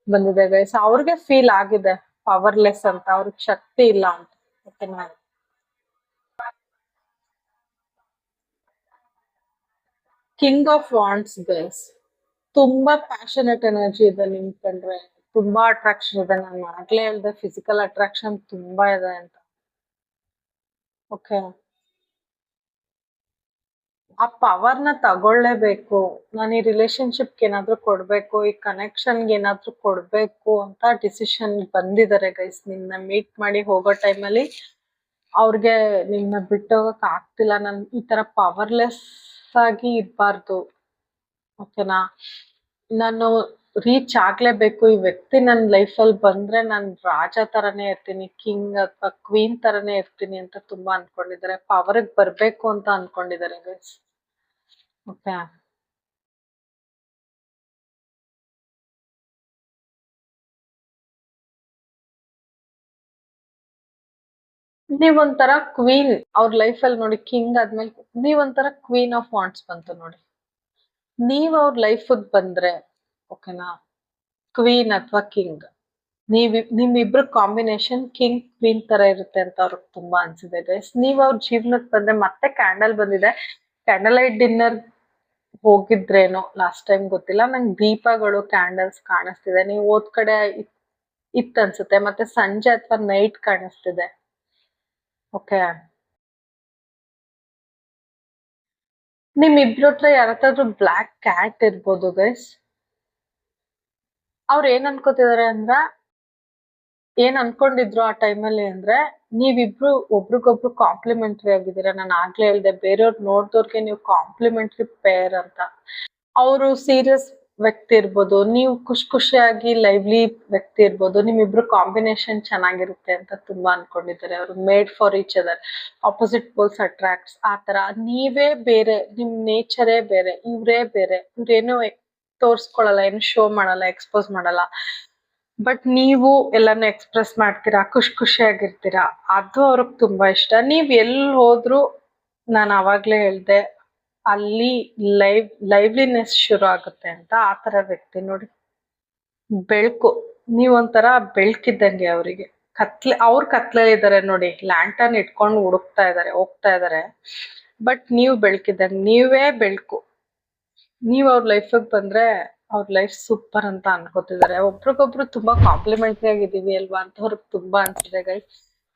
ಬಂದಿದೆ ಗೈಸ್. ಅವ್ರಿಗೆ ಫೀಲ್ ಆಗಿದೆ ಪವರ್ಲೆಸ್ ಅಂತ, ಅವ್ರಿಗೆ ಶಕ್ತಿ ಇಲ್ಲ ಅಂತ. ಓಕೆನಾ? ಕಿಂಗ್ ಆಫ್ ವಾಂಡ್ಸ್ ಗೈಸ್, ತುಂಬಾ ಪ್ಯಾಷನೆಟ್ ಎನರ್ಜಿ ಇದೆ ನಿಮ್ ಕಂಡ್ರೆ, ತುಂಬಾ ಅಟ್ರಾಕ್ಷನ್ ಇದೆ. ನಾನು ಆಗ್ಲೇ ಹೇಳ್ದೆ ಫಿಸಿಕಲ್ ಅಟ್ರಾಕ್ಷನ್ ತುಂಬಾ ಇದೆ ಅಂತ. ಓಕೆ, ಆ ಪವರ್ನ ತಗೊಳ್ಳೇಬೇಕು. ನಾನು ಈ ರಿಲೇಶನ್ಶಿಪ್ಗೆ ಏನಾದ್ರು ಕೊಡ್ಬೇಕು, ಈ ಕನೆಕ್ಷನ್ಗೆ ಏನಾದ್ರು ಕೊಡ್ಬೇಕು ಅಂತ ಡಿಸಿಷನ್ ಬಂದಿದ್ದಾರೆ ಗೈಸ್. ನಿನ್ನ ಮೀಟ್ ಮಾಡಿ ಹೋಗೋ ಟೈಮಲ್ಲಿ ಅವ್ರಿಗೆ ನಿನ್ನ ಬಿಟ್ಟೋಗಕ್ ಆಗ್ತಿಲ್ಲ, ನನ್ ಈ ತರ ಪವರ್ಲೆಸ್ ಆಗಿ ಇರ್ಬಾರ್ದು. ಓಕೆನಾ? ನಾನು ರೀಚ್ ಆಗ್ಲೇಬೇಕು, ಈ ವ್ಯಕ್ತಿ ನನ್ನ ಲೈಫಲ್ಲಿ ಬಂದ್ರೆ ನಾನು ರಾಜ ತರನೇ ಇರ್ತೀನಿ, ಕಿಂಗ್ ಅಥವಾ ಕ್ವೀನ್ ತರನೇ ಇರ್ತೀನಿ ಅಂತ ತುಂಬಾ ಅನ್ಕೊಂಡಿದ್ದಾರೆ. ಪವರ್ಗೆ ಬರ್ಬೇಕು ಅಂತ ಅನ್ಕೊಂಡಿದ್ದಾರೆ ಗೈಸ್. ಓಕೆ, ನೀವೊಂಥರ ಕ್ವೀನ್ ಅವ್ರ ಲೈಫಲ್ಲಿ ನೋಡಿ. ಕಿಂಗ್ ಆದ್ಮೇಲೆ ನೀವೊಂಥರ ಕ್ವೀನ್ ಆಫ್ ವಾಂಟ್ಸ್ ಬಂತು ನೋಡಿ. ನೀವ್ ಅವ್ರ ಲೈಫಿಗೆ ಬಂದ್ರೆ, ಓಕೆನಾ, ಕ್ವೀನ್ ಅಥವಾ ಕಿಂಗ್, ನಿಮ್ಮಿಬ್ರು ಕಾಂಬಿನೇಷನ್ ಕಿಂಗ್ ಕ್ವೀನ್ ತರ ಇರುತ್ತೆ ಅಂತ ಅವ್ರಿಗೆ ತುಂಬಾ ಅನ್ಸಿದೆ ಗೈಸ್. ನೀವ್ ಅವ್ರ ಜೀವನಕ್ಕೆ ಬಂದ್ರೆ, ಮತ್ತೆ ಕ್ಯಾಂಡಲ್ ಬಂದಿದೆ. ಕ್ಯಾಂಡಲ್ ಲೈಟ್ ಡಿನ್ನರ್ ಹೋಗಿದ್ರೇನೋ ಲಾಸ್ಟ್ ಟೈಮ್ ಗೊತ್ತಿಲ್ಲ ನಂಗೆ, ದೀಪಗಳು ಕ್ಯಾಂಡಲ್ಸ್ ಕಾಣಿಸ್ತಿದೆ. ನೀವು ಹೋದ್ ಕಡೆ ಇತ್ತನ್ಸುತ್ತೆ, ಮತ್ತೆ ಸಂಜೆ ಅಥವಾ ನೈಟ್ ಕಾಣಿಸ್ತಿದೆ. ಓಕೆ, ನಿಮ್ ಇಬ್ರ ಹತ್ರ ಯಾರತ್ತಾದ್ರೂ ಬ್ಲ್ಯಾಕ್ ಕ್ಯಾಟ್ ಇರ್ಬೋದು ಗೈಸ್. ಅವ್ರ ಏನ್ ಅನ್ಕೋತಿದಾರೆ ಅಂದ್ರ, ಏನ್ ಅನ್ಕೊಂಡಿದ್ರು ಆ ಟೈಮಲ್ಲಿ ಅಂದ್ರೆ, ನೀವಿಬ್ರು ಒಬ್ರಿಗೊಬ್ರು ಕಾಂಪ್ಲಿಮೆಂಟ್ರಿ ಆಗಿದ್ದೀರಾ. ನಾನು ಆಗ್ಲೇ ಹೇಳ್ದೆ ಬೇರೆಯವ್ರು ನೋಡ್ದವ್ರಿಗೆ ನೀವು ಕಾಂಪ್ಲಿಮೆಂಟ್ರಿ ಪೇರ್ ಅಂತ. ಅವರು ಸೀರಿಯಸ್ ವ್ಯಕ್ತಿ ಇರ್ಬೋದು, ನೀವು ಖುಷಿಯಾಗಿ ಲೈವ್ಲಿ ವ್ಯಕ್ತಿ ಇರ್ಬೋದು. ನಿಮ್ಮಿಬ್ರು ಕಾಂಬಿನೇಷನ್ ಚೆನ್ನಾಗಿರುತ್ತೆ ಅಂತ ತುಂಬಾ ಅನ್ಕೊಂಡಿದ್ದಾರೆ ಅವರು. Made for each other, opposite poles attracts ಆ ತರ. ನೀವೇ ಬೇರೆ, ನಿಮ್ ನೇಚರೇ ಬೇರೆ, ಇವ್ರೇ ಬೇರೆ. ಇವ್ರೇನು ತೋರ್ಸ್ಕೊಳಲ್ಲ, ಏನು ಶೋ ಮಾಡಲ್ಲ, ಎಕ್ಸ್ಪೋಸ್ ಮಾಡಲ್ಲ. ಬಟ್ ನೀವು ಎಲ್ಲಾನು ಎಕ್ಸ್ಪ್ರೆಸ್ ಮಾಡ್ತೀರಾ, ಖುಷಿಯಾಗಿರ್ತೀರಾ. ಅದು ಅವ್ರಿಗೆ ತುಂಬಾ ಇಷ್ಟ. ನೀವ್ ಎಲ್ಲಿ ಹೋದ್ರು, ನಾನು ಅವಾಗ್ಲೇ ಹೇಳ್ದೆ, ಅಲ್ಲಿ ಲೈವ್ಲಿನೆಸ್ ಶುರು ಆಗುತ್ತೆ ಅಂತ. ಆ ತರ ವ್ಯಕ್ತಿ ನೋಡಿ. ಬೆಳಕು, ನೀವೊಂಥರ ಬೆಳ್ಕಿದ್ದಂಗೆ ಅವರಿಗೆ. ಅವ್ರ ಕತ್ಲಲ್ಲಿ ಇದಾರೆ ನೋಡಿ, ಲ್ಯಾಂಟರ್ನ್ ಇಟ್ಕೊಂಡು ಹುಡುಕ್ತಾ ಇದಾರೆ, ಹೋಗ್ತಾ ಇದಾರೆ. ಬಟ್ ನೀವು ಬೆಳ್ಕಿದ್ದಂಗೆ, ನೀವೇ ಬೆಳಕು. ನೀವ್ ಅವ್ರ ಲೈಫಿಗೆ ಬಂದ್ರೆ ಅವ್ರ ಲೈಫ್ ಸೂಪರ್ ಅಂತ ಅನ್ಕೋತಿದ್ದಾರೆ. ಒಬ್ರಿಗೊಬ್ರು ತುಂಬಾ ಕಾಂಪ್ಲಿಮೆಂಟರಿ ಆಗಿದೀವಿ ಅಲ್ವಾ ಅಂತ ಅವ್ರಿಗೆ ತುಂಬಾ ಅನ್ಸಿದೆ ಗೈಸ್.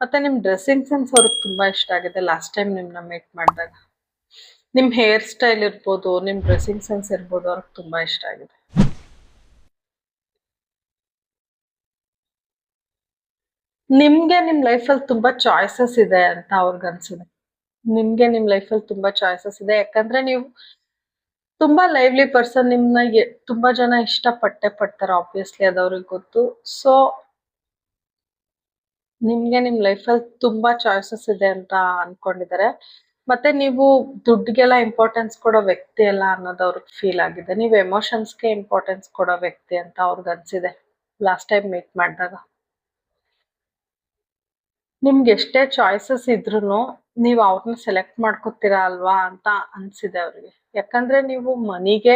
ಮತ್ತೆ ನಿಮ್ ಡ್ರೆಸ್ಸಿಂಗ್ ಸೆನ್ಸ್ ಅವ್ರಿಗೆ ತುಂಬಾ ಇಷ್ಟ ಆಗಿದೆ ಲಾಸ್ಟ್ ಟೈಮ್ ನಿಮ್ನ ಮೀಟ್ ಮಾಡಿದಾಗ. ನಿಮ್ ಹೇರ್ ಸ್ಟೈಲ್ ಇರ್ಬೋದು, ನಿಮ್ ಡ್ರೆಸ್ಸಿಂಗ್ ಸೆನ್ಸ್ ಇರ್ಬೋದು, ಅವ್ರಿಗೆ ತುಂಬಾ ಇಷ್ಟ ಆಗಿದೆ. ನಿಮ್ಗೆ ನಿಮ್ ಲೈಫಲ್ಲಿ ತುಂಬಾ ಚಾಯ್ಸಸ್ ಇದೆ ಅಂತ ಅವ್ರಿಗೆ ಅನ್ಸಿದೆ. ನಿಮ್ಗೆ ನಿಮ್ ಲೈಫಲ್ಲಿ ತುಂಬಾ ಚಾಯ್ಸಸ್ ಇದೆ, ಯಾಕಂದ್ರೆ ನೀವು ತುಂಬಾ ಲೈವ್ಲಿ ಪರ್ಸನ್. ನಿಮ್ನ ತುಂಬಾ ಜನ ಇಷ್ಟಪಟ್ಟೆ ಪಡ್ತಾರೆ, ಆಬ್ವಿಯಸ್ಲಿ ಅದು ಅವ್ರಿಗೆ ಗೊತ್ತು. ಸೊ ನಿಮ್ಗೆ ನಿಮ್ ಲೈಫಲ್ಲಿ ತುಂಬಾ ಚಾಯ್ಸಸ್ ಇದೆ ಅಂತ ಅನ್ಕೊಂಡಿದ್ದಾರೆ. ಮತ್ತೆ ನೀವು ದುಡ್ಡಿಗೆಲ್ಲ ಇಂಪಾರ್ಟೆನ್ಸ್ ಕೊಡೋ ವ್ಯಕ್ತಿ ಅಲ್ಲ ಅನ್ನೋದು ಅವ್ರಿಗೆ ಫೀಲ್ ಆಗಿದೆ. ನೀವು ಎಮೋಷನ್ಸ್ಗೆ ಇಂಪಾರ್ಟೆನ್ಸ್ ಕೊಡೋ ವ್ಯಕ್ತಿ ಅಂತ ಅವ್ರಿಗೆ ಅನ್ಸಿದೆ ಲಾಸ್ಟ್ ಟೈಮ್ ಮೀಟ್ ಮಾಡಿದಾಗ. ನಿಮ್ಗೆ ಎಷ್ಟೇ ಚಾಯ್ಸಸ್ ಇದ್ರೂ ನೀವು ಅವ್ರನ್ನ ಸೆಲೆಕ್ಟ್ ಮಾಡ್ಕೊತೀರಾ ಅಲ್ವಾ ಅಂತ ಅನ್ಸಿದೆ ಅವ್ರಿಗೆ. ಯಾಕಂದ್ರೆ ನೀವು ಮನಿಗೆ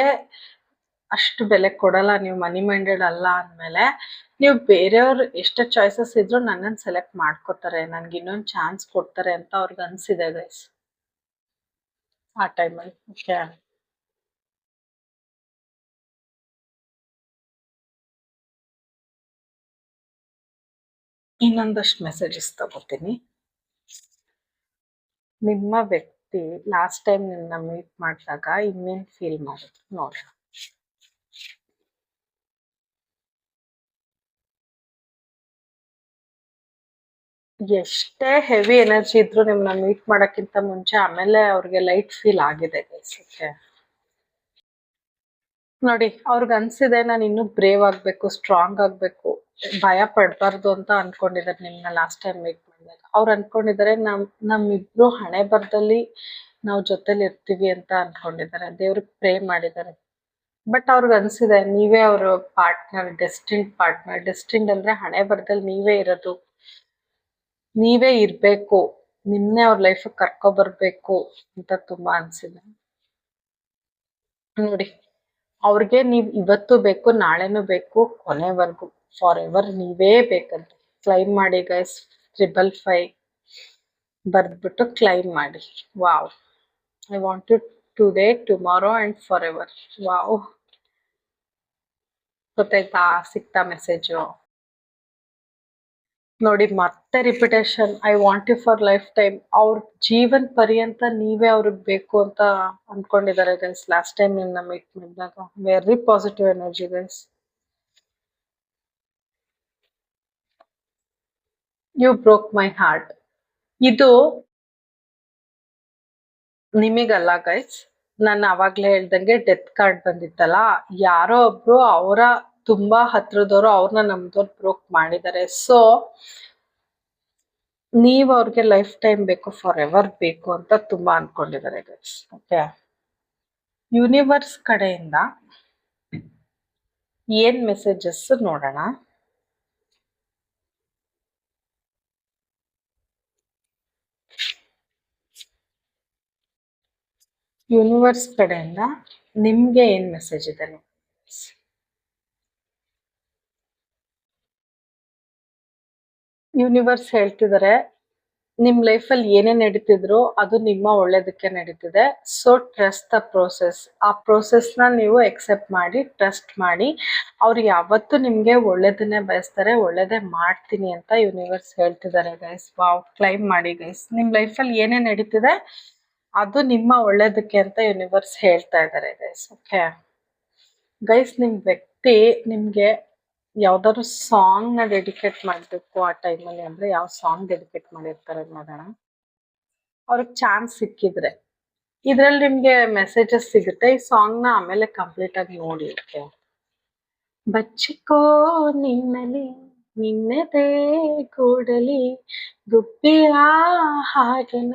ಅಷ್ಟು ಬೆಲೆ ಕೊಡಲ್ಲ, ನೀವು ಮನಿ ಮೈಂಡೆಡ್ ಅಲ್ಲ ಅಂದ್ಮೇಲೆ, ನೀವು ಬೇರೆಯವ್ರು ಎಷ್ಟೇ ಚಾಯ್ಸಸ್ ಇದ್ರು ನನ್ನನ್ನು ಸೆಲೆಕ್ಟ್ ಮಾಡ್ಕೋತಾರೆ, ನನ್ಗೆ ಇನ್ನೊಂದು ಚಾನ್ಸ್ ಕೊಡ್ತಾರೆ ಅಂತ ಅವ್ರಿಗೆ ಅನ್ಸಿದೆ ಗೈಸ್ ಆ ಟೈಮಲ್ಲಿ. ಓಕೆ, ಇನ್ನೊಂದಷ್ಟು ಮೆಸೇಜಸ್ ತಗೋತೀನಿ. ನಿಮ್ಮ ವ್ಯಕ್ತಿ ಲಾಸ್ಟ್ ಟೈಮ್ ನಿಮ್ಮನ್ನ ಮೀಟ್ ಮಾಡಿದಾಗ ಇನ್ನೇನ್ ಫೀಲ್ ಮಾಡಿದ್ರು ನೋಡಿ. ಎಷ್ಟೇ ಹೆವಿ ಎನರ್ಜಿ ಇದ್ರು ನಿಮ್ನ ಮೀಟ್ ಮಾಡಕ್ಕಿಂತ ಮುಂಚೆ ಆಮೇಲೆ ಅವ್ರಿಗೆ ಲೈಟ್ ಫೀಲ್ ಆಗಿದೆ ಗೈಸ್. ಓಕೆ, ನೋಡಿ ಅವ್ರಿಗೆ ಅನ್ಸಿದೆ ನಾನು ಇನ್ನೂ ಬ್ರೇವ್ ಆಗ್ಬೇಕು, ಸ್ಟ್ರಾಂಗ್ ಆಗ್ಬೇಕು, ಭಯ ಪಡ್ಬಾರ್ದು ಅಂತ ಅನ್ಕೊಂಡಿದ್ದಾರೆ ನಿಮ್ನ ಲಾಸ್ಟ್ ಟೈಮ್ ಮೀಟ್ ಮಾಡಿದಾಗ. ಅವ್ರು ಅನ್ಕೊಂಡಿದ್ದಾರೆ ನಮ್ಮಿಬ್ರು ಹಣೆ ಬರದಲ್ಲಿ ನಾವು ಜೊತೆಲಿ ಇರ್ತೀವಿ ಅಂತ ಅನ್ಕೊಂಡಿದ್ದಾರೆ, ದೇವ್ರಿಗೆ ಪ್ರೇ ಮಾಡಿದ್ದಾರೆ. ಬಟ್ ಅವ್ರಿಗೆ ಅನ್ಸಿದೆ ನೀವೇ ಅವ್ರ ಪಾರ್ಟ್ನರ್, ಡೆಸ್ಟಿನ್ಡ್ ಪಾರ್ಟ್ನರ್. ಡೆಸ್ಟಿನ್ಡ್ ಅಂದ್ರೆ ಹಣೆ ಬರದಲ್ಲಿ ನೀವೇ ಇರೋದು, ನೀವೇ ಇರ್ಬೇಕು, ನಿಮ್ನೆ ಅವ್ರ ಲೈಫ್ ಕರ್ಕೊಬರ್ಬೇಕು ಅಂತ ತುಂಬಾ ಅನ್ಸಿದೆ ನೋಡಿ. ಅವ್ರಿಗೆ ನೀವ್ ಇವತ್ತು ಬೇಕು, ನಾಳೆನೂ ಬೇಕು, ಕೊನೆವರೆಗೂ ಫಾರ್ ಎವರ್ ನೀವೇ ಬೇಕಂತ ಕ್ಲೈಮ್ ಮಾಡಿ ಗೈಸ್. 555 ಬರ್ದ್ಬಿಟ್ಟು ಕ್ಲೈಮ್ ಮಾಡಿ. Wow, I want you today, tomorrow and forever. Wow, ಗೊತ್ತಾಯ್ತಾ? ಸಿಕ್ತಾ ಮೆಸೇಜು ನೋಡಿ. ಮತ್ತೆ repetition, I want you for lifetime. ಅವ್ರ ಜೀವನ್ ಪರ್ಯಂತ ನೀವೇ ಅವ್ರಿಗೆ ಬೇಕು ಅಂತ ಅನ್ಕೊಂಡಿದ್ದಾರೆ ಗೈಸ್. ಲಾಸ್ಟ್ ಟೈಮ್ ನಿನ್ನ ಮೀಟ್ ಮಾಡಿದಾಗ very positive energy guys. You broke my heart. ಇದು ನಿಮಗಲ್ಲ ಗೈಸ್, ನಾನು ಅವಾಗ್ಲೇ ಹೇಳ್ದಂಗೆ ಡೆತ್ ಕಾರ್ಡ್ ಬಂದಿತ್ತಲ್ಲ, ಯಾರೋ ಒಬ್ರು ಅವರ ತುಂಬಾ ಹತ್ರದವರು ಅವ್ರನ್ನ ನಮ್ದವ್ರು ಬ್ರೋಕ್ ಮಾಡಿದ್ದಾರೆ. ಸೊ ನೀವ್ ಅವ್ರಿಗೆ ಲೈಫ್ ಟೈಮ್ ಬೇಕು, ಫಾರ್ ಎವರ್ ಬೇಕು ಅಂತ ತುಂಬಾ ಅನ್ಕೊಂಡಿದ್ದಾರೆ ಗೈಸ್. ಓಕೆ, ಯೂನಿವರ್ಸ್ ಕಡೆಯಿಂದ ಏನ್ ಮೆಸೇಜಸ್ ನೋಡೋಣ. ಯೂನಿವರ್ಸ್ ಕಡೆಯಿಂದ ನಿಮ್ಗೆ ಏನ್ ಮೆಸೇಜ್ ಇದೆ ನೋಡಿ. ಯೂನಿವರ್ಸ್ ಹೇಳ್ತಿದ್ದಾರೆ, ನಿಮ್ ಲೈಫಲ್ಲಿ ಏನೇ ನಡೀತಿದ್ರು ಅದು ನಿಮ್ಮ ಒಳ್ಳೇದಕ್ಕೆ ನಡೀತಿದೆ. So trust the process. ಆ ಪ್ರೋಸೆಸ್ನ ನೀವು ಎಕ್ಸೆಪ್ಟ್ ಮಾಡಿ, ಟ್ರಸ್ಟ್ ಮಾಡಿ. ಅವ್ರು ಯಾವತ್ತೂ ನಿಮ್ಗೆ ಒಳ್ಳೇದನ್ನೇ ಬಯಸ್ತಾರೆ, ಒಳ್ಳೇದೇ ಮಾಡ್ತೀನಿ ಅಂತ ಯೂನಿವರ್ಸ್ ಹೇಳ್ತಿದ್ದಾರೆ ಗೈಸ್. ವಾವ್, ಕ್ಲೈಮ್ ಮಾಡಿ ಗೈಸ್. ನಿಮ್ ಲೈಫಲ್ಲಿ ಏನೇ ನಡೀತಿದೆ ಅದು ನಿಮ್ಮ ಒಳ್ಳೇದಕ್ಕೆ ಅಂತ ಯೂನಿವರ್ಸ್ ಹೇಳ್ತಾ ಇದ್ದಾರೆ ಗೈಸ್. ಓಕೆ ಗೈಸ್, ನಿಮ್ ವ್ಯಕ್ತಿ ನಿಮ್ಗೆ ಯಾವ್ದಾದ್ರು ಸಾಂಗ್ ನ ಡೆಡಿಕೇಟ್ ಮಾಡ್ಬೇಕು ಆ ಟೈಮಲ್ಲಿ ಅಂದ್ರೆ ಯಾವ ಸಾಂಗ್ ಡೆಡಿಕೇಟ್ ಮಾಡಿರ್ತಾರೆ ನೋಡೋಣ. ಅವ್ರಿಗೆ ಚಾನ್ಸ್ ಸಿಕ್ಕಿದ್ರೆ ಇದ್ರಲ್ಲಿ ನಿಮ್ಗೆ ಮೆಸೇಜಸ್ ಸಿಗುತ್ತೆ. ಈ ಸಾಂಗ್ ನ ಆಮೇಲೆ ಕಂಪ್ಲೀಟ್ ಆಗಿ ನೋಡಿ. ಓಕೆ, ಬಚ್ಚಿಕೋ ನಿನ್ನಲಿ ನಿನ್ನದೇ ಕೂಡಲಿ ಗುಬ್ಬಿಯ ಹಾಗನ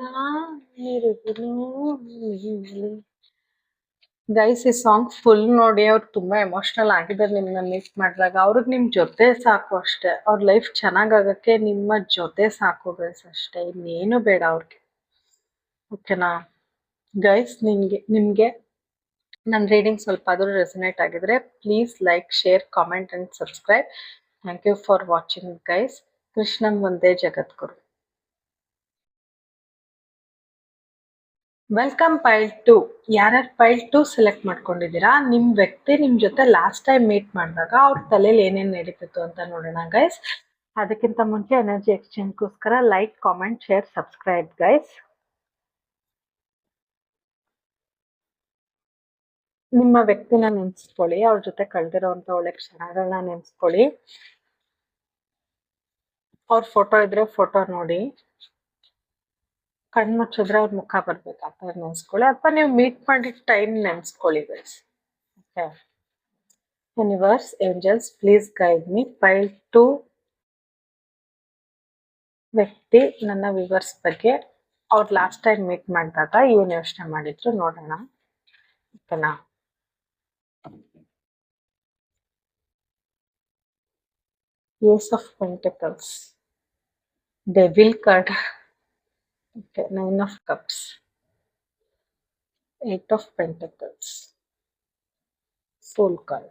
ಇರುವುನು ನಿನ್ನಲಿ. ಗೈಸ್, ಈ ಸಾಂಗ್ ಫುಲ್ ನೋಡಿ. ಅವ್ರು ತುಂಬಾ ಎಮೋಷನಲ್ ಆಗಿದ್ದಾರೆ ನಿಮ್ನ ಮೀಟ್ ಮಾಡಿದಾಗ. ಅವ್ರಿಗೆ ನಿಮ್ ಜೊತೆ ಸಾಕು ಅಷ್ಟೇ. ಅವ್ರ ಲೈಫ್ ಚೆನ್ನಾಗಾಗಕ್ಕೆ ನಿಮ್ಮ ಜೊತೆ ಸಾಕು ಗೈಸ್, ಅಷ್ಟೇ, ಇನ್ನೇನು ಬೇಡ ಅವ್ರಿಗೆ. ಓಕೆನಾ ಗೈಸ್? ನಿಮ್ಗೆ ನನ್ನ ರೀಡಿಂಗ್ ಸ್ವಲ್ಪ ಆದ್ರೂ ರೆಸನೇಟ್ ಆಗಿದ್ರೆ please like, share, comment and subscribe. Thank you for watching guys. ಕೃಷ್ಣನ್ ಒಂದೇ ಜಗದ್ಗುರು. ವೆಲ್ಕಮ್ ಪೈಲ್ 2. ಯಾರ್ಯಾರು ಪೈಲ್ 2 ಸೆಲೆಕ್ಟ್ ಮಾಡ್ಕೊಂಡಿದ್ದೀರಾ, ನಿಮ್ ವ್ಯಕ್ತಿ ನಿಮ್ ಜೊತೆ ಲಾಸ್ಟ್ ಟೈಮ್ ಮೀಟ್ ಮಾಡಿದಾಗ ಅವ್ರ ತಲೆಯಲ್ಲಿ ಏನೇನ್ ನಡೀತಿತ್ತು ಅಂತ ನೋಡೋಣ ಗೈಸ್. ಅದಕ್ಕಿಂತ ಮುಂಚೆ ಎನರ್ಜಿ ಎಕ್ಸ್ಚೇಂಜ್ಗೋಸ್ಕರ like, comment, share, subscribe guys. ನಿಮ್ಮ ವ್ಯಕ್ತಿನ ನೆನ್ಸ್ಕೊಳ್ಳಿ, ಅವ್ರ ಜೊತೆ ಕಳೆದಿರೋಂಥ ಒಳ್ಳೆ ಕ್ಷಣಗಳನ್ನ ನೆನ್ಸ್ಕೊಳ್ಳಿ. ಅವ್ರ ಫೋಟೋ ಇದ್ರೆ ಫೋಟೋ ನೋಡಿ. ಕಣ್ ಮುಚ್ಚಿದ್ರೆ ಅವ್ರ ಮುಖ ಬರ್ಬೇಕು, ಆ ಥರ ನೆನ್ಸ್ಕೊಳ್ಳಿ. ಅಥವಾ ನೀವು ಮೀಟ್ ಮಾಡಿದ ಟೈಮ್ ನೆನ್ಸ್ಕೊಳ್ಳಿ guys. Okay, universe, angels, please guide me. Pile 2 ವ್ಯಕ್ತಿ ನನ್ನ ವಿವರ್ಸ್ ಬಗ್ಗೆ ಅವ್ರು ಲಾಸ್ಟ್ ಟೈಮ್ ಮೀಟ್ ಮಾಡಿದಾಗ ಏನ್ ಯೋಚನೆ ಮಾಡಿದ್ರು ನೋಡೋಣ. ಓಕೆನಾ? Ace of pentacles, devil card. Okay, 9 of cups, 8 of pentacles, full card.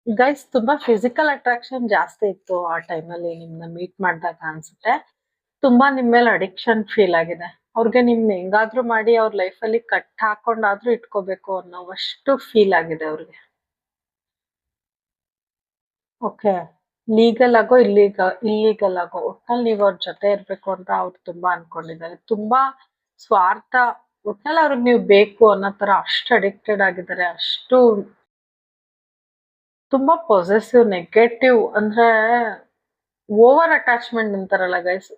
Guys, ತುಂಬಾ ಫಿಸಿಕಲ್ ಅಟ್ರಾಕ್ಷನ್ ಜಾಸ್ತಿ ಇತ್ತು ಆ ಟೈಮಲ್ಲಿ ನಿಮ್ನ ಮೀಟ್ ಮಾಡಿದಾಗ ಅನ್ಸುತ್ತೆ. ತುಂಬಾ ನಿಮ್ ಮೇಲೆ ಅಡಿಕ್ಷನ್ ಫೀಲ್ ಆಗಿದೆ. ಅವ್ರಿಗೆ ನಿಮ್ನ ಹೆಂಗಾದ್ರೂ ಮಾಡಿ ಅವ್ರ ಲೈಫಲ್ಲಿ ಕಟ್ ಹಾಕೊಂಡಾದ್ರೂ ಇಟ್ಕೋಬೇಕು ಅನ್ನೋವಷ್ಟು ಫೀಲ್ ಆಗಿದೆ ಅವ್ರಿಗೆ. ಓಕೆ, ಲೀಗಲ್ ಆಗೋ ಇಲ್ಲೀಗಲ್ ಆಗೋ ಒಟ್ನಲ್ಲಿ ನೀವು ಅವ್ರ ಜೊತೆ ಇರ್ಬೇಕು ಅಂತ ಅವ್ರು ತುಂಬಾ ಅನ್ಕೊಂಡಿದ್ದಾರೆ. ತುಂಬಾ ಸ್ವಾರ್ಥ, ಒಟ್ನಲ್ಲಿ ಅವ್ರಿಗೆ ನೀವು ಬೇಕು ಅನ್ನೋ ತರ ಅಷ್ಟು ಅಡಿಕ್ಟೆಡ್ ಆಗಿದ್ದಾರೆ. ಅಷ್ಟು ತುಂಬಾ ಪೊಸೆಸಿವ್, ನೆಗೆಟಿವ್, ಅಂದ್ರೆ ಓವರ್ ಅಟ್ಯಾಚ್ಮೆಂಟ್ ಅಂತಾರಲ್ಲ ಗೈಸ್.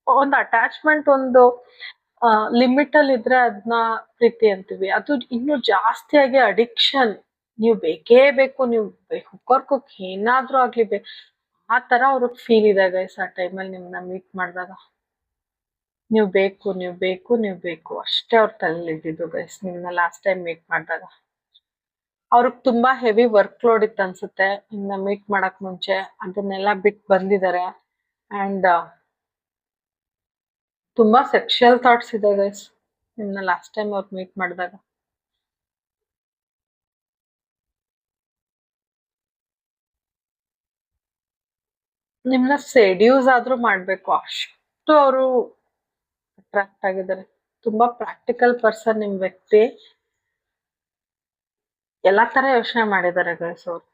ಒಂದು ಅಟ್ಯಾಚ್ಮೆಂಟ್ ಒಂದು ಲಿಮಿಟ್ ಅಲ್ಲಿ ಇದ್ರೆ ಅದನ್ನ ಪ್ರೀತಿ ಅಂತೀವಿ. ಅದು ಇನ್ನು ಜಾಸ್ತಿಯಾಗಿ ಅಡಿಕ್ಷನ್. ನೀವು ಬೇಕೇ ಬೇಕು, ನೀವು ಹುಕ್ಕೋರ್ಕೋಕ್ ಏನಾದ್ರೂ ಆಗ್ಲಿ ಬೇಕು, ಆ ತರ ಅವ್ರಿಗೆ ಫೀಲ್ ಇದೆ ಗೈಸ್ ಆ ಟೈಮಲ್ಲಿ ನಿಮ್ನ ಮೀಟ್ ಮಾಡಿದಾಗ. ನೀವು ಬೇಕು ನೀವು ಬೇಕು ನೀವು ಬೇಕು ಅಷ್ಟೇ ಅವ್ರ ತಲೆಯಲ್ಲಿ ಇದ್ದಿದ್ದು ಗೈಸ್ ನಿಮ್ನ ಲಾಸ್ಟ್ ಟೈಮ್ ಮೀಟ್ ಮಾಡಿದಾಗ. ಅವ್ರಿಗೆ ತುಂಬಾ ಹೆವಿ ವರ್ಕ್ ಲೋಡ್ ಇತ್ತು ಅನ್ಸುತ್ತೆ ಇನ್ನ ಮೀಟ್ ಮಾಡಕ್ ಮುಂಚೆ, ಅದನ್ನೆಲ್ಲ ಬಿಟ್ಟು ಬಂದಿದ್ದಾರೆ. ಅಂಡ್ ತುಂಬಾ ಸೆಕ್ಷುಯಲ್ ಥಾಟ್ಸ್ ಇದೆ ಗೈಸ್ ನಿಮ್ನ ಲಾಸ್ಟ್ ಟೈಮ್ ಅವ್ರು ಮೀಟ್ ಮಾಡಿದಾಗ. ನಿಮ್ನ ಸೆಡ್ಯೂಸ್ ಆದ್ರೂ ಮಾಡ್ಬೇಕು ಅಷ್ಟು ಅವರು ಅಟ್ರಾಕ್ಟ್ ಆಗಿದ್ದಾರೆ. ತುಂಬಾ ಪ್ರಾಕ್ಟಿಕಲ್ ಪರ್ಸನ್ ನಿಮ್ ವ್ಯಕ್ತಿ. ಎಲ್ಲಾ ತರ ಯೋಚನೆ ಮಾಡಿದ್ದಾರೆ ಗೈಸ್ ಅವ್ರು.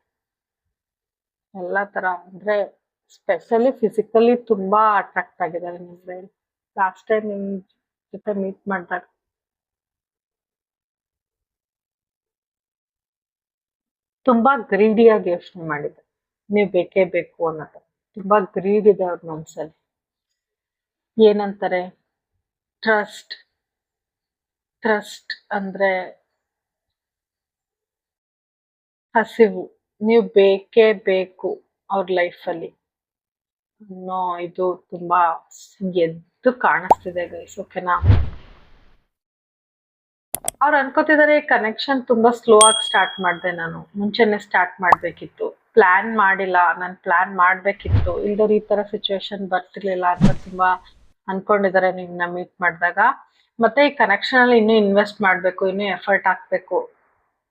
ಎಲ್ಲಾ ತರ ಅಂದ್ರೆ ಸ್ಪೆಷಲಿ ಫಿಸಿಕಲಿ ತುಂಬಾ ಅಟ್ರಾಕ್ಟ್ ಆಗಿದ್ದಾರೆ ನಿಮ್ಗೆ ಲಾಸ್ಟ್ ಟೈಮ್ ನಿಮ್ ಜೊತೆ ಮೀಟ್ ಮಾಡಿದಾಗ. ತುಂಬಾ ಗ್ರೀಡಿಯಾಗಿ ಯೋಚನೆ ಮಾಡಿದ್ದಾರೆ. ನೀವ್ ಬೇಕೇ ಬೇಕು ಅನ್ನೋದು ತುಂಬಾ ಗ್ರೀಡ್ ಇದೆ ಅವ್ರ ಮನ್ಸಲ್ಲಿ. ಏನಂತಾರೆ, ಟ್ರಸ್ಟ್. ಟ್ರಸ್ಟ್ ಅಂದ್ರೆ ಹಸಿವು. ನೀವು ಬೇಕೇ ಬೇಕು ಅವ್ರ ಲೈಫಲ್ಲಿ ಅನ್ನೋ ಇದು ತುಂಬಾ ಎದ್ದು ಕಾಣಿಸ್ತಿದೆ ಗೈಸ್. ಓಕೆನಾ, ಅವ್ರು ಅನ್ಕೋತಿದ್ದಾರೆ ಕನೆಕ್ಷನ್ ತುಂಬಾ ಸ್ಲೋ ಆಗಿ ಸ್ಟಾರ್ಟ್ ಮಾಡಿದೆ, ನಾನು ಮುಂಚೆನೆ ಸ್ಟಾರ್ಟ್ ಮಾಡ್ಬೇಕಿತ್ತು, ಪ್ಲಾನ್ ಮಾಡಿಲ್ಲ, ನಾನು ಪ್ಲಾನ್ ಮಾಡ್ಬೇಕಿತ್ತು, ಇಲ್ದವ್ರು ಈ ತರ ಸಿಚುವೇಶನ್ ಬರ್ತಿರ್ಲಿಲ್ಲ ಅಂತ ತುಂಬಾ ಅನ್ಕೊಂಡಿದ್ದಾರೆ ನಿಮ್ನ ಮೀಟ್ ಮಾಡಿದಾಗ. ಮತ್ತೆ ಈ ಕನೆಕ್ಷನ್ ಅಲ್ಲಿ ಇನ್ನೂ ಇನ್ವೆಸ್ಟ್ ಮಾಡ್ಬೇಕು, ಇನ್ನೂ ಎಫರ್ಟ್ ಹಾಕ್ಬೇಕು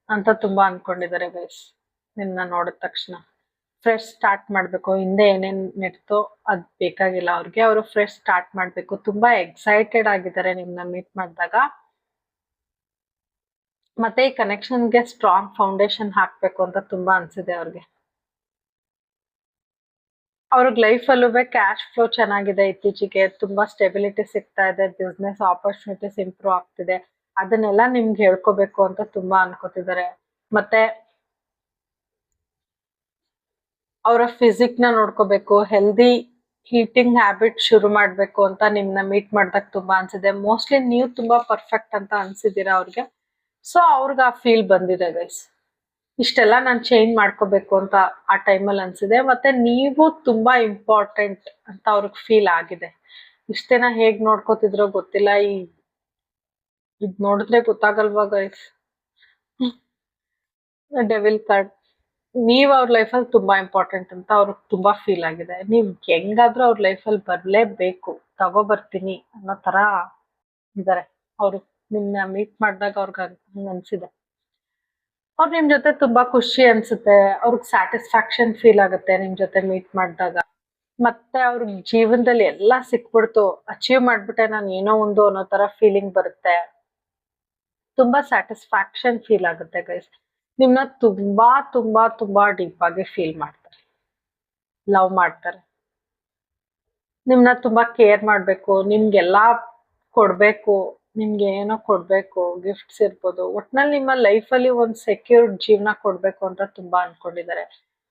ಅಂತ ತುಂಬಾ ಅನ್ಕೊಂಡಿದ್ದಾರೆ ಗೈಸ್ ನಿಮ್ನ ನೋಡಿದ ತಕ್ಷಣ. ಫ್ರೆಶ್ ಸ್ಟಾರ್ಟ್ ಮಾಡ್ಬೇಕು, ಹಿಂದೆ ಏನೇನ್ ನಡೀತೋ ಅದ್ ಬೇಕಾಗಿಲ್ಲ ಅವ್ರಿಗೆ, ಅವರು ಫ್ರೆಶ್ ಸ್ಟಾರ್ಟ್ ಮಾಡ್ಬೇಕು. ತುಂಬಾ ಎಕ್ಸೈಟೆಡ್ ಆಗಿದ್ದಾರೆ ನಿಮ್ನ ಮೀಟ್ ಮಾಡಿದಾಗ. ಮತ್ತೆ ಈ ಕನೆಕ್ಷನ್ಗೆ ಸ್ಟ್ರಾಂಗ್ ಫೌಂಡೇಶನ್ ಹಾಕ್ಬೇಕು ಅಂತ ತುಂಬಾ ಅನ್ಸಿದೆ ಅವ್ರಿಗೆ. ಅವ್ರಿಗೆ ಲೈಫ್ ಅಲ್ಲೂ ಕ್ಯಾಶ್ ಫ್ಲೋ ಚೆನ್ನಾಗಿದೆ ಇತ್ತೀಚೆಗೆ, ತುಂಬಾ ಸ್ಟೆಬಿಲಿಟಿ ಸಿಗ್ತಾ ಇದೆ, ಬಿಸ್ನೆಸ್ ಆಪರ್ಚುನಿಟೀಸ್ ಇಂಪ್ರೂವ್ ಆಗ್ತಿದೆ. ಅದನ್ನೆಲ್ಲ ನಿಮ್ಗೆ ಹೇಳ್ಕೋಬೇಕು ಅಂತ ತುಂಬಾ ಅನ್ಕೋತಿದ್ದಾರೆ. ಮತ್ತೆ ಅವರ ಫಿಸಿಕ್ ನ ನೋಡ್ಕೋಬೇಕು, ಹೆಲ್ದಿ ಹೀಟಿಂಗ್ ಹ್ಯಾಬಿಟ್ ಶುರು ಮಾಡ್ಬೇಕು ಅಂತ ನಿಮ್ನ ಮೀಟ್ ಮಾಡ್ದಾಗ ತುಂಬಾ ಅನ್ಸಿದೆ. ಮೋಸ್ಟ್ಲಿ ನೀವು ತುಂಬಾ ಪರ್ಫೆಕ್ಟ್ ಅಂತ ಅನ್ಸಿದ್ದೀರಾ ಅವ್ರಿಗೆ. ಸೊ ಅವ್ರಿಗೆ ಆ ಫೀಲ್ ಬಂದಿದೆ ಗೈಸ್. ಇಷ್ಟೆಲ್ಲ ನಾನು ಚೇಂಜ್ ಮಾಡ್ಕೋಬೇಕು ಅಂತ ಆ ಟೈಮಲ್ಲಿ ಅನ್ಸಿದೆ. ಮತ್ತೆ ನೀವು ತುಂಬಾ ಇಂಪಾರ್ಟೆಂಟ್ ಅಂತ ಅವ್ರಿಗೆ ಫೀಲ್ ಆಗಿದೆ. ಇಷ್ಟೇನ ಹೇಗ್ ನೋಡ್ಕೋತಿದ್ರೋ ಗೊತ್ತಿಲ್ಲ, ಇದ್ ನೋಡಿದ್ರೆ ಗೊತ್ತಾಗಲ್ವಾ ಗೈಸ್. Devil card. ನೀವ್ ಅವ್ರ ಲೈಫಲ್ಲಿ ತುಂಬಾ ಇಂಪಾರ್ಟೆಂಟ್ ಅಂತ ಅವ್ರಿಗೆ ತುಂಬಾ ಫೀಲ್ ಆಗಿದೆ. ನೀವ್ ಹೆಂಗಾದ್ರೂ ಅವ್ರ ಲೈಫಲ್ಲಿ ಬರ್ಲೇಬೇಕು, ತಗೋ ಬರ್ತೀನಿ ಅನ್ನೋ ತರ ಇದಾರೆ ಅವ್ರು. ನಿಮ್ನ ಮೀಟ್ ಮಾಡಿದಾಗ ಅವ್ರಿಗೆ ಹಂಗ ಅನ್ಸಿದೆ. ಅವ್ರು ನಿಮ್ ಜೊತೆ ತುಂಬಾ ಖುಷಿ ಅನ್ಸುತ್ತೆ, ಅವ್ರಿಗೆ ಸ್ಯಾಟಿಸ್ಫ್ಯಾಕ್ಷನ್ ಫೀಲ್ ಆಗುತ್ತೆ ನಿಮ್ ಜೊತೆ ಮೀಟ್ ಮಾಡಿದಾಗ. ಮತ್ತೆ ಅವ್ರಿಗೆ ಜೀವನದಲ್ಲಿ ಎಲ್ಲ ಸಿಕ್ಬಿಡ್ತು, ಅಚೀವ್ ಮಾಡ್ಬಿಟ್ಟೆ ನಾನು ಏನೋ ಒಂದು ಅನ್ನೋ ತರ ಫೀಲಿಂಗ್ ಬರುತ್ತೆ. ತುಂಬಾ ಸ್ಯಾಟಿಸ್ಫ್ಯಾಕ್ಷನ್ ಫೀಲ್ ಆಗುತ್ತೆ ಗೈಸ್. ನಿಮ್ನ ತುಂಬಾ ತುಂಬಾ ತುಂಬಾ ಡೀಪ್ ಆಗಿ ಫೀಲ್ ಮಾಡ್ತಾರೆ, ಲವ್ ಮಾಡ್ತಾರೆ. ನಿಮ್ನ ತುಂಬಾ ಕೇರ್ ಮಾಡ್ಬೇಕು, ನಿಮ್ಗೆಲ್ಲಾ ಕೊಡ್ಬೇಕು, ನಿಮ್ಗೆ ಏನೋ ಕೊಡ್ಬೇಕು, ಗಿಫ್ಟ್ಸ್ ಇರ್ಬೋದು, ಒಟ್ನಲ್ಲಿ ನಿಮ್ಮ ಲೈಫ್ ಅಲ್ಲಿ ಒಂದ್ ಸೆಕ್ಯೂರ್ಡ್ ಜೀವನ ಕೊಡ್ಬೇಕು ಅಂತ ತುಂಬಾ ಅನ್ಕೊಂಡಿದ್ದಾರೆ.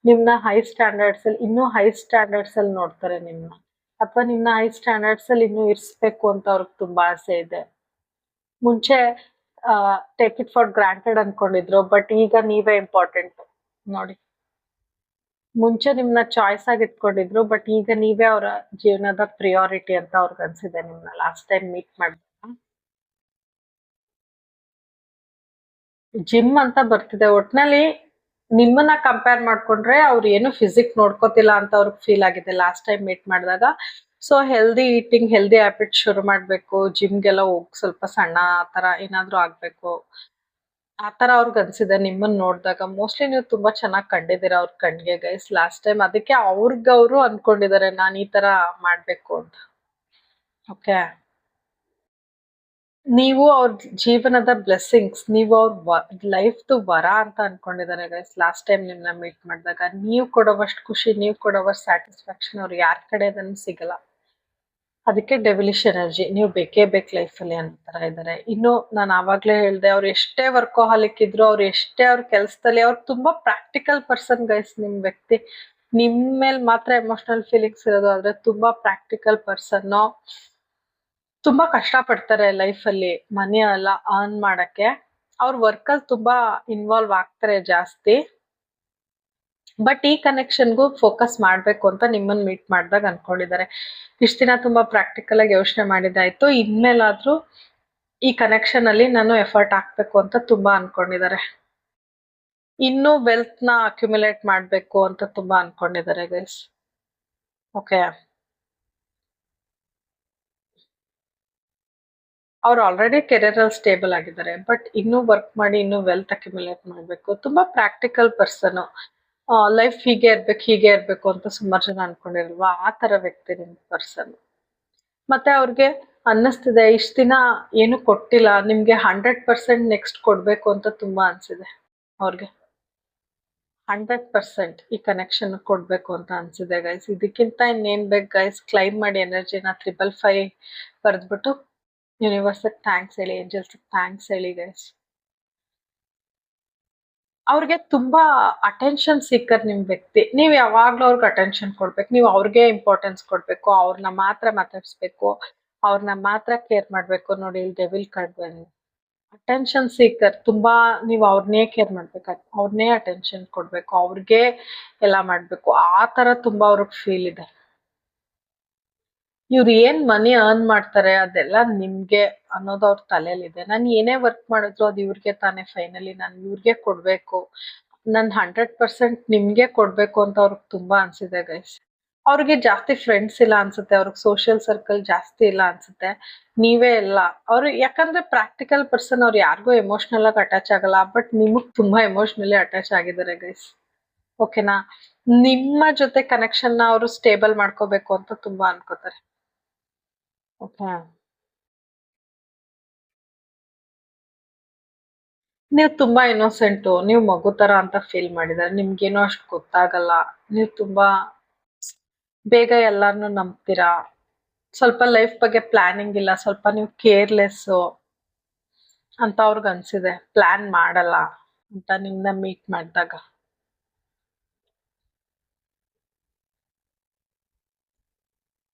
ನಿಮ್ನ ಹೈ ಸ್ಟ್ಯಾಂಡರ್ಡ್ಸ್ ಅಲ್ಲಿ, ಇನ್ನೂ ಹೈ ಸ್ಟ್ಯಾಂಡರ್ಡ್ಸ್ ಅಲ್ಲಿ ನೋಡ್ತಾರೆ ನಿಮ್ನ, ಅಥವಾ ನಿಮ್ನ ಹೈ ಸ್ಟ್ಯಾಂಡರ್ಡ್ಸ್ ಅಲ್ಲಿ ಇನ್ನೂ ಇರ್ಸ್ಬೇಕು ಅಂತ ಅವ್ರಿಗೆ ತುಂಬಾ ಆಸೆ ಇದೆ. ಮುಂಚೆ ಟೇಕ್ ಇಟ್ ಫಾರ್ ಗ್ರಾಂಟೆಡ್ ಅನ್ಕೊಂಡಿದ್ರು, ಬಟ್ ಈಗ ನೀವೇ ಇಂಪಾರ್ಟೆಂಟ್ ನೋಡಿ. ಮುಂಚೆ ನಿಮ್ನ ಚಾಯ್ಸ್ ಆಗಿ ಇಟ್ಕೊಂಡಿದ್ರು, ಬಟ್ ಈಗ ನೀವೇ ಅವರ ಜೀವನದ ಪ್ರಿಯಾರಿಟಿ ಅಂತ ಅವ್ರಿಗೆ ಅನ್ಸಿದೆ ನಿಮ್ನ ಲಾಸ್ಟ್ ಟೈಮ್ ಮೀಟ್ ಮಾಡಿದಾಗ. ಜಿಮ್ ಅಂತ ಬರ್ತಿದೆ. ಒಟ್ನಲ್ಲಿ ನಿಮ್ಮನ್ನ ಕಂಪೇರ್ ಮಾಡ್ಕೊಂಡ್ರೆ ಅವ್ರು ಏನು ಫಿಸಿಕ್ ನೋಡ್ಕೋತಿಲ್ಲ ಅಂತ ಅವ್ರಿಗೆ ಫೀಲ್ ಆಗಿದೆ ಲಾಸ್ಟ್ ಟೈಮ್ ಮೀಟ್ ಮಾಡಿದಾಗ. So healthy eating, healthy habit ಶುರು ಮಾಡ್ಬೇಕು, ಜಿಮ್ಗೆಲ್ಲ ಹೋಗಿ ಸ್ವಲ್ಪ ಸಣ್ಣ ಆ ತರ ಏನಾದ್ರೂ ಆಗ್ಬೇಕು, ಆ ತರ ಅವ್ರಿಗೆ ಅನ್ಸಿದೆ ನಿಮ್ಮನ್ನ ನೋಡಿದಾಗ. ಮೋಸ್ಟ್ಲಿ ನೀವು ತುಂಬಾ ಚೆನ್ನಾಗಿ ಕಂಡಿದ್ದೀರಾ ಅವ್ರ ಕಣ್ಗೆ ಗೈಸ್ ಲಾಸ್ಟ್ ಟೈಮ್, ಅದಕ್ಕೆ ಅವ್ರಿಗವ್ರು ಅನ್ಕೊಂಡಿದ್ದಾರೆ ನಾನು ಈ ತರ ಮಾಡ್ಬೇಕು ಅಂತ. ಓಕೆ, ನೀವು ಅವ್ರ ಜೀವನದ ಬ್ಲೆಸ್ಸಿಂಗ್ಸ್, ನೀವು ಅವ್ರ ಲೈಫ್ದು ವರ ಅಂತ ಅನ್ಕೊಂಡಿದ್ದಾರೆ ಗೈಸ್ ಲಾಸ್ಟ್ ಟೈಮ್ ನಿಮ್ನ ಮೀಟ್ ಮಾಡಿದಾಗ. ನೀವು ಕೊಡೋವಷ್ಟು ಖುಷಿ, ನೀವು ಕೊಡೋವಷ್ಟು ಸ್ಯಾಟಿಸ್ಫ್ಯಾಕ್ಷನ್ ಅವ್ರು ಯಾರ ಕಡೆದನ್ನು ಸಿಗಲ್ಲ. ಅದಕ್ಕೆ ಡೆವಿಲಿಶ್ ಎನರ್ಜಿ, ನೀವು ಬೇಕೇ ಬೇಕು ಲೈಫಲ್ಲಿ ಅನ್ನೋ ತರ ಇದ್ದಾರೆ. ಇನ್ನು ನಾನು ಆವಾಗ್ಲೇ ಹೇಳ್ದೆ, ಅವ್ರು ಎಷ್ಟೇ ವರ್ಕೋಹಾಲಿಕ್ ಇದ್ರು, ಅವ್ರು ಎಷ್ಟೇ ಅವ್ರ ಕೆಲ್ಸದಲ್ಲಿ, ಅವ್ರು ತುಂಬಾ ಪ್ರಾಕ್ಟಿಕಲ್ ಪರ್ಸನ್ ಗೈಸ್ ನಿಮ್ ವ್ಯಕ್ತಿ. ನಿಮ್ ಮೇಲ್ ಮಾತ್ರ ಎಮೋಷನಲ್ ಫೀಲಿಂಗ್ಸ್ ಇರೋದು, ಆದ್ರೆ ತುಂಬಾ ಪ್ರಾಕ್ಟಿಕಲ್ ಪರ್ಸನ್. ತುಂಬಾ ಕಷ್ಟ ಪಡ್ತಾರೆ ಲೈಫ್ ಅಲ್ಲಿ ಮನಿ ಎಲ್ಲ ಅರ್ನ್ ಮಾಡಕ್ಕೆ. ಅವ್ರ ವರ್ಕ್ ಅಲ್ಲಿ ತುಂಬಾ ಇನ್ವಾಲ್ವ್ ಆಗ್ತಾರೆ ಜಾಸ್ತಿ. ಬಟ್ ಈ ಕನೆಕ್ಷನ್ಗೂ ಫೋಕಸ್ ಮಾಡ್ಬೇಕು ಅಂತ ನಿಮ್ಮನ್ನ ಮೀಟ್ ಮಾಡಿದಾಗ ಅನ್ಕೊಂಡಿದ್ದಾರೆ. ಇಷ್ಟ ದಿನ ತುಂಬಾ ಪ್ರಾಕ್ಟಿಕಲ್ ಆಗಿ ಯೋಚನೆ ಮಾಡಿದಾಯ್ತು, ಇನ್ಮೇಲಾದ್ರೂ ಈ ಕನೆಕ್ಷನ್ ಅಲ್ಲಿ ನಾನು ಎಫರ್ಟ್ ಹಾಕ್ಬೇಕು ಅಂತ ತುಂಬಾ ಅನ್ಕೊಂಡಿದ್ದಾರೆ. ಇನ್ನೂ ವೆಲ್ತ್ ನ ಅಕ್ಯುಮುಲೇಟ್ ಮಾಡ್ಬೇಕು ಅಂತ ತುಂಬಾ ಅನ್ಕೊಂಡಿದ್ದಾರೆ ಗೈಸ್. ಓಕೆ, ಅವ್ರು ಆಲ್ರೆಡಿ ಕೆರಿಯರ್ ಅಲ್ಲಿ ಸ್ಟೇಬಲ್ ಆಗಿದ್ದಾರೆ, ಬಟ್ ಇನ್ನೂ ವರ್ಕ್ ಮಾಡಿ ಇನ್ನೂ ವೆಲ್ತ್ ಅಕ್ಯುಮುಲೇಟ್ ಮಾಡ್ಬೇಕು. ತುಂಬಾ ಪ್ರಾಕ್ಟಿಕಲ್ ಪರ್ಸನ್. ಲೈಫ್ ಹೀಗೆ ಇರ್ಬೇಕು ಅಂತ ಸುಮಾರು ಜನ ಅನ್ಕೊಂಡಿರಲ್ವಾ, ಆ ತರ ವ್ಯಕ್ತಿ ನಿಮ್ ಪರ್ಸನ್. ಮತ್ತೆ ಅವ್ರಿಗೆ ಅನ್ನಿಸ್ತಿದೆ ಇಷ್ಟ ದಿನ ಏನು ಕೊಟ್ಟಿಲ್ಲ, ನಿಮ್ಗೆ 100% ನೆಕ್ಸ್ಟ್ ಕೊಡ್ಬೇಕು ಅಂತ ತುಂಬಾ ಅನ್ಸಿದೆ ಅವ್ರಿಗೆ. 100% ಈ ಕನೆಕ್ಷನ್ ಕೊಡ್ಬೇಕು ಅಂತ ಅನ್ಸಿದೆ ಗೈಸ್. ಇದಕ್ಕಿಂತ ಇನ್ನೇನ್ ಬೇಕು ಗೈಸ್? ಕ್ಲೈಮ್ ಮಾಡಿ ಎನರ್ಜಿನ 555 ಬರೆದ್ಬಿಟ್ಟು ಯೂನಿವರ್ಸ್ ಥ್ಯಾಂಕ್ಸ್ ಹೇಳಿ, ಏಂಜಲ್ಸ್ ಥ್ಯಾಂಕ್ಸ್ ಹೇಳಿ ಗೈಸ್. ಅವ್ರಿಗೆ ತುಂಬಾ ಅಟೆನ್ಷನ್ ಸೀಕರ್ ನಿಮ್ ವ್ಯಕ್ತಿ. ನೀವ್ ಯಾವಾಗ್ಲೂ ಅವ್ರಿಗೆ ಅಟೆನ್ಷನ್ ಕೊಡ್ಬೇಕು, ನೀವು ಅವ್ರಿಗೆ ಇಂಪಾರ್ಟೆನ್ಸ್ ಕೊಡ್ಬೇಕು, ಅವ್ರನ್ನ ಮಾತ್ರ ಮಾತಾಡ್ಸ್ಬೇಕು, ಅವ್ರನ್ನ ಮಾತ್ರ ಕೇರ್ ಮಾಡ್ಬೇಕು. ನೋಡಿ ಇಲ್ಲಿ ಡೆವಿಲ್ ಕಾರ್ಡ್ ಬಂದಿದೆ. Attention speaker. ತುಂಬಾ ನೀವು ಅವ್ರನ್ನೇ ಕೇರ್ ಮಾಡ್ಬೇಕು, ಅವ್ರನ್ನೇ ಅಟೆನ್ಷನ್ ಕೊಡ್ಬೇಕು, ಅವ್ರಿಗೆ ಎಲ್ಲ ಮಾಡ್ಬೇಕು, ಆ ತರ ತುಂಬಾ ಅವ್ರಿಗೆ ಫೀಲ್ ಇದೆ. ಇವ್ರು ಏನ್ ಮನಿ ಅರ್ನ್ ಮಾಡ್ತಾರೆ ಅದೆಲ್ಲ ನಿಮ್ಗೆ ಅನ್ನೋದು ಅವ್ರ ತಲೆಯಲ್ಲಿದೆ. ನಾನು ಏನೇ ವರ್ಕ್ ಮಾಡಿದ್ರು ಅದು ಇವ್ರಿಗೆ ತಾನೇ ಫೈನಲಿ ನಾನು ಇವ್ರಿಗೆ ಕೊಡ್ಬೇಕು, ನನ್ 100% ನಿಮ್ಗೆ ಕೊಡ್ಬೇಕು ಅಂತ ಅವ್ರಿಗೆ ತುಂಬಾ ಅನ್ಸಿದೆ ಗೈಸ್. ಅವ್ರಿಗೆ ಜಾಸ್ತಿ ಫ್ರೆಂಡ್ಸ್ ಇಲ್ಲ ಅನ್ಸುತ್ತೆ, ಅವ್ರಿಗೆ ಸೋಷಿಯಲ್ ಸರ್ಕಲ್ ಜಾಸ್ತಿ ಇಲ್ಲ ಅನ್ಸುತ್ತೆ, ನೀವೇ ಎಲ್ಲ. ಅವ್ರು ಯಾಕಂದ್ರೆ ಪ್ರಾಕ್ಟಿಕಲ್ ಪರ್ಸನ್, ಅವ್ರು ಯಾರಿಗೂ ಎಮೋಷನಲ್ ಆಗಿ ಅಟ್ಯಾಚ್ ಆಗಲ್ಲ, ಬಟ್ ನಿಮಗ್ ತುಂಬಾ ಎಮೋಷನಲಿ ಅಟ್ಯಾಚ್ ಆಗಿದ್ದಾರೆ ಗೈಸ್. ಓಕೆನಾ? ನಿಮ್ಮ ಜೊತೆ ಕನೆಕ್ಷನ್ ನ ಅವರು ಸ್ಟೇಬಲ್ ಮಾಡ್ಕೋಬೇಕು ಅಂತ ತುಂಬಾ ಅನ್ಕೋತಾರೆ. ಓಕೆ, ನೀವು ತುಂಬಾ ಇನ್ನೋಸೆಂಟು, ನೀವು ಮಗು ತರ ಅಂತ ಫೀಲ್ ಮಾಡಿದಾರೆ, ನಿಮ್ಗೇನೋ ಅಷ್ಟು ಗೊತ್ತಾಗಲ್ಲ, ನೀವು ತುಂಬಾ ಬೇಗ ಎಲ್ಲಾರ್ನು ನಂಬ್ತೀರಾ, ಸ್ವಲ್ಪ ಲೈಫ್ ಬಗ್ಗೆ ಪ್ಲಾನಿಂಗ್ ಇಲ್ಲ, ಸ್ವಲ್ಪ ನೀವು ಕೇರ್ಲೆಸ್ ಅಂತ ಅವ್ರಿಗೆ ಅನ್ಸಿದೆ, ಪ್ಲಾನ್ ಮಾಡಲ್ಲ ಅಂತ ನಿಮ್ನ ಮೀಟ್ ಮಾಡಿದಾಗ.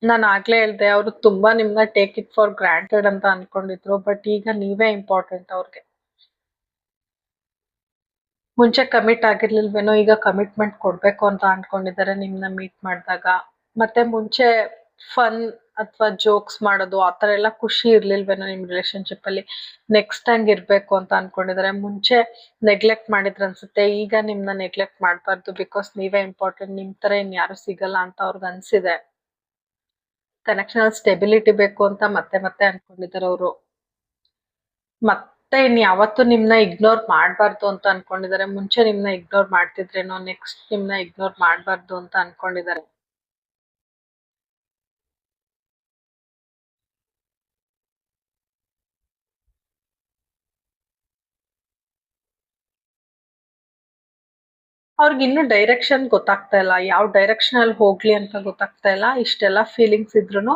ನಾನು ಆಗ್ಲೇ ಹೇಳ್ದೆ, ಅವರು ತುಂಬಾ ನಿಮ್ನ ಟೇಕ್ ಇಟ್ ಫಾರ್ ಗ್ರಾಂಟೆಡ್ ಅಂತ ಅನ್ಕೊಂಡಿದ್ರು, ಬಟ್ ಈಗ ನೀವೇ ಇಂಪಾರ್ಟೆಂಟ್ ಅವ್ರಿಗೆ. ಮುಂಚೆ ಕಮಿಟ್ ಆಗಿರ್ಲಿಲ್ವೇನೋ, ಈಗ ಕಮಿಟ್ಮೆಂಟ್ ಕೊಡ್ಬೇಕು ಅಂತ ಅನ್ಕೊಂಡಿದ್ದಾರೆ ನಿಮ್ನ ಮೀಟ್ ಮಾಡಿದಾಗ. ಮತ್ತೆ ಮುಂಚೆ ಫನ್ ಅಥವಾ ಜೋಕ್ಸ್ ಮಾಡೋದು ಆತರ ಎಲ್ಲ ಖುಷಿ ಇರ್ಲಿಲ್ವೇನೋ ನಿಮ್ ರಿಲೇಶನ್ಶಿಪ್ ಅಲ್ಲಿ, ನೆಕ್ಸ್ಟ್ ಹಂಗ್ ಇರ್ಬೇಕು ಅಂತ ಅನ್ಕೊಂಡಿದ್ದಾರೆ. ಮುಂಚೆ ನೆಗ್ಲೆಕ್ಟ್ ಮಾಡಿದ್ರ ಅನ್ಸುತ್ತೆ, ಈಗ ನಿಮ್ನ ನೆಗ್ಲೆಕ್ಟ್ ಮಾಡ್ಬಾರ್ದು, ಬಿಕಾಸ್ ನೀವೇ ಇಂಪಾರ್ಟೆಂಟ್, ನಿಮ್ ತರ ಇನ್ ಯಾರು ಸಿಗಲ್ಲ ಅಂತ ಅವ್ರಿಗೆ ಅನ್ಸಿದೆ. ಕನೆಕ್ಷನ್ ಸ್ಟೆಬಿಲಿಟಿ ಬೇಕು ಅಂತ ಮತ್ತೆ ಮತ್ತೆ ಅನ್ಕೊಂಡಿದ್ದಾರೆ ಅವರು. ಮತ್ತೆ ಇನ್ ಯಾವತ್ತೂ ನಿಮ್ನ ಇಗ್ನೋರ್ ಮಾಡ್ಬಾರ್ದು ಅಂತ ಅನ್ಕೊಂಡಿದ್ದಾರೆ. ಮುಂಚೆ ನಿಮ್ನ ಇಗ್ನೋರ್ ಮಾಡ್ತಿದ್ರೇನೋ, ನೆಕ್ಸ್ಟ್ ನಿಮ್ನ ಇಗ್ನೋರ್ ಮಾಡ್ಬಾರ್ದು ಅಂತ ಅನ್ಕೊಂಡಿದ್ದಾರೆ. ಅವ್ರಿಗೆ ಇನ್ನೂ ಡೈರೆಕ್ಷನ್ ಗೊತ್ತಾಗ್ತಾ ಇಲ್ಲ, ಯಾವ ಡೈರೆಕ್ಷನ್ ಅಲ್ಲಿ ಹೋಗ್ಲಿ ಅಂತ ಗೊತ್ತಾಗ್ತಾ ಇಲ್ಲ. ಇಷ್ಟೆಲ್ಲ ಫೀಲಿಂಗ್ಸ್ ಇದ್ರೂನು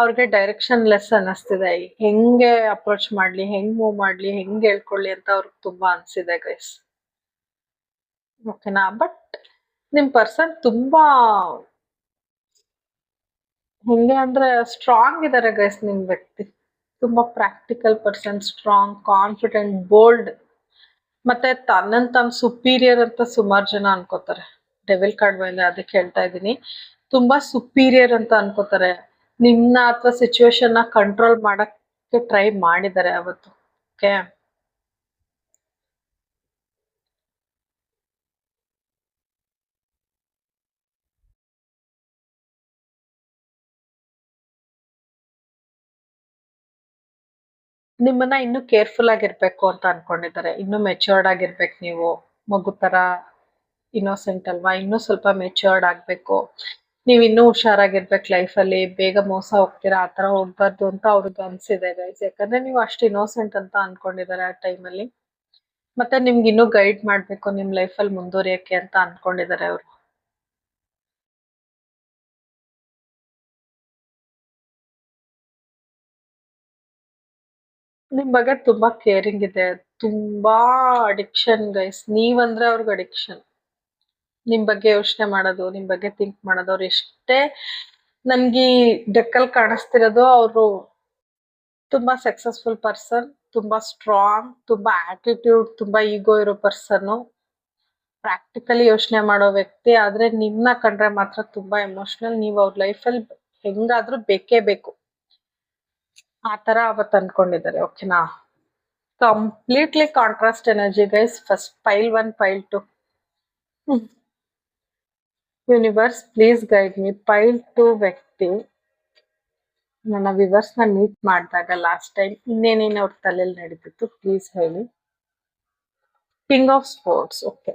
ಅವ್ರಿಗೆ ಡೈರೆಕ್ಷನ್ ಲೆಸ್ ಅನ್ನಿಸ್ತಿದೆ. ಹೆಂಗೆ ಅಪ್ರೋಚ್ ಮಾಡ್ಲಿ, ಹೆಂಗ್ ಮೂವ್ ಮಾಡ್ಲಿ, ಹೆಂಗ್ ಹೇಳ್ಕೊಳ್ಳಿ ಅಂತ ಅವ್ರಿಗೆ ತುಂಬಾ ಅನ್ಸಿದೆ ಗೈಸ್. ಓಕೆನಾ? ಬಟ್ ನಿಮ್ ಪರ್ಸನ್ ತುಂಬಾ ಹೆಂಗೆ ಅಂದ್ರೆ ಸ್ಟ್ರಾಂಗ್ ಇದಾರೆ ಗೈಸ್ ನಿಮ್ ವ್ಯಕ್ತಿ. ತುಂಬಾ practical person, strong, confident, bold, ಮತ್ತೆ ತನ್ನನ್ ತಾನು ಸುಪೀರಿಯರ್ ಅಂತ ಸುಮಾರು ಜನ ಅನ್ಕೋತಾರೆ. ಡೆವಿಲ್ ಕಾರ್ಡ್ ಬಂದ್ರೆ ಅದಕ್ಕೆ ಹೇಳ್ತಾ ಇದ್ದೀನಿ, ತುಂಬಾ ಸುಪೀರಿಯರ್ ಅಂತ ಅನ್ಕೋತಾರೆ. ನಿಮ್ನ ಅಥವಾ ಸಿಚುವೇಶನ್ ನ ಕಂಟ್ರೋಲ್ ಮಾಡಕ್ಕೆ ಟ್ರೈ ಮಾಡಿದ್ದಾರೆ ಅವತ್ತು. ಓಕೆ, ನಿಮ್ಮನ್ನ ಇನ್ನು ಕೇರ್ಫುಲ್ ಆಗಿರ್ಬೇಕು ಅಂತ ಅನ್ಕೊಂಡಿದ್ದಾರೆ. ಇನ್ನು ಮೆಚೂರ್ಡ್ ಆಗಿರ್ಬೇಕು ನೀವು. ಮಗು ತರ ಇನ್ನೋಸೆಂಟ್ ಅಲ್ವಾ, ಇನ್ನೂ ಸ್ವಲ್ಪ ಮೆಚೂರ್ಡ್ ಆಗ್ಬೇಕು, ನೀವ್ ಇನ್ನೂ ಹುಷಾರಾಗಿರ್ಬೇಕು ಲೈಫಲ್ಲಿ, ಬೇಗ ಮೋಸ ಹೋಗ್ತೀರಾ, ಆತರ ಹೋಗ್ಬಾರ್ದು ಅಂತ ಅವ್ರಿಗೆ ಅನ್ಸಿದೆ ಗೈಸ್. ಯಾಕಂದ್ರೆ ನೀವು ಅಷ್ಟು ಇನ್ನೋಸೆಂಟ್ ಅಂತ ಅನ್ಕೊಂಡಿದ್ದಾರೆ ಆ ಟೈಮಲ್ಲಿ. ಮತ್ತೆ ನಿಮ್ಗೆ ಇನ್ನೂ ಗೈಡ್ ಮಾಡ್ಬೇಕು ನಿಮ್ ಲೈಫಲ್ಲಿ ಮುಂದುವರಿಯಕ್ಕೆ ಅಂತ ಅನ್ಕೊಂಡಿದ್ದಾರೆ ಅವರು. ನಿಮ್ ಬಗ್ಗೆ ತುಂಬಾ ಕೇರಿಂಗ್ ಇದೆ, ತುಂಬಾ ಅಡಿಕ್ಷನ್ ಗೈಸ್. ನೀವಂದ್ರೆ ಅವ್ರಿಗೆ ಅಡಿಕ್ಷನ್. ನಿಮ್ ಬಗ್ಗೆ ಯೋಚನೆ ಮಾಡೋದು, ನಿಮ್ ಬಗ್ಗೆ ಥಿಂಕ್ ಮಾಡೋದು. ಅವ್ರು ಎಷ್ಟೇ ನನ್ಗೆ ಡೆಕ್ಕಲ್ ಕಾಣಿಸ್ತಿರೋದು, ಅವರು ತುಂಬಾ ಸಕ್ಸಸ್ಫುಲ್ ಪರ್ಸನ್, ತುಂಬಾ ಸ್ಟ್ರಾಂಗ್, ತುಂಬಾ ಆಟಿಟ್ಯೂಡ್, ತುಂಬಾ ಈಗೋ ಇರೋ ಪರ್ಸನ್. ಪ್ರಾಕ್ಟಿಕಲಿ ಯೋಚನೆ ಮಾಡೋ ವ್ಯಕ್ತಿ. ಆದ್ರೆ ನಿಮ್ನ ಕಂಡ್ರೆ ಮಾತ್ರ ತುಂಬಾ ಎಮೋಷನಲ್. ನೀವು ಅವ್ರ ಲೈಫಲ್ಲಿ ಹೆಂಗಾದ್ರೂ ಬೇಕೇ ಬೇಕು ಆ ತರ ಅವತ್ತು ಅನ್ಕೊಂಡಿದ್ದಾರೆ. ಓಕೆನಾ? Completely contrast energy guys. First pile 1 pile 2. Universe please guide me. Pile 2 ವ್ಯಕ್ತಿ ನನ್ನ ವಿವರ್ಸ್ ನ ಮೀಟ್ ಮಾಡಿದಾಗ ಲಾಸ್ಟ್ ಟೈಮ್ ಇನ್ನೇನೇನು ಅವ್ರ ತಲೆಯಲ್ಲಿ ನಡೀತಿತ್ತು ಪ್ಲೀಸ್ ಹೇಳಿ. King of sports. Okay,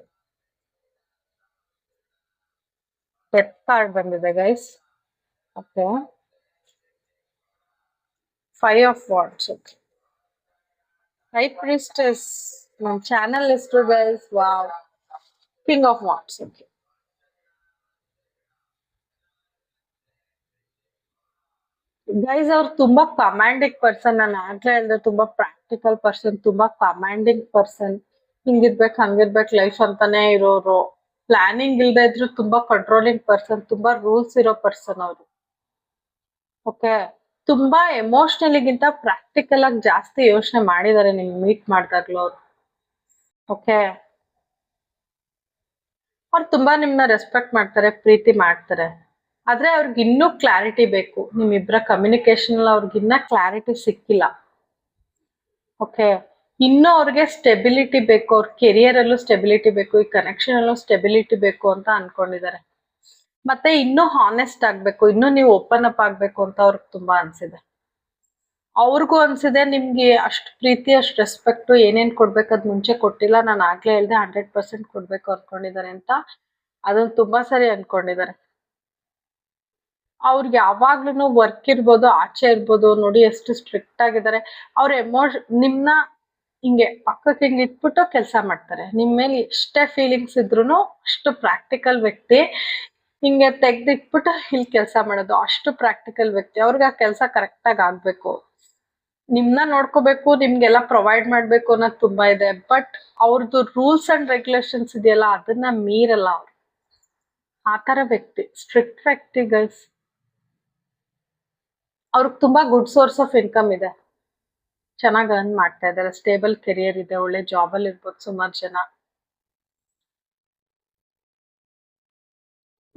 death card ಬಂದಿದೆ guys. Okay, 5 of wands. Okay, high priestess. ನಮ್ಮ ಚಾನಲ್ ಹೆಸರು guys. Wow. King of wands. Okay, guys ಅವ್ರು ತುಂಬಾ ಕಮಾಂಡಿಂಗ್ ಪರ್ಸನ್. ನಾನು ಆಗ್ಲೇ ಹೇಳಿದೆ, ತುಂಬಾ ಪ್ರಾಕ್ಟಿಕಲ್ ಪರ್ಸನ್, ತುಂಬಾ ಕಮಾಂಡಿಂಗ್ ಪರ್ಸನ್. ಹಿಂಗಿರ್ಬೇಕು ಹಂಗಿರ್ಬೇಕು ಲೈಫ್ ಅಂತಾನೆ ಇರೋರು. ಪ್ಲಾನಿಂಗ್ ಇಲ್ದೇ ಇದ್ರು ತುಂಬಾ ಕಂಟ್ರೋಲಿಂಗ್ ಪರ್ಸನ್, ತುಂಬಾ ರೂಲ್ಸ್ ಇರೋ ಪರ್ಸನ್ ಅವರು. ಓಕೆ, ತುಂಬಾ ಎಮೋಷನಲಿಗಿಂತ ಪ್ರಾಕ್ಟಿಕಲ್ ಆಗಿ ಜಾಸ್ತಿ ಯೋಚನೆ ಮಾಡಿದ್ದಾರೆ ನಿಮ್ಗೆ ಮೀಟ್ ಮಾಡಿದಾಗ್ಲೂ ಅವ್ರು. ಓಕೆ, ಅವ್ರು ತುಂಬಾ ನಿಮ್ನ ರೆಸ್ಪೆಕ್ಟ್ ಮಾಡ್ತಾರೆ, ಪ್ರೀತಿ ಮಾಡ್ತಾರೆ. ಆದ್ರೆ ಅವ್ರಿಗೆ ಇನ್ನೂ ಕ್ಲಾರಿಟಿ ಬೇಕು. ನಿಮ್ಮಿಬ್ಬರ ಕಮ್ಯುನಿಕೇಶನ್ ಅವ್ರಿಗೆ ಇನ್ನ ಕ್ಲಾರಿಟಿ ಸಿಕ್ಕಿಲ್ಲ. ಓಕೆ, ಇನ್ನೂ ಅವ್ರಿಗೆ ಸ್ಟೆಬಿಲಿಟಿ ಬೇಕು. ಅವ್ರ ಕೆರಿಯರ್ ಅಲ್ಲೂ ಸ್ಟೆಬಿಲಿಟಿ ಬೇಕು, ಈ ಕನೆಕ್ಷನ್ ಅಲ್ಲೂ ಸ್ಟೆಬಿಲಿಟಿ ಬೇಕು ಅಂತ ಅನ್ಕೊಂಡಿದ್ದಾರೆ. ಮತ್ತೆ ಇನ್ನೂ ಹಾನೆಸ್ಟ್ ಆಗ್ಬೇಕು, ಇನ್ನೂ ನೀವು ಓಪನ್ ಅಪ್ ಆಗ್ಬೇಕು ಅಂತ ಅವ್ರಿಗೆ ತುಂಬಾ ಅನ್ಸಿದೆ. ಅವ್ರಿಗೂ ಅನ್ಸಿದೆ ನಿಮ್ಗೆ ಅಷ್ಟು ಪ್ರೀತಿ, ಅಷ್ಟು ರೆಸ್ಪೆಕ್ಟ್ ಏನೇನ್ ಕೊಡ್ಬೇಕದ್ ಮುಂಚೆ ಕೊಟ್ಟಿಲ್ಲ. ನಾನು ಆಗ್ಲೇ ಹೇಳ್ದೆ 100% ಕೊಡ್ಬೇಕು ಅನ್ಕೊಂಡಿದ್ದಾರೆ ಅಂತ. ಅದನ್ನ ತುಂಬಾ ಸರಿ ಅನ್ಕೊಂಡಿದ್ದಾರೆ. ಅವ್ರಿಗೆ ಯಾವಾಗ್ಲೂ ವರ್ಕ್ ಇರ್ಬೋದು, ಆಚೆ ಇರ್ಬೋದು, ನೋಡಿ ಎಷ್ಟು ಸ್ಟ್ರಿಕ್ಟ್ ಆಗಿದ್ದಾರೆ. ಅವ್ರ ನಿಮ್ನ ಹಿಂಗೆ ಪಕ್ಕಕ್ಕೆ ಹಿಂಗೆ ಇಟ್ಬಿಟ್ಟು ಕೆಲಸ ಮಾಡ್ತಾರೆ. ನಿಮ್ ಮೇಲೆ ಎಷ್ಟೇ ಫೀಲಿಂಗ್ಸ್ ಇದ್ರು ಅಷ್ಟು ಪ್ರಾಕ್ಟಿಕಲ್ ವ್ಯಕ್ತಿ. ಹಿಂಗೆ ತೆಗ್ದಿಟ್ಬಿಟ್ಟು ಇಲ್ಲಿ ಕೆಲಸ ಮಾಡೋದು, ಅಷ್ಟು ಪ್ರಾಕ್ಟಿಕಲ್ ವ್ಯಕ್ತಿ. ಅವ್ರಿಗೆ ಆ ಕೆಲಸ ಕರೆಕ್ಟ್ ಆಗಿ ಆಗ್ಬೇಕು, ನಿಮ್ನ ನೋಡ್ಕೋಬೇಕು, ನಿಮ್ಗೆಲ್ಲ ಪ್ರೊವೈಡ್ ಮಾಡ್ಬೇಕು ಅನ್ನೋದು ತುಂಬಾ ಇದೆ. ಬಟ್ ಅವ್ರದ್ದು ರೂಲ್ಸ್ ಅಂಡ್ ರೆಗ್ಯುಲೇಷನ್ಸ್ ಇದೆಯಲ್ಲ, ಅದನ್ನ ಮೀರಲ್ಲ ಅವ್ರು. ಆತರ ವ್ಯಕ್ತಿ, ಸ್ಟ್ರಿಕ್ಟ್ ವ್ಯಕ್ತಿ ಗೈಸ್. ಅವ್ರಿಗೆ ತುಂಬಾ ಗುಡ್ ಸೋರ್ಸ್ ಆಫ್ ಇನ್ಕಮ್ ಇದೆ, ಚೆನ್ನಾಗಿ ಅರ್ನ್ ಮಾಡ್ತಾ ಇದ್ದಾರೆ, ಸ್ಟೇಬಲ್ ಕೆರಿಯರ್ ಇದೆ, ಒಳ್ಳೆ ಜಾಬ್ ಅಲ್ಲಿ ಇರ್ಬೋದು ಸುಮಾರು ಜನ.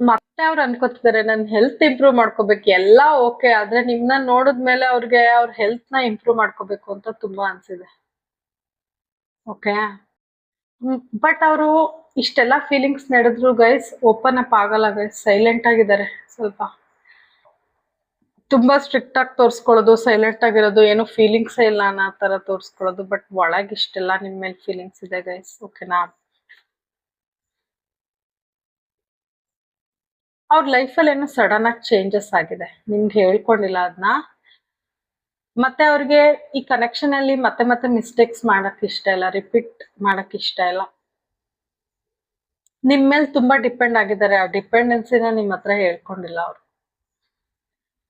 ಮತ್ತೆ ಅವ್ರು ಅನ್ಕೋತಿದ್ದಾರೆ ನನ್ ಹೆಲ್ತ್ ಇಂಪ್ರೂವ್ ಮಾಡ್ಕೋಬೇಕು. ಎಲ್ಲ ಓಕೆ, ಆದ್ರೆ ನಿಮ್ನ ನೋಡಿದ್ಮೇಲೆ ಅವ್ರಿಗೆ ಅವ್ರ ಹೆಲ್ತ್ ನ ಇಂಪ್ರೂವ್ ಮಾಡ್ಕೋಬೇಕು ಅಂತ ತುಂಬಾ ಅನ್ಸಿದೆ. ಓಕೆ, ಬಟ್ ಅವರು ಇಷ್ಟೆಲ್ಲ ಫೀಲಿಂಗ್ಸ್ ನಡೆದ್ರು ಗೈಸ್ ಓಪನ್ ಅಪ್ ಆಗಲ್ಲ ಗೈಸ್. ಸೈಲೆಂಟ್ ಆಗಿದ್ದಾರೆ ಸ್ವಲ್ಪ. ತುಂಬಾ ಸ್ಟ್ರಿಕ್ಟ್ ಆಗಿ ತೋರ್ಸ್ಕೊಳ್ಳೋದು, ಸೈಲೆಂಟ್ ಆಗಿರೋದು, ಏನು ಫೀಲಿಂಗ್ಸ್ ಇಲ್ಲ ಅನ್ನೋ ತರ ತೋರ್ಸ್ಕೊಳ್ಳೋದು. ಬಟ್ ಒಳಗ್ ಇಷ್ಟೆಲ್ಲ ನಿಮ್ ಮೇಲೆ ಫೀಲಿಂಗ್ಸ್ ಇದೆ ಗೈಸ್. ಓಕೆನಾ? ಅವ್ರ ಲೈಫಲ್ಲಿ ಏನೋ ಸಡನ್ ಆಗಿ ಚೇಂಜಸ್ ಆಗಿದೆ, ನಿಮ್ಗೆ ಹೇಳ್ಕೊಂಡಿಲ್ಲ ಅದನ್ನ. ಮತ್ತೆ ಅವ್ರಿಗೆ ಈ ಕನೆಕ್ಷನ್ ಅಲ್ಲಿ ಮತ್ತೆ ಮತ್ತೆ ಮಿಸ್ಟೇಕ್ಸ್ ಮಾಡಕ್ ಇಷ್ಟ ಇಲ್ಲ, ರಿಪೀಟ್ ಮಾಡಕ್ ಇಷ್ಟ ಇಲ್ಲ. ನಿಮ್ ಮೇಲೆ ತುಂಬಾ ಡಿಪೆಂಡ್ ಆಗಿದ್ದಾರೆ. ಆ ಡಿಪೆಂಡೆನ್ಸಿನ ನಿಮ್ ಹತ್ರ ಹೇಳ್ಕೊಂಡಿಲ್ಲ ಅವ್ರು.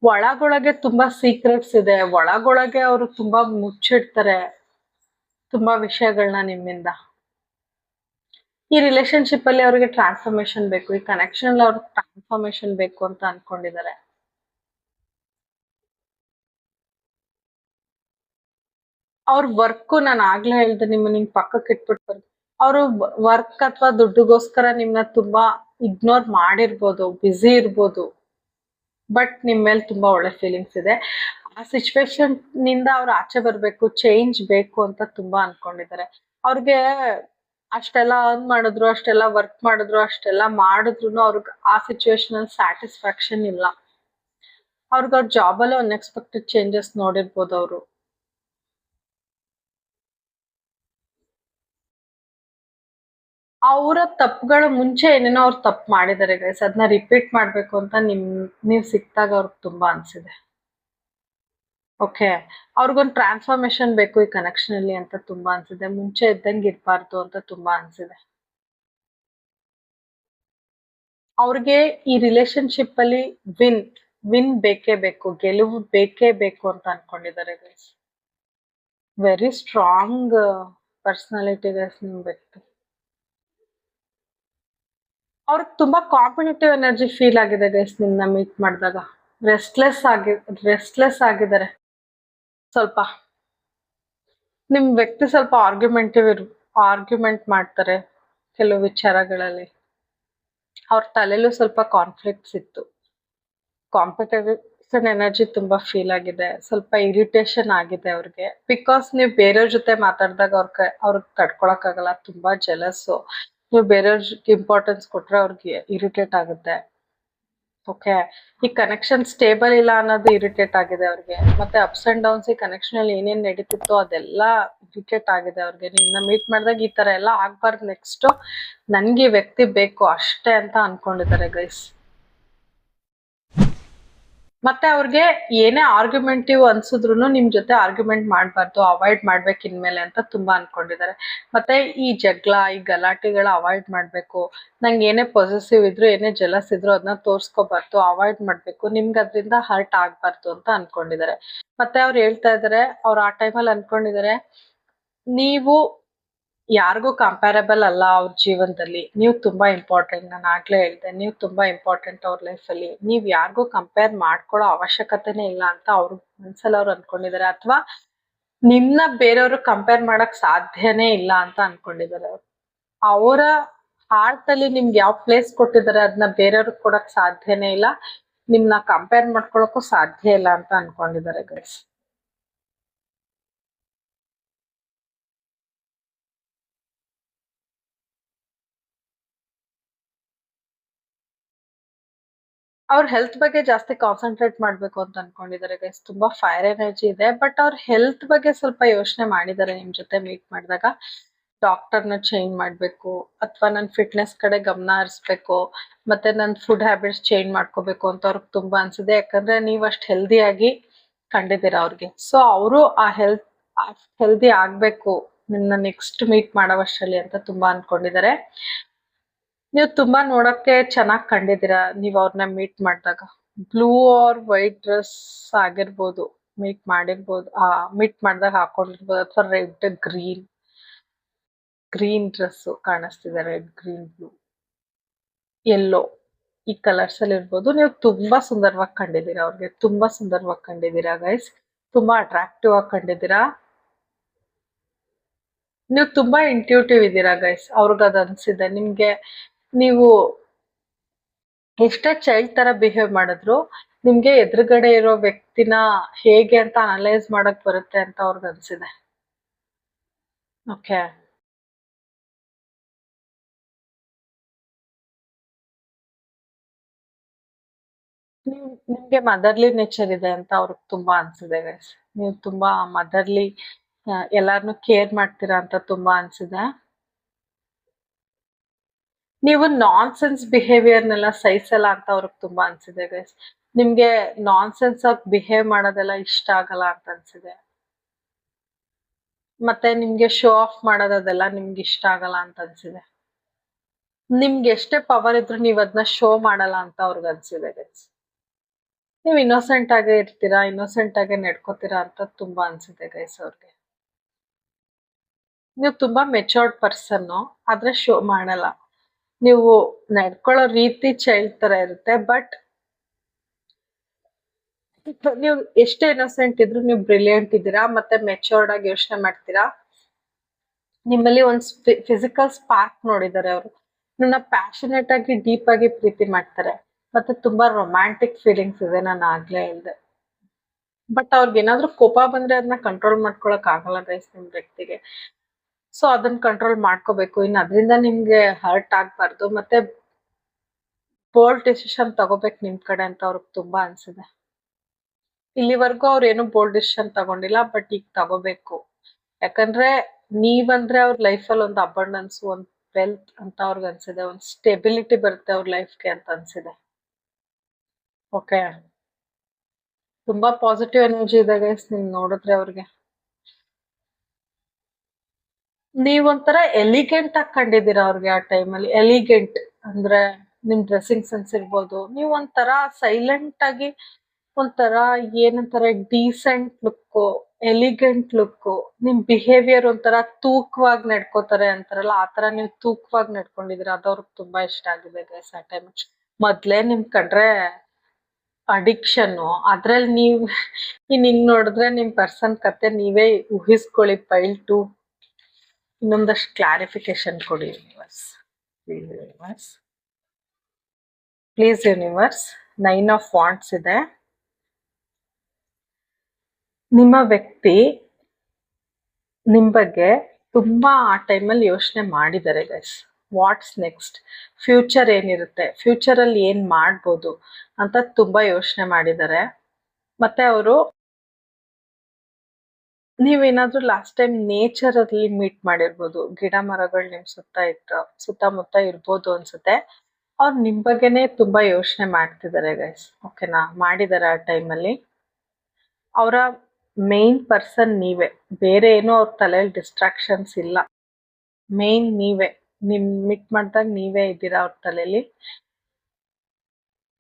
ಒಳಗೊಳಗೆ ತುಂಬಾ ಸೀಕ್ರೆಟ್ಸ್ ಇದೆ, ಒಳಗೊಳಗೆ ಅವರು ತುಂಬಾ ಮುಚ್ಚಿಡ್ತಾರೆ ತುಂಬಾ ವಿಷಯಗಳನ್ನ ನಿಮ್ಮಿಂದ. ಈ ರಿಲೇಶನ್ಶಿಪ್ ಅಲ್ಲಿ ಅವ್ರಿಗೆ ಟ್ರಾನ್ಸ್ಫಾರ್ಮೇಶನ್ ಬೇಕು, ಈ ಕನೆಕ್ಷನ್ ಅಲ್ಲಿ ಅವ್ರಿಗೆ ಟ್ರಾನ್ಸ್ಫಾರ್ಮೇಶನ್ ಬೇಕು ಅಂತ ಅನ್ಕೊಂಡಿದ್ದಾರೆ. ಅವ್ರ ವರ್ಕ್, ನಾನು ಆಗ್ಲೇ ಹೇಳ್ದೆ ನಿಮ್ ಪಕ್ಕಕ್ಕೆ ಇಟ್ಬಿಟ್ಟು, ಅವರು ವರ್ಕ್ ಅಥವಾ ದುಡ್ಡುಗೋಸ್ಕರ ನಿಮ್ನ ತುಂಬಾ ಇಗ್ನೋರ್ ಮಾಡಿರ್ಬೋದು, ಬ್ಯುಸಿ ಇರ್ಬೋದು. ಬಟ್ ನಿಮ್ ಮೇಲೆ ತುಂಬಾ ಒಳ್ಳೆ ಫೀಲಿಂಗ್ಸ್ ಇದೆ. ಆ ಸಿಚುವೇಶನ್ ನಿಂದ ಅವ್ರು ಆಚೆ ಬರ್ಬೇಕು, ಚೇಂಜ್ ಬೇಕು ಅಂತ ತುಂಬಾ ಅನ್ಕೊಂಡಿದ್ದಾರೆ. ಅವ್ರಿಗೆ ಅಷ್ಟೆಲ್ಲ ಅರ್ನ್ ಮಾಡಿದ್ರು, ಅಷ್ಟೆಲ್ಲ ವರ್ಕ್ ಮಾಡಿದ್ರು, ಅಷ್ಟೆಲ್ಲ ಮಾಡಿದ್ರು ಅವ್ರಿಗೆ ಆ ಸಿಚುವೇಶನ್ ಅಲ್ಲಿ ಸ್ಯಾಟಿಸ್ಫ್ಯಾಕ್ಷನ್ ಇಲ್ಲ. ಅವ್ರಿಗೆ ಅವ್ರ ಜಾಬ್ ಅಲ್ಲಿ ಅನ್ಎಕ್ಸ್ಪೆಕ್ಟೆಡ್ ಚೇಂಜಸ್ ನೋಡಿರ್ಬೋದು ಅವರು. ಅವರ ತಪ್ಪುಗಳು ಮುಂಚೆ ಏನೇನೋ ಅವ್ರು ತಪ್ಪು ಮಾಡಿದ್ದಾರೆ ಗೈಸ್, ಅದನ್ನ ರಿಪೀಟ್ ಮಾಡ್ಬೇಕು ಅಂತ ನೀವ್ ಸಿಕ್ತಾಗ ಅವ್ರಿಗೆ ತುಂಬಾ ಅನ್ಸಿದೆ. ಓಕೆ, ಅವ್ರಿಗೊಂದು ಟ್ರಾನ್ಸ್ಫಾರ್ಮೇಶನ್ ಬೇಕು ಈ ಕನೆಕ್ಷನ್ ಅಲ್ಲಿ ಅಂತ ತುಂಬಾ ಅನ್ಸಿದೆ. ಮುಂಚೆ ಇದ್ದಂಗೆ ಇರ್ಬಾರ್ದು ಅಂತ ತುಂಬಾ ಅನ್ಸಿದೆ. ಅವ್ರಿಗೆ ಈ ರಿಲೇಶನ್ಶಿಪ್ ಅಲ್ಲಿ ವಿನ್ ಬೇಕೇ ಬೇಕು, ಗೆಲುವು ಬೇಕೇ ಬೇಕು ಅಂತ ಅನ್ಕೊಂಡಿದ್ದಾರೆ guys. Very strong personality guys ನಿಮ್ ವ್ಯಕ್ತಿ. ಅವ್ರಿಗೆ ತುಂಬಾ ಕಾಂಪಿಟೇಟಿವ್ ಎನರ್ಜಿ ಫೀಲ್ ಆಗಿದೆ ಗೈಸ್ ನಿಮ್ನ ಮೀಟ್ ಮಾಡಿದಾಗ. ರೆಸ್ಟ್ಲೆಸ್ ಆಗಿದ್ದಾರೆ ಸ್ವಲ್ಪ. ನಿಮ್ ವ್ಯಕ್ತಿ ಸ್ವಲ್ಪ ಆರ್ಗ್ಯುಮೆಂಟ್ ಮಾಡ್ತಾರೆ, ಕೆಲವು ವಿಚಾರಗಳಲ್ಲಿ. ಅವ್ರ ತಲೆಲೂ ಸ್ವಲ್ಪ ಕಾನ್ಫ್ಲಿಕ್ಟ್ಸ್ ಇತ್ತು. ಕಾಂಪಿಟೇಷನ್ ಎನರ್ಜಿ ತುಂಬಾ ಫೀಲ್ ಆಗಿದೆ, ಸ್ವಲ್ಪ ಇರಿಟೇಷನ್ ಆಗಿದೆ ಅವ್ರಿಗೆ. ಬಿಕಾಸ್ ನೀವು ಬೇರೆಯವ್ರ ಜೊತೆ ಮಾತಾಡಿದಾಗ ಅವ್ರಿಗೆ ತಡ್ಕೊಳಕ್ಕಾಗಲ್ಲ, ತುಂಬಾ ಜೆಲಸ್ಸು. ನೀವು ಬೇರೆಯವ್ರಿಗೆ ಇಂಪಾರ್ಟೆನ್ಸ್ ಕೊಟ್ರೆ ಅವ್ರಿಗೆ ಇರಿಟೇಟ್ ಆಗುತ್ತೆ. ಓಕೆ, ಈ ಕನೆಕ್ಷನ್ ಸ್ಟೇಬಲ್ ಇಲ್ಲ ಅನ್ನೋದು ಇರಿಟೇಟ್ ಆಗಿದೆ ಅವ್ರಿಗೆ. ಮತ್ತೆ ಅಪ್ಸ್ ಅಂಡ್ ಡೌನ್ಸ್ ಈ ಕನೆಕ್ಷನ್ ಅಲ್ಲಿ ಏನೇನ್ ನಡೀತಿತ್ತು ಅದೆಲ್ಲ ಇರಿಟೇಟ್ ಆಗಿದೆ ಅವ್ರಿಗೆ. ನಿನ್ನ ಮೀಟ್ ಮಾಡಿದಾಗ ಈ ತರ ಎಲ್ಲ ಆಗ್ಬಾರ್ದು, ನೆಕ್ಸ್ಟ್ ನನ್ಗೆ ಈ ವ್ಯಕ್ತಿ ಬೇಕು ಅಷ್ಟೇ ಅಂತ ಅನ್ಕೊಂಡಿದ್ದಾರೆ ಗೈಸ್. ಮತ್ತೆ ಅವ್ರಿಗೆ ಏನೇ ಆರ್ಗ್ಯುಮೆಂಟಿವ್ ಅನ್ಸಿದ್ರು ನಿಮ್ ಜೊತೆ ಆರ್ಗ್ಯುಮೆಂಟ್ ಮಾಡ್ಬಾರ್ದು, ಅವಾಯ್ಡ್ ಮಾಡ್ಬೇಕು ಇನ್ಮೇಲೆ ಅಂತ ತುಂಬಾ ಅನ್ಕೊಂಡಿದ್ದಾರೆ. ಮತ್ತೆ ಈ ಜಗಳ, ಈ ಗಲಾಟೆಗಳ ಅವಾಯ್ಡ್ ಮಾಡ್ಬೇಕು. ನಂಗೆ ಏನೇ ಪಾಸಿಟಿವ್ ಇದ್ರು, ಏನೇ ಜಲಸ್ ಇದ್ರು ಅದನ್ನ ತೋರ್ಸ್ಕೋಬಾರ್ದು, ಅವಾಯ್ಡ್ ಮಾಡ್ಬೇಕು. ನಿಮ್ಗೆ ಅದರಿಂದ ಹರ್ಟ್ ಆಗ್ಬಾರ್ದು ಅಂತ ಅನ್ಕೊಂಡಿದ್ದಾರೆ. ಮತ್ತೆ ಅವ್ರು ಹೇಳ್ತಾ ಇದಾರೆ, ಅವ್ರು ಆ ಟೈಮಲ್ಲಿ ಅನ್ಕೊಂಡಿದ್ದಾರೆ, ನೀವು ಯಾರಿಗೂ ಕಂಪ್ಯಾರಬಲ್ ಅಲ್ಲ ಅವ್ರ ಜೀವನದಲ್ಲಿ. ನೀವು ತುಂಬಾ ಇಂಪಾರ್ಟೆಂಟ್. ನಾನು ಆಗ್ಲೇ ಹೇಳಿದೆ, ನೀವು ತುಂಬಾ ಇಂಪಾರ್ಟೆಂಟ್ ಅವ್ರ ಲೈಫಲ್ಲಿ. ನೀವು ಯಾರಿಗೂ ಕಂಪೇರ್ ಮಾಡ್ಕೊಳ್ಳೋ ಅವಶ್ಯಕತೆನೇ ಇಲ್ಲ ಅಂತ ಅವ್ರ ಮನ್ಸಲ್ಲಿ ಅವ್ರು ಅನ್ಕೊಂಡಿದ್ದಾರೆ. ಅಥವಾ ನಿಮ್ನ ಬೇರೆಯವರು ಕಂಪೇರ್ ಮಾಡಕ್ ಸಾಧ್ಯನೇ ಇಲ್ಲ ಅಂತ ಅನ್ಕೊಂಡಿದ್ದಾರೆ ಅವ್ರು. ಅವರ ಹಾರ್ಟ್ ಅಲ್ಲಿ ನಿಮ್ಗೆ ಯಾವ ಪ್ಲೇಸ್ ಕೊಟ್ಟಿದ್ದಾರೆ ಅದನ್ನ ಬೇರೆಯವ್ರಿಗೆ ಕೊಡಕ್ ಸಾಧ್ಯನೇ ಇಲ್ಲ, ನಿಮ್ನ ಕಂಪೇರ್ ಮಾಡ್ಕೊಳಕ್ಕೂ ಸಾಧ್ಯ ಇಲ್ಲ ಅಂತ ಅನ್ಕೊಂಡಿದ್ದಾರೆ ಗೈಸ್. ಅವ್ರ ಹೆಲ್ತ್ ಬಗ್ಗೆ ಜಾಸ್ತಿ ಕಾನ್ಸಂಟ್ರೇಟ್ ಮಾಡ್ಬೇಕು ಅಂತ ಅನ್ಕೊಂಡಿದ್ದಾರೆ ಗೈಸ್. ತುಂಬಾ ಫೈರ್ ಎನರ್ಜಿ ಇದೆ, ಬಟ್ ಅವ್ರ ಹೆಲ್ತ್ ಬಗ್ಗೆ ಸ್ವಲ್ಪ ಯೋಚನೆ ಮಾಡಿದ್ದಾರೆ. ನಿಮ್ ಜೊತೆ ಮೀಟ್ ಮಾಡಿದಾಗ ಡಾಕ್ಟರ್ನ ಚೇಂಜ್ ಮಾಡ್ಬೇಕು, ಅಥವಾ ನನ್ನ ಫಿಟ್ನೆಸ್ ಕಡೆ ಗಮನ ಹರಿಸ್ಬೇಕು, ಮತ್ತೆ ನನ್ನ ಫುಡ್ ಹ್ಯಾಬಿಟ್ಸ್ ಚೇಂಜ್ ಮಾಡ್ಕೋಬೇಕು ಅಂತ ಅವ್ರಿಗೆ ತುಂಬಾ ಅನ್ಸಿದೆ. ಯಾಕಂದ್ರೆ ನೀವ್ ಅಷ್ಟ್ ಹೆಲ್ದಿಯಾಗಿ ಕಂಡಿದ್ದೀರಾ ಅವ್ರಿಗೆ. ಸೊ ಅವರು ಆ ಹೆಲ್ದಿ ಆಗ್ಬೇಕು ನಿನ್ನ ನೆಕ್ಸ್ಟ್ ಮೀಟ್ ಮಾಡೋವಷ್ಟರಲ್ಲಿ ಅಂತ ತುಂಬಾ ಅನ್ಕೊಂಡಿದ್ದಾರೆ. ನೀವು ತುಂಬಾ ನೋಡಕ್ಕೆ ಚೆನ್ನಾಗಿ ಕಂಡಿದ್ದೀರಾ ನೀವ್ ಅವ್ರನ್ನ ಮೀಟ್ ಮಾಡಿದಾಗ. ಬ್ಲೂ ಆರ್ ವೈಟ್ ಡ್ರೆಸ್ ಆಗಿರ್ಬೋದು, ಮೀಟ್ ಮಾಡಿರ್ಬೋದು, ಮೀಟ್ ಮಾಡಿದಾಗ ಹಾಕೊಂಡಿರ್ಬೋದು, ಅಥವಾ ರೆಡ್ ಗ್ರೀನ್ ಡ್ರೆಸ್ ಕಾಣಿಸ್ತಿದೆ. ರೆಡ್, ಗ್ರೀನ್, ಬ್ಲೂ, ಯೆಲ್ಲೋ ಈ ಕಲರ್ಸ್ ಅಲ್ಲಿ ಇರ್ಬೋದು. ನೀವು ತುಂಬಾ ಸುಂದರವಾಗಿ ಕಂಡಿದ್ದೀರಾ ಅವ್ರಿಗೆ, ತುಂಬಾ ಸುಂದರವಾಗಿ ಕಂಡಿದ್ದೀರಾ ಗೈಸ್. ತುಂಬಾ ಅಟ್ರಾಕ್ಟಿವ್ ಆಗಿ ಕಂಡಿದ್ದೀರಾ. ನೀವು ತುಂಬಾ ಇಂಟ್ಯೂಟಿವ್ ಇದ್ದೀರಾ ಗೈಸ್. ಅವ್ರಿಗೆ ಅದ್ ಅನ್ಸಿದೆ. ನಿಮ್ಗೆ ನೀವು ಎಷ್ಟೇ ಚೈಲ್ಡ್ ತರ ಬಿಹೇವ್ ಮಾಡಿದ್ರು ನಿಮ್ಗೆ ಎದುರುಗಡೆ ಇರೋ ವ್ಯಕ್ತಿನ ಹೇಗೆ ಅಂತ ಅನಲೈಸ್ ಮಾಡಕ್ ಬರುತ್ತೆ ಅಂತ ಅವ್ರಿಗೆ ಅನ್ಸಿದೆ. ಓಕೆ, ನಿಮ್ಗೆ ಮದರ್ಲಿ ನೇಚರ್ ಇದೆ ಅಂತ ಅವ್ರಿಗೆ ತುಂಬಾ ಅನ್ಸಿದೆ ಗೈಸ್. ನೀವು ತುಂಬಾ ಮದರ್ಲಿ, ಎಲ್ಲಾರ್ನು ಕೇರ್ ಮಾಡ್ತೀರಾ ಅಂತ ತುಂಬಾ ಅನ್ಸಿದೆ. ನೀವು ನಾನ್ ಸೆನ್ಸ್ ಬಿಹೇವಿಯರ್ನೆಲ್ಲ ಸಹಿಸಲ್ಲ ಅಂತ ಅವ್ರಿಗೆ ತುಂಬಾ ಅನ್ಸಿದೆ ಗೈಸ್. ನಿಮ್ಗೆ ನಾನ್ ಸೆನ್ಸ್ ಆಗಿ ಬಿಹೇವ್ ಮಾಡೋದೆಲ್ಲ ಇಷ್ಟ ಆಗಲ್ಲ ಅಂತ ಅನ್ಸಿದೆ. ಮತ್ತೆ ನಿಮ್ಗೆ ಶೋ ಆಫ್ ಮಾಡೋದೆಲ್ಲ ನಿಮ್ಗೆ ಇಷ್ಟ ಆಗಲ್ಲ ಅಂತ ಅನ್ಸಿದೆ. ನಿಮ್ಗೆ ಎಷ್ಟೇ ಪವರ್ ಇದ್ರು ನೀವ್ ಅದನ್ನ ಶೋ ಮಾಡಲ್ಲ ಅಂತ ಅವ್ರಿಗೆ ಅನ್ಸಿದೆ ಗೈಸ್. ನೀವು ಇನ್ನೋಸೆಂಟ್ ಆಗೇ ಇರ್ತೀರಾ, ಇನ್ನೋಸೆಂಟ್ ಆಗೇ ನಡ್ಕೋತೀರಾ ಅಂತ ತುಂಬಾ ಅನ್ಸಿದೆ ಗೈಸ್ ಅವ್ರಿಗೆ. ನೀವು ತುಂಬಾ ಮೆಚೋರ್ಡ್ ಪರ್ಸನ್, ಆದ್ರೆ ಶೋ ಮಾಡಲ್ಲ. ನೀವು ನಡ್ಕೊಳ್ಳೋ ರೀತಿ ಚೈಲ್ಡ್ ತರ ಇರುತ್ತೆ, ಬಟ್ ನೀವು ಎಷ್ಟೇ ಇನ್ನೋಸೆಂಟ್ ಇದ್ರು ನೀವು ಬ್ರಿಲಿಯಂಟ್ ಇದ್ದೀರಾ, ಮತ್ತೆ ಮೆಚೋರ್ಡ್ ಆಗಿ ಯೋಚನೆ ಮಾಡ್ತೀರಾ. ನಿಮ್ಮಲ್ಲಿ ಒಂದ್ ಫಿಸಿಕಲ್ ಸ್ಪಾರ್ಕ್ ನೋಡಿದ್ದಾರೆ ಅವರು. ನಿಮ್ಮನ್ನ ಪ್ಯಾಷನೇಟ್ ಆಗಿ ಡೀಪ್ ಆಗಿ ಪ್ರೀತಿ ಮಾಡ್ತಾರೆ. ಮತ್ತೆ ತುಂಬಾ ರೊಮ್ಯಾಂಟಿಕ್ ಫೀಲಿಂಗ್ಸ್ ಇದೆ, ನಾನು ಆಗ್ಲೇ ಹೇಳ್ದೆ. ಬಟ್ ಅವ್ರಿಗೆ ಏನಾದ್ರೂ ಕೋಪ ಬಂದ್ರೆ ಅದನ್ನ ಕಂಟ್ರೋಲ್ ಮಾಡ್ಕೊಳಕ್ ಆಗಲ್ಲ ಗೈಸ್ ನಿಮ್ ವ್ಯಕ್ತಿಗೆ. ಸೊ ಅದನ್ನ ಕಂಟ್ರೋಲ್ ಮಾಡ್ಕೋಬೇಕು. ಇನ್ನು ಅದರಿಂದ ನಿಮ್ಗೆ ಹರ್ಟ್ ಆಗ್ಬಾರ್ದು. ಮತ್ತೆ ಬೋಲ್ಡ್ ಡಿಸಿಷನ್ ತಗೋಬೇಕು ನಿಮ್ ಕಡೆ ಅಂತ ಅವ್ರಿಗೆ ತುಂಬಾ ಅನ್ಸಿದೆ. ಇಲ್ಲಿವರೆಗೂ ಅವ್ರು ಏನು ಬೋಲ್ಡ್ ಡಿಸಿಷನ್ ತಗೊಂಡಿಲ್ಲ, ಬಟ್ ಈಗ ತಗೋಬೇಕು. ಯಾಕಂದ್ರೆ ನೀವಂದ್ರೆ ಅವ್ರ ಲೈಫಲ್ಲಿ ಒಂದು ಅಬಂಡೆನ್ಸ್, ಒಂದು ವೆಲ್ತ್ ಅಂತ ಅವ್ರಿಗೆ ಅನ್ಸಿದೆ. ಒಂದು ಸ್ಟೆಬಿಲಿಟಿ ಬರುತ್ತೆ ಅವ್ರ ಲೈಫ್ಗೆ ಅಂತ ಅನ್ಸಿದೆ. ಓಕೆ, ತುಂಬಾ ಪಾಸಿಟಿವ್ ಎನರ್ಜಿ ಇದೆ ಗೈಸ್ ನಿಮ್ ನೋಡಿದ್ರೆ ಅವ್ರಿಗೆ. ನೀವೊಂಥರ ಎಲಿಗೆಂಟ್ ಆಗಿ ಕಂಡಿದ್ದೀರಾ ಅವ್ರಿಗೆ ಆ ಟೈಮಲ್ಲಿ. ಎಲಿಗೆಂಟ್ ಅಂದ್ರೆ ನಿಮ್ ಡ್ರೆಸ್ಸಿಂಗ್ ಸೆನ್ಸ್ ಇರ್ಬೋದು. ನೀವು ಒಂಥರ ಸೈಲೆಂಟ್ ಆಗಿ, ಒಂಥರ ಏನಂತಾರೆ, ಡೀಸೆಂಟ್ ಲುಕ್, ಎಲಿಗೆಂಟ್ ಲುಕ್. ನಿಮ್ ಬಿಹೇವಿಯರ್ ಒಂಥರ ತೂಕವಾಗಿ ನಡ್ಕೋತಾರೆ ಅಂತಾರಲ್ಲ, ಆತರ ನೀವು ತೂಕವಾಗಿ ನಡ್ಕೊಂಡಿದೀರ. ಅದು ಅವ್ರಿಗೆ ತುಂಬಾ ಇಷ್ಟ ಆಗಿದೆ ಗೈಸ್ ಆ ಟೈಮ್. ಮೊದ್ಲೇ ನಿಮ್ ಕಂಡ್ರೆ ಅಡಿಕ್ಷನ್, ಅದ್ರಲ್ಲಿ ನೀವ್ ಹಿಂಗ್ ನೋಡಿದ್ರೆ ನಿಮ್ ಪರ್ಸನ್ ಕತೆ ನೀವೇ ಊಹಿಸ್ಕೊಳ್ಳಿ. ಪೈಲ್ 2 ಇನ್ನೊಂದಷ್ಟು ಕ್ಲಾರಿಫಿಕೇಶನ್ ಕೊಡಿ bus. Please universe, please universe. 9 of wands ಇದೆ. ನಿಮ್ಮ ವ್ಯಕ್ತಿ ನಿಮ್ ಬಗ್ಗೆ ತುಂಬಾ ಆ ಟೈಮಲ್ಲಿ ಯೋಚನೆ ಮಾಡಿದ್ದಾರೆ ಗೈಸ್. ವಾಟ್ಸ್ ನೆಕ್ಸ್ಟ್, ಫ್ಯೂಚರ್ ಏನಿರುತ್ತೆ, ಫ್ಯೂಚರ್ ಅಲ್ಲಿ ಏನ್ ಮಾಡ್ಬೋದು ಅಂತ ತುಂಬಾ ಯೋಚನೆ ಮಾಡಿದ್ದಾರೆ. ಮತ್ತೆ ಅವರು ನೀವೇನಾದ್ರೂ ಲಾಸ್ಟ್ ಟೈಮ್ ನೇಚರ್ ಅಲ್ಲಿ ಮೀಟ್ ಮಾಡಿರ್ಬೋದು, ಗಿಡ ಮರಗಳು ನಿಮ್ ಸುತ್ತಮುತ್ತ ಇರ್ಬೋದು ಅನ್ಸುತ್ತೆ. ಅವ್ರು ನಿಮ್ ಬಗ್ಗೆನೆ ತುಂಬಾ ಯೋಚನೆ ಮಾಡ್ತಿದ್ದಾರೆ ಗೈಸ್. ಓಕೆನಾ, ಮಾಡಿದ್ದಾರೆ ಆ ಟೈಮಲ್ಲಿ. ಅವರ ಮೇನ್ ಪರ್ಸನ್ ನೀವೇ, ಬೇರೆ ಏನೋ ಅವ್ರ ತಲೆಯಲ್ಲಿ ಡಿಸ್ಟ್ರಾಕ್ಷನ್ಸ್ ಇಲ್ಲ. ಮೇನ್ ನೀವೇ, ನಿಮ್ ಮೀಟ್ ಮಾಡಿದಾಗ ನೀವೇ ಇದ್ದೀರಾ ಅವ್ರ ತಲೆಯಲ್ಲಿ.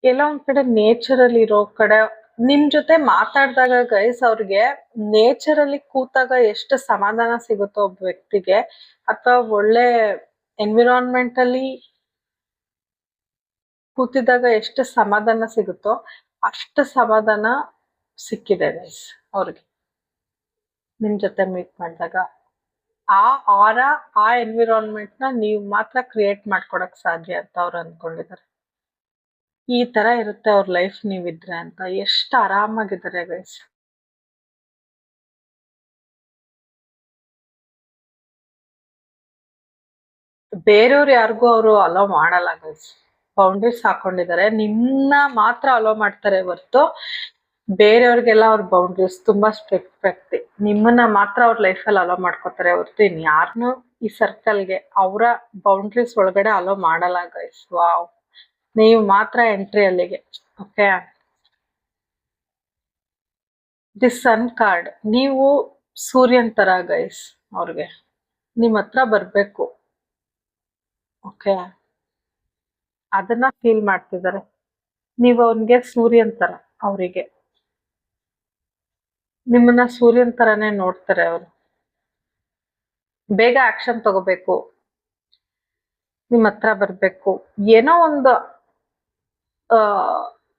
ಎಲ್ಲ ಒಂದ್ ಕಡೆ ನೇಚರ್ ಅಲ್ಲಿ ಇರೋ ಕಡೆ ನಿಮ್ ಜೊತೆ ಮಾತಾಡಿದಾಗ ಗೈಸ್, ಅವ್ರಿಗೆ ನೇಚರ್ ಅಲ್ಲಿ ಕೂತಾಗ ಎಷ್ಟು ಸಮಾಧಾನ ಸಿಗುತ್ತೋ ಒಬ್ಬ ವ್ಯಕ್ತಿಗೆ, ಅಥವಾ ಒಳ್ಳೆ ಎನ್ವಿರಾನ್ಮೆಂಟ್ ಅಲ್ಲಿ ಕೂತಿದ್ದಾಗ ಎಷ್ಟು ಸಮಾಧಾನ ಸಿಗುತ್ತೋ ಅಷ್ಟು ಸಮಾಧಾನ ಸಿಕ್ಕಿದೆ ಗೈಸ್ ಅವ್ರಿಗೆ ನಿಮ್ ಜೊತೆ ಮೀಟ್ ಮಾಡಿದಾಗ. ಆ ಆರ, ಆ ಎನ್ವಿರಾನ್ಮೆಂಟ್ ನ ನೀವು ಮಾತ್ರ ಕ್ರಿಯೇಟ್ ಮಾಡ್ಕೊಡಕ್ ಸಾಧ್ಯ ಅಂತ ಅವ್ರು ಅನ್ಕೊಂಡಿದ್ದಾರೆ. ಈ ತರ ಇರುತ್ತೆ ಅವ್ರ ಲೈಫ್ ನೀವಿದ್ರೆ ಅಂತ. ಎಷ್ಟು ಆರಾಮಾಗಿದ್ದಾರೆ ಗೈಸ್. ಬೇರೆಯವ್ರು ಯಾರಿಗೂ ಅವರು ಅಲೋ ಮಾಡಲ್ಲ ಗೈಸ್. ಬೌಂಡ್ರೀಸ್ ಹಾಕೊಂಡಿದ್ದಾರೆ. ನಿಮ್ನ ಮಾತ್ರ ಅಲೋ ಮಾಡ್ತಾರೆ ಹೊರ್ತು ಬೇರೆಯವ್ರಿಗೆಲ್ಲ ಅವ್ರ ಬೌಂಡ್ರೀಸ್ ತುಂಬಾ ಸ್ಟ್ರಿಕ್ಟ್ ವ್ಯಕ್ತಿ. ನಿಮ್ಮನ್ನ ಮಾತ್ರ ಅವ್ರ ಲೈಫಲ್ಲಿ ಅಲೋ ಮಾಡ್ಕೋತಾರೆ ಹೊರ್ತು ಇನ್ ಯಾರನ್ನೂ ಈ ಸರ್ಕಲ್ಗೆ ಅವರ ಬೌಂಡ್ರೀಸ್ ಒಳಗಡೆ ಅಲೋ ಮಾಡಲ್ಲ ಗೈಸ್. ವಾವ್, ನೀವು ಮಾತ್ರ ಎಂಟ್ರಿ ಅಲ್ಲಿಗೆ. ಓಕೆ, ದಿ ಸನ್ ಕಾರ್ಡ್, ನೀವು ಸೂರ್ಯನ್ ತರ ಗೈಸ್. ಅವ್ರಿಗೆ ನಿಮ್ ಹತ್ರ ಬರ್ಬೇಕು. ಓಕೆ, ಅದನ್ನ ಫೀಲ್ ಮಾಡ್ತಿದ್ದಾರೆ. ನೀವು ಅವ್ನಿಗೆ ಸೂರ್ಯನ್ ತರ, ಅವರಿಗೆ ನಿಮ್ಮನ್ನ ಸೂರ್ಯನ್ ತರಾನೇ ನೋಡ್ತಾರೆ ಅವರು. ಬೇಗ ಆಕ್ಷನ್ ತಗೋಬೇಕು, ನಿಮ್ ಹತ್ರ ಬರ್ಬೇಕು. ಏನೋ ಒಂದು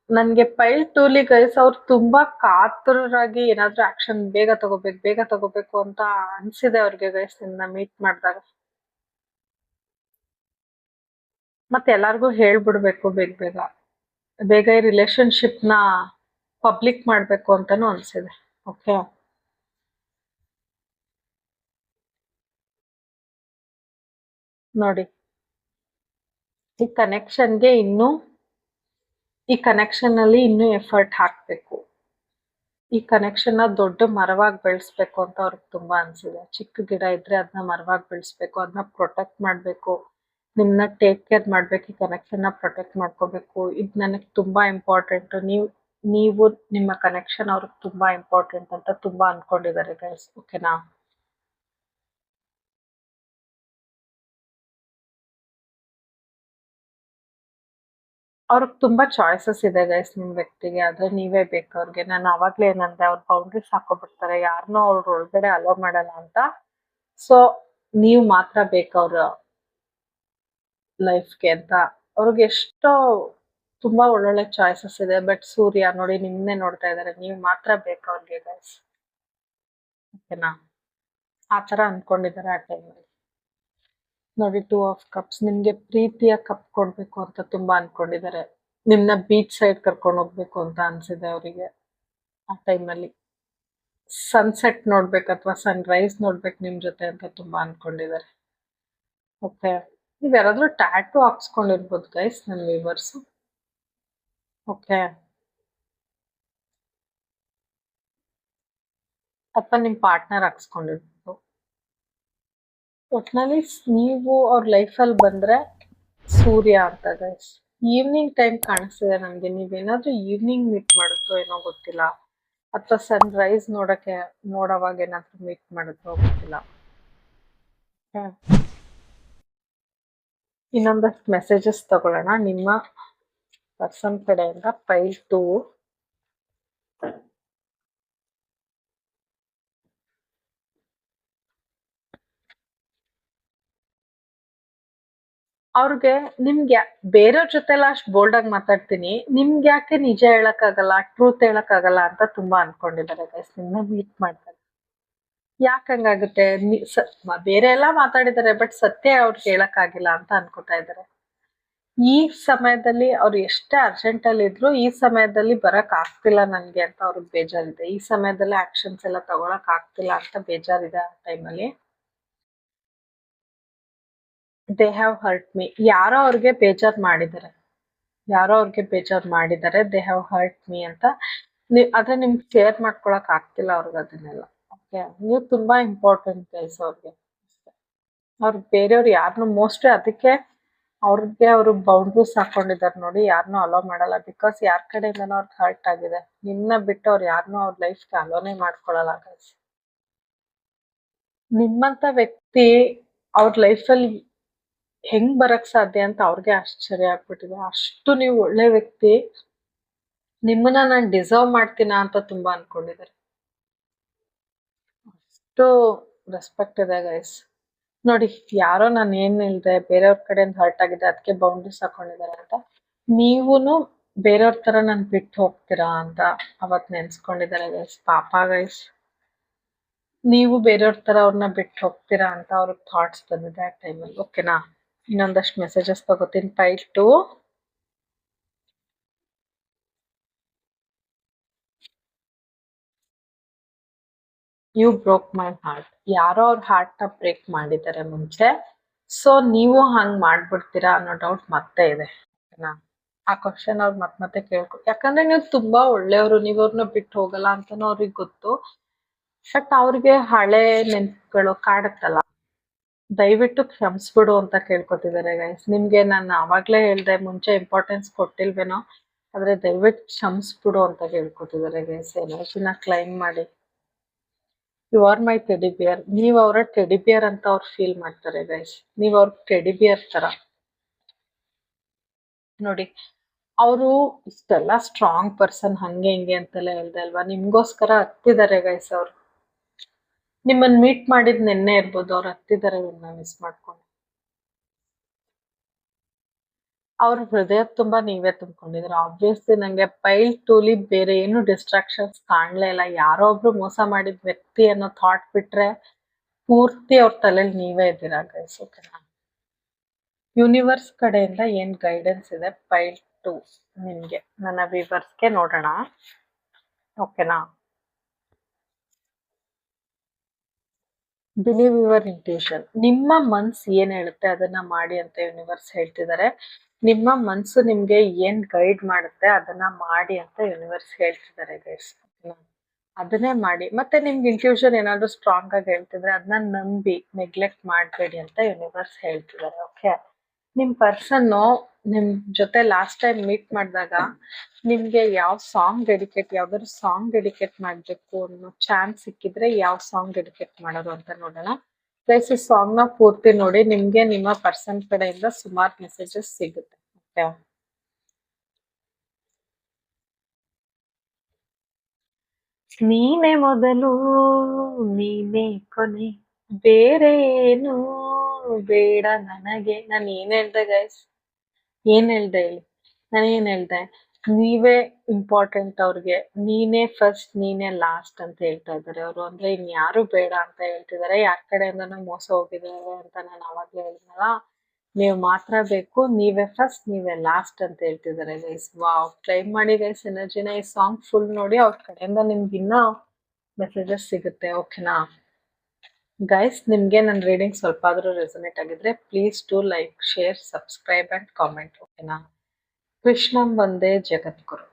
ನನ್ಗೆ ಪೈಲ್ ಟೂಲಿ ಗೈಸ್, ಅವ್ರು ತುಂಬಾ ಕಾತುರರಾಗಿ ಏನಾದ್ರೂ ಆಕ್ಷನ್ ಬೇಗ ತಗೋಬೇಕು ಅಂತ ಅನ್ಸಿದೆ ಅವ್ರಿಗೆ ಗೈಸ್ ನಿಮ್ನ ಮೀಟ್ ಮಾಡಿದಾಗ. ಮತ್ತೆ ಎಲ್ಲಾರ್ಗು ಹೇಳ್ಬಿಡ್ಬೇಕು ಬೇಗ ಈ ರಿಲೇಶನ್ಶಿಪ್ ನ ಪಬ್ಲಿಕ್ ಮಾಡ್ಬೇಕು ಅಂತಾನು ಅನ್ಸಿದೆ. ಓಕೆ, ನೋಡಿ ಈ ಕನೆಕ್ಷನ್ಗೆ ಈ ಕನೆಕ್ಷನ್ ಅಲ್ಲಿ ಇನ್ನೂ ಎಫರ್ಟ್ ಹಾಕ್ಬೇಕು. ಈ ಕನೆಕ್ಷನ್ ನ ದೊಡ್ಡ ಮರವಾಗಿ ಬೆಳೆಸ್ಬೇಕು ಅಂತ ಅವ್ರಿಗೆ ತುಂಬಾ ಅನ್ಸಿದೆ. ಚಿಕ್ಕ ಗಿಡ ಇದ್ರೆ ಅದನ್ನ ಮರವಾಗಿ ಬೆಳೆಸ್ಬೇಕು, ಅದನ್ನ ಪ್ರೊಟೆಕ್ಟ್ ಮಾಡ್ಬೇಕು, ನಿಮ್ನ ಟೇಕ್ ಕೇರ್ ಮಾಡ್ಬೇಕು, ಈ ಕನೆಕ್ಷನ್ ನ ಪ್ರೊಟೆಕ್ಟ್ ಮಾಡ್ಕೋಬೇಕು. ಇದು ನನಗೆ ತುಂಬಾ ಇಂಪಾರ್ಟೆಂಟ್. ನೀವು ನಿಮ್ಮ ಕನೆಕ್ಷನ್ ಅವ್ರಿಗೆ ತುಂಬಾ ಇಂಪಾರ್ಟೆಂಟ್ ಅಂತ ತುಂಬಾ ಅನ್ಕೊಂಡಿದ್ದಾರೆ ಗೈಸ್. ಓಕೆನಾ, ಅವ್ರಿಗೆ ತುಂಬಾ ಚಾಯ್ಸಸ್ ಇದೆ ಗೈಸ್ ನಿಮ್ ವ್ಯಕ್ತಿಗೆ, ಆದ್ರೆ ನೀವೇ ಬೇಕು ಅವ್ರಿಗೆ. ನಾನು ಅವಾಗ್ಲೇ ಏನಂದೆ, ಅವ್ರ ಬೌಂಡ್ರೀಸ್ ಹಾಕೋಬಿಡ್ತಾರೆ, ಯಾರನ್ನೂ ಅವ್ರ ಒಳಗಡೆ ಅಲೋ ಮಾಡಲ್ಲ ಅಂತ. ಸೊ ನೀವು ಮಾತ್ರ ಬೇಕು ಅವ್ರ ಲೈಫ್ಗೆ ಅಂತ. ಅವ್ರಿಗೆ ಎಷ್ಟೋ ತುಂಬಾ ಒಳ್ಳೊಳ್ಳೆ ಚಾಯ್ಸಸ್ ಇದೆ, ಬಟ್ ಸೂರ್ಯ ನೋಡಿ ನಿಮ್ನೆ ನೋಡ್ತಾ ಇದಾರೆ. ನೀವು ಮಾತ್ರ ಬೇಕು ಅವ್ರಿಗೆ ಗೈಸ್. ಓಕೆನಾ, ಆತರ ಅನ್ಕೊಂಡಿದ್ದಾರೆ ಆ ಟೈಮಲ್ಲಿ. ನೋಡಿ 2 ಆಫ್ ಕಪ್ಸ್, ನಿಮ್ಗೆ ಪ್ರೀತಿಯ ಕಪ್ ಕೊಡ್ಬೇಕು ಅಂತ ತುಂಬಾ ಅನ್ಕೊಂಡಿದ್ದಾರೆ. ನಿಮ್ನ ಬೀಚ್ ಸೈಡ್ ಕರ್ಕೊಂಡು ಹೋಗ್ಬೇಕು ಅಂತ ಅನ್ಸಿದೆ ಅವರಿಗೆ ಆ ಟೈಮಲ್ಲಿ. ಸನ್ಸೆಟ್ ನೋಡ್ಬೇಕು ಅಥವಾ ಸನ್ ರೈಸ್ ನೋಡ್ಬೇಕು ನಿಮ್ ಜೊತೆ ಅಂತ ತುಂಬಾ ಅನ್ಕೊಂಡಿದ್ದಾರೆ. ಓಕೆ, ನೀವ್ ಯಾರಾದ್ರೂ ಟ್ಯಾಟೂ ಹಾಕ್ಸ್ಕೊಂಡಿರ್ಬೋದು ಗೈಸ್ ನನ್ ವ್ಯೂವರ್ಸ್. ಓಕೆ, ಅಥವಾ ನಿಮ್ ಪಾರ್ಟ್ನರ್ ಹಾಕ್ಸ್ಕೊಂಡಿರ್ಬೋದು. ಒಟ್ನಲ್ಲಿ ನೀವು ಅವ್ರ ಲೈಫಲ್ಲಿ ಬಂದ್ರೆ ಸೂರ್ಯ ಅಂತ ಗೈಸ್. ಈವ್ನಿಂಗ್ ಟೈಮ್ ಕಾಣಿಸ್ತಿದೆ ನನ್ಗೆ. ನೀವೇನಾದ್ರೂ ಈವ್ನಿಂಗ್ ಮೀಟ್ ಮಾಡಿದ್ರು ಏನೋ ಗೊತ್ತಿಲ್ಲ, ಅಥವಾ ಸನ್ ರೈಸ್ ನೋಡೋವಾಗ ಏನಾದ್ರೂ ಮೀಟ್ ಮಾಡಿದ್ರು ಗೊತ್ತಿಲ್ಲ. ಇನ್ನೊಂದಷ್ಟು ಮೆಸೇಜಸ್ ತಗೊಳ್ಳೋಣ ನಿಮ್ಮ ಪರ್ಸನ್ ಕಡೆಯಿಂದ. ಪೈಲ್ 2, ಅವ್ರಿಗೆ ನಿಮ್ಗೆ ಬೇರೆಯವ್ರ ಜೊತೆ ಎಲ್ಲ ಅಷ್ಟು ಬೋಲ್ಡ್ ಆಗಿ ಮಾತಾಡ್ತೀನಿ, ನಿಮ್ಗೆ ಯಾಕೆ ನಿಜ ಹೇಳಕ್ ಆಗಲ್ಲ, ಟ್ರೂತ್ ಹೇಳಕ್ ಆಗಲ್ಲ ಅಂತ ತುಂಬಾ ಅನ್ಕೊಂಡಿದ್ದಾರೆ ಗೈಸ್ ನಿಮ್ನ ಮೀಟ್ ಮಾಡ್ತಾರೆ. ಯಾಕೆ ಹಂಗಾಗುತ್ತೆ? ಬೇರೆ ಎಲ್ಲ ಮಾತಾಡಿದ್ದಾರೆ, ಬಟ್ ಸತ್ಯ ಅವ್ರಿಗೆ ಹೇಳಕ್ಕಾಗಿಲ್ಲ ಅಂತ ಅನ್ಕೋತಾ ಇದ್ದಾರೆ. ಈ ಸಮಯದಲ್ಲಿ ಅವ್ರು ಎಷ್ಟೇ ಅರ್ಜೆಂಟ್ ಅಲ್ಲಿ ಇದ್ರು ಈ ಸಮಯದಲ್ಲಿ ಬರಕ್ ಆಗ್ತಿಲ್ಲ ನನ್ಗೆ ಅಂತ ಅವ್ರಿಗೆ ಬೇಜಾರಿದೆ. ಈ ಸಮಯದಲ್ಲಿ ಆಕ್ಷನ್ಸ್ ಎಲ್ಲ ತಗೊಳಕ್ ಆಗ್ತಿಲ್ಲ ಅಂತ ಬೇಜಾರಿದೆ ಆ ಟೈಮಲ್ಲಿ. They have hurt me. ಯಾರೋ ಅವ್ರಿಗೆ ಬೇಜಾರ್ ಮಾಡಿದ್ದಾರೆ, ದೇ ಹ್ಯಾವ್ ಹರ್ಟ್ ಮೀ ಅಂತ. ಆದ್ರೆ ನಿಮ್ಗೆ ಶೇರ್ ಮಾಡ್ಕೊಳಕ್ ಆಗ್ತಿಲ್ಲ ಅವ್ರಿಗೆ ಅದನ್ನೆಲ್ಲ. ಓಕೆ, ನೀವು ತುಂಬಾ ಇಂಪಾರ್ಟೆಂಟ್ ಗೈಸ್ ಅವ್ರಿಗೆ. ಅವ್ರು ಬೇರೆಯವ್ರು ಯಾರನ್ನು ಮೋಸ್ಟ್ಲಿ ಅದಕ್ಕೆ ಅವ್ರಿಗೆ ಅವರು ಬೌಂಡ್ರೀಸ್ ಹಾಕೊಂಡಿದ್ದಾರೆ ನೋಡಿ, ಯಾರನ್ನೂ ಅಲೋ ಮಾಡಲ್ಲ. ಬಿಕಾಸ್ ಯಾರ ಕಡೆಯಿಂದನೂ ಅವ್ರಿಗೆ ಹರ್ಟ್ ಆಗಿದೆ. ನಿನ್ನ ಬಿಟ್ಟು ಅವ್ರು ಯಾರನ್ನೂ ಅವ್ರ ಲೈಫ್ಗೆ ಅಲೋನೇ ಮಾಡ್ಕೊಳಲ್ಲ ಗೈಸ್. ನಿಮ್ಮಂತ ವ್ಯಕ್ತಿ ಅವ್ರ ಲೈಫಲ್ಲಿ ಹೆಂಗ್ ಬರಕ್ ಸಾಧ್ಯ ಅಂತ ಅವ್ರಿಗೆ ಆಶ್ಚರ್ಯ ಆಗ್ಬಿಟ್ಟಿದೆ. ಅಷ್ಟು ನೀವು ಒಳ್ಳೆ ವ್ಯಕ್ತಿ, ನಿಮ್ಮನ್ನ ನಾನು ಡಿಸರ್ವ್ ಮಾಡ್ತೀನ ಅಂತ ತುಂಬಾ ಅನ್ಕೊಂಡಿದ್ದಾರೆ. ಅಷ್ಟು ರೆಸ್ಪೆಕ್ಟ್ ಇದೆ ಗೈಸ್. ನೋಡಿ, ಯಾರೋ ನಾನು ಏನ್ ಹೇಳ್ದೆ, ಬೇರೆಯವ್ರ ಕಡೆಯಿಂದ ಹರ್ಟ್ ಆಗಿದೆ ಅದಕ್ಕೆ ಬೌಂಡ್ರೀಸ್ ಹಾಕೊಂಡಿದ್ದಾರೆ ಅಂತ. ನೀವುನು ಬೇರೆಯವ್ರ ತರ ನನ್ ಬಿಟ್ಟು ಹೋಗ್ತೀರಾ ಅಂತ ಅವತ್ ನೆನ್ಸ್ಕೊಂಡಿದ್ದಾರೆ ಗೈಸ್. ಪಾಪ ಗೈಸ್, ನೀವು ಬೇರೆಯವ್ರ ತರ ಅವ್ರನ್ನ ಬಿಟ್ಟು ಹೋಗ್ತೀರಾ ಅಂತ ಅವ್ರಿಗೆ ಥಾಟ್ಸ್ ಬಂದಿದೆ ಆ ಟೈಮಲ್ಲಿ. ಓಕೆನಾ? ಇನ್ನೊಂದಷ್ಟು ಮೆಸೇಜಸ್ ತಗೋತೀನಿ. File 2. You broke my heart. ಯಾರೋ ಅವ್ರ ಹಾರ್ಟ್ ನ ಬ್ರೇಕ್ ಮಾಡಿದ್ದಾರೆ ಮುಂಚೆ, ಸೊ ನೀವು ಹಂಗ್ ಮಾಡ್ಬಿಡ್ತೀರಾ ಅನ್ನೋ ಡೌಟ್ ಮತ್ತೆ ಇದೆ. ಓಕೆನಾ? ಆ ಕ್ವಶನ್ ಅವ್ರು ಮತ್ತೆ ಕೇಳ್ಕೊ. ಯಾಕಂದ್ರೆ ನೀವು ತುಂಬಾ ಒಳ್ಳೆಯವರು, ನೀವು ಅವ್ರನ್ನ ಬಿಟ್ಟು ಹೋಗಲ್ಲ ಅಂತಾನು ಅವ್ರಿಗೆ ಗೊತ್ತು. ಬಟ್ ಅವ್ರಿಗೆ ಹಳೆ ನೆನ್ಪುಗಳು ಕಾಡುತ್ತಲ್ಲ, ದಯವಿಟ್ಟು ಕ್ಷಮಿಸ್ಬಿಡು ಅಂತ ಕೇಳ್ಕೊತಿದ್ದಾರೆ ಗೈಸ್. ನಿಮ್ಗೆ ನಾನು ಆವಾಗ್ಲೇ ಹೇಳ್ದೆ, ಮುಂಚೆ ಇಂಪಾರ್ಟೆನ್ಸ್ ಕೊಟ್ಟಿಲ್ವೇನೋ, ಆದ್ರೆ ದಯವಿಟ್ಟು ಕ್ಷಮಿಸ್ಬಿಡು ಅಂತ ಕೇಳ್ಕೊತಿದ್ದಾರೆ ಗೈಸ್. ಎನರ್ಜಿನ ಕ್ಲೈಮ್ ಮಾಡಿ. You are my teddy bear. ನೀವ್ ಅವ್ರ ಟೆಡಿ ಬಿಯರ್ ಅಂತ ಅವ್ರು ಫೀಲ್ ಮಾಡ್ತಾರೆ ಗೈಸ್. ನೀವ್ ಅವ್ರ ಟೆಡಿ ಬಿಯರ್ ತರ ನೋಡಿ. ಅವರು ಇಷ್ಟೆಲ್ಲ ಸ್ಟ್ರಾಂಗ್ ಪರ್ಸನ್ ಹಂಗೆ ಹಿಂಗೆ ಅಂತೆಲ್ಲ ಹೇಳ್ದೆ ಅಲ್ವಾ, ನಿಮ್ಗೋಸ್ಕರ ಹತ್ತಿದ್ದಾರೆ ಗೈಸ್. ಅವ್ರು ನಿಮ್ಮನ್ನ ಮೀಟ್ ಮಾಡಿದ್ ನೆನ್ನೆ ಇರ್ಬೋದು, ಅವ್ರು ಹತ್ತಿದ್ದಾರೆ ನಿಮ್ಮನ್ನ ಮಿಸ್ ಮಾಡ್ಕೊಂಡು. ಅವ್ರ ಹೃದಯ ತುಂಬಾ ನೀವೇ ತುಂಬಿಕೊಂಡಿದ್ರೆ. ಆಬ್ವಿಯಸ್ಲಿ ನಂಗೆ ಫೈಲ್ 2ಲಿ ಬೇರೆ ಏನು ಡಿಸ್ಟ್ರಾಕ್ಷನ್ಸ್ ಕಾಣ್ಲೇ ಇಲ್ಲ. ಯಾರೋ ಒಬ್ರು ಮೋಸ ಮಾಡಿದ ವ್ಯಕ್ತಿ ಅನ್ನೋ ಥಾಟ್ ಬಿಟ್ರೆ ಪೂರ್ತಿ ಅವ್ರ ತಲೆಯಲ್ಲಿ ನೀವೇ ಇದ್ದೀರಾ ಗೈಸ್. ಓಕೆನಾ? ಯೂನಿವರ್ಸ್ ಕಡೆಯಿಂದ ಏನ್ ಗೈಡೆನ್ಸ್ ಇದೆ ಫೈಲ್ 2 ನಿಮ್ಗೆ, ನನ್ನ ವ್ಯೂವರ್ಸ್ಗೆ ನೋಡೋಣ. ಓಕೆನಾ? Believe your intuition. ನಿಮ್ಮ ಮನ್ಸು ಏನ್ ಹೇಳುತ್ತೆ ಅದನ್ನ ಮಾಡಿ ಅಂತ ಯೂನಿವರ್ಸ್ ಹೇಳ್ತಿದ್ದಾರೆ. ನಿಮ್ಮ ಮನ್ಸು ನಿಮ್ಗೆ ಏನ್ ಗೈಡ್ ಮಾಡುತ್ತೆ ಅದನ್ನ ಮಾಡಿ ಅಂತ ಯೂನಿವರ್ಸ್ ಹೇಳ್ತಿದ್ದಾರೆ ಗೈಸ್. ಅದನ್ನೇ ಮಾಡಿ. ಮತ್ತೆ ನಿಮ್ಗೆ ಇಂಟ್ಯೂಷನ್ ಏನಾದ್ರು ಸ್ಟ್ರಾಂಗ್ ಆಗಿ ಹೇಳ್ತಿದ್ರೆ ಅದನ್ನ ನಂಬಿ ನೆಗ್ಲೆಕ್ಟ್ ಮಾಡಬೇಡಿ ಅಂತ ಯೂನಿವರ್ಸ್ ಹೇಳ್ತಿದ್ದಾರೆ. ಓಕೆ? ನಿಮ್ ಪರ್ಸನ್ನು ನಿಮ್ ಜೊತೆ ಲಾಸ್ಟ್ ಟೈಮ್ ಮೀಟ್ ಮಾಡಿದಾಗ ನಿಮ್ಗೆ ಯಾವ ಸಾಂಗ್ ಡೆಡಿಕೇಟ್, ಯಾವ್ದಾದ್ರು ಸಾಂಗ್ ಡೆಡಿಕೇಟ್ ಮಾಡ್ಬೇಕು ಅನ್ನೋ ಚಾನ್ಸ್ ಸಿಕ್ಕಿದ್ರೆ ಯಾವ ಸಾಂಗ್ ಡೆಡಿಕೇಟ್ ಮಾಡೋದು ಅಂತ ನೋಡೋಣ ಗೈಸ್. ಈ ಸಾಂಗ್ ನ ಪೂರ್ತಿ ನೋಡಿ, ನಿಮ್ಗೆ ನಿಮ್ಮ ಪರ್ಸನ್ ಕಡೆಯಿಂದ ಸುಮಾರು ಮೆಸೇಜಸ್ ಸಿಗುತ್ತೆ. ಓಕೆ? ನೀನೇ ಮೊದಲು, ನೀನೇ ಕೊನೆ, ಬೇರೆ ಏನು ಬೇಡ ನನಗೆ. ನಾನು ಏನ್ ಹೇಳ್ದೆ ಗೈಸ್? ಏನ್ ಹೇಳ್ದೆ ಹೇಳಿ? ನಾನು ಏನ್ ಹೇಳ್ದೆ? ನೀವೇ ಇಂಪಾರ್ಟೆಂಟ್ ಅವ್ರಿಗೆ, ನೀನೇ ಫಸ್ಟ್ ನೀನೇ ಲಾಸ್ಟ್ ಅಂತ ಹೇಳ್ತಾ ಇದ್ದಾರೆ ಅವರು. ಅಂದ್ರೆ ಇನ್ಯಾರು ಬೇಡ ಅಂತ ಹೇಳ್ತಿದ್ದಾರೆ. ಯಾರ ಕಡೆಯಿಂದನೂ ಮೋಸ ಹೋಗಿದ್ದಾರೆ ಅಂತ ನಾನು ಅವಾಗ್ಲೇ ಹೇಳಿದ್ನಲ್ಲ, ನೀವು ಮಾತ್ರ ಬೇಕು, ನೀವೇ ಫಸ್ಟ್ ನೀವೇ ಲಾಸ್ಟ್ ಅಂತ ಹೇಳ್ತಿದ್ದಾರೆ ಗೈಸ್. ವಾವ್, ಟ್ರೈ ಮಾಡಿ ಗೈಸ್ ಎನರ್ಜಿನ. ಈ ಸಾಂಗ್ ಫುಲ್ ನೋಡಿ, ಅವ್ರ ಕಡೆಯಿಂದ ನಿಮ್ಗೆ ಇನ್ನೂ ಮೆಸೇಜಸ್ ಸಿಗುತ್ತೆ. ಓಕೆನಾ ಗೈಸ್? ನಿಮ್ಗೆ ನನ್ನ ರೀಡಿಂಗ್ ಸ್ವಲ್ಪ ಆದ್ರೂ ರೆಸೊನೇಟ್ ಆಗಿದ್ರೆ please to like, share, subscribe and comment. ಓಕೆನಾ? ಕೃಷ್ಣಂ ವಂದೇ ಜಗದ್ಗುರು.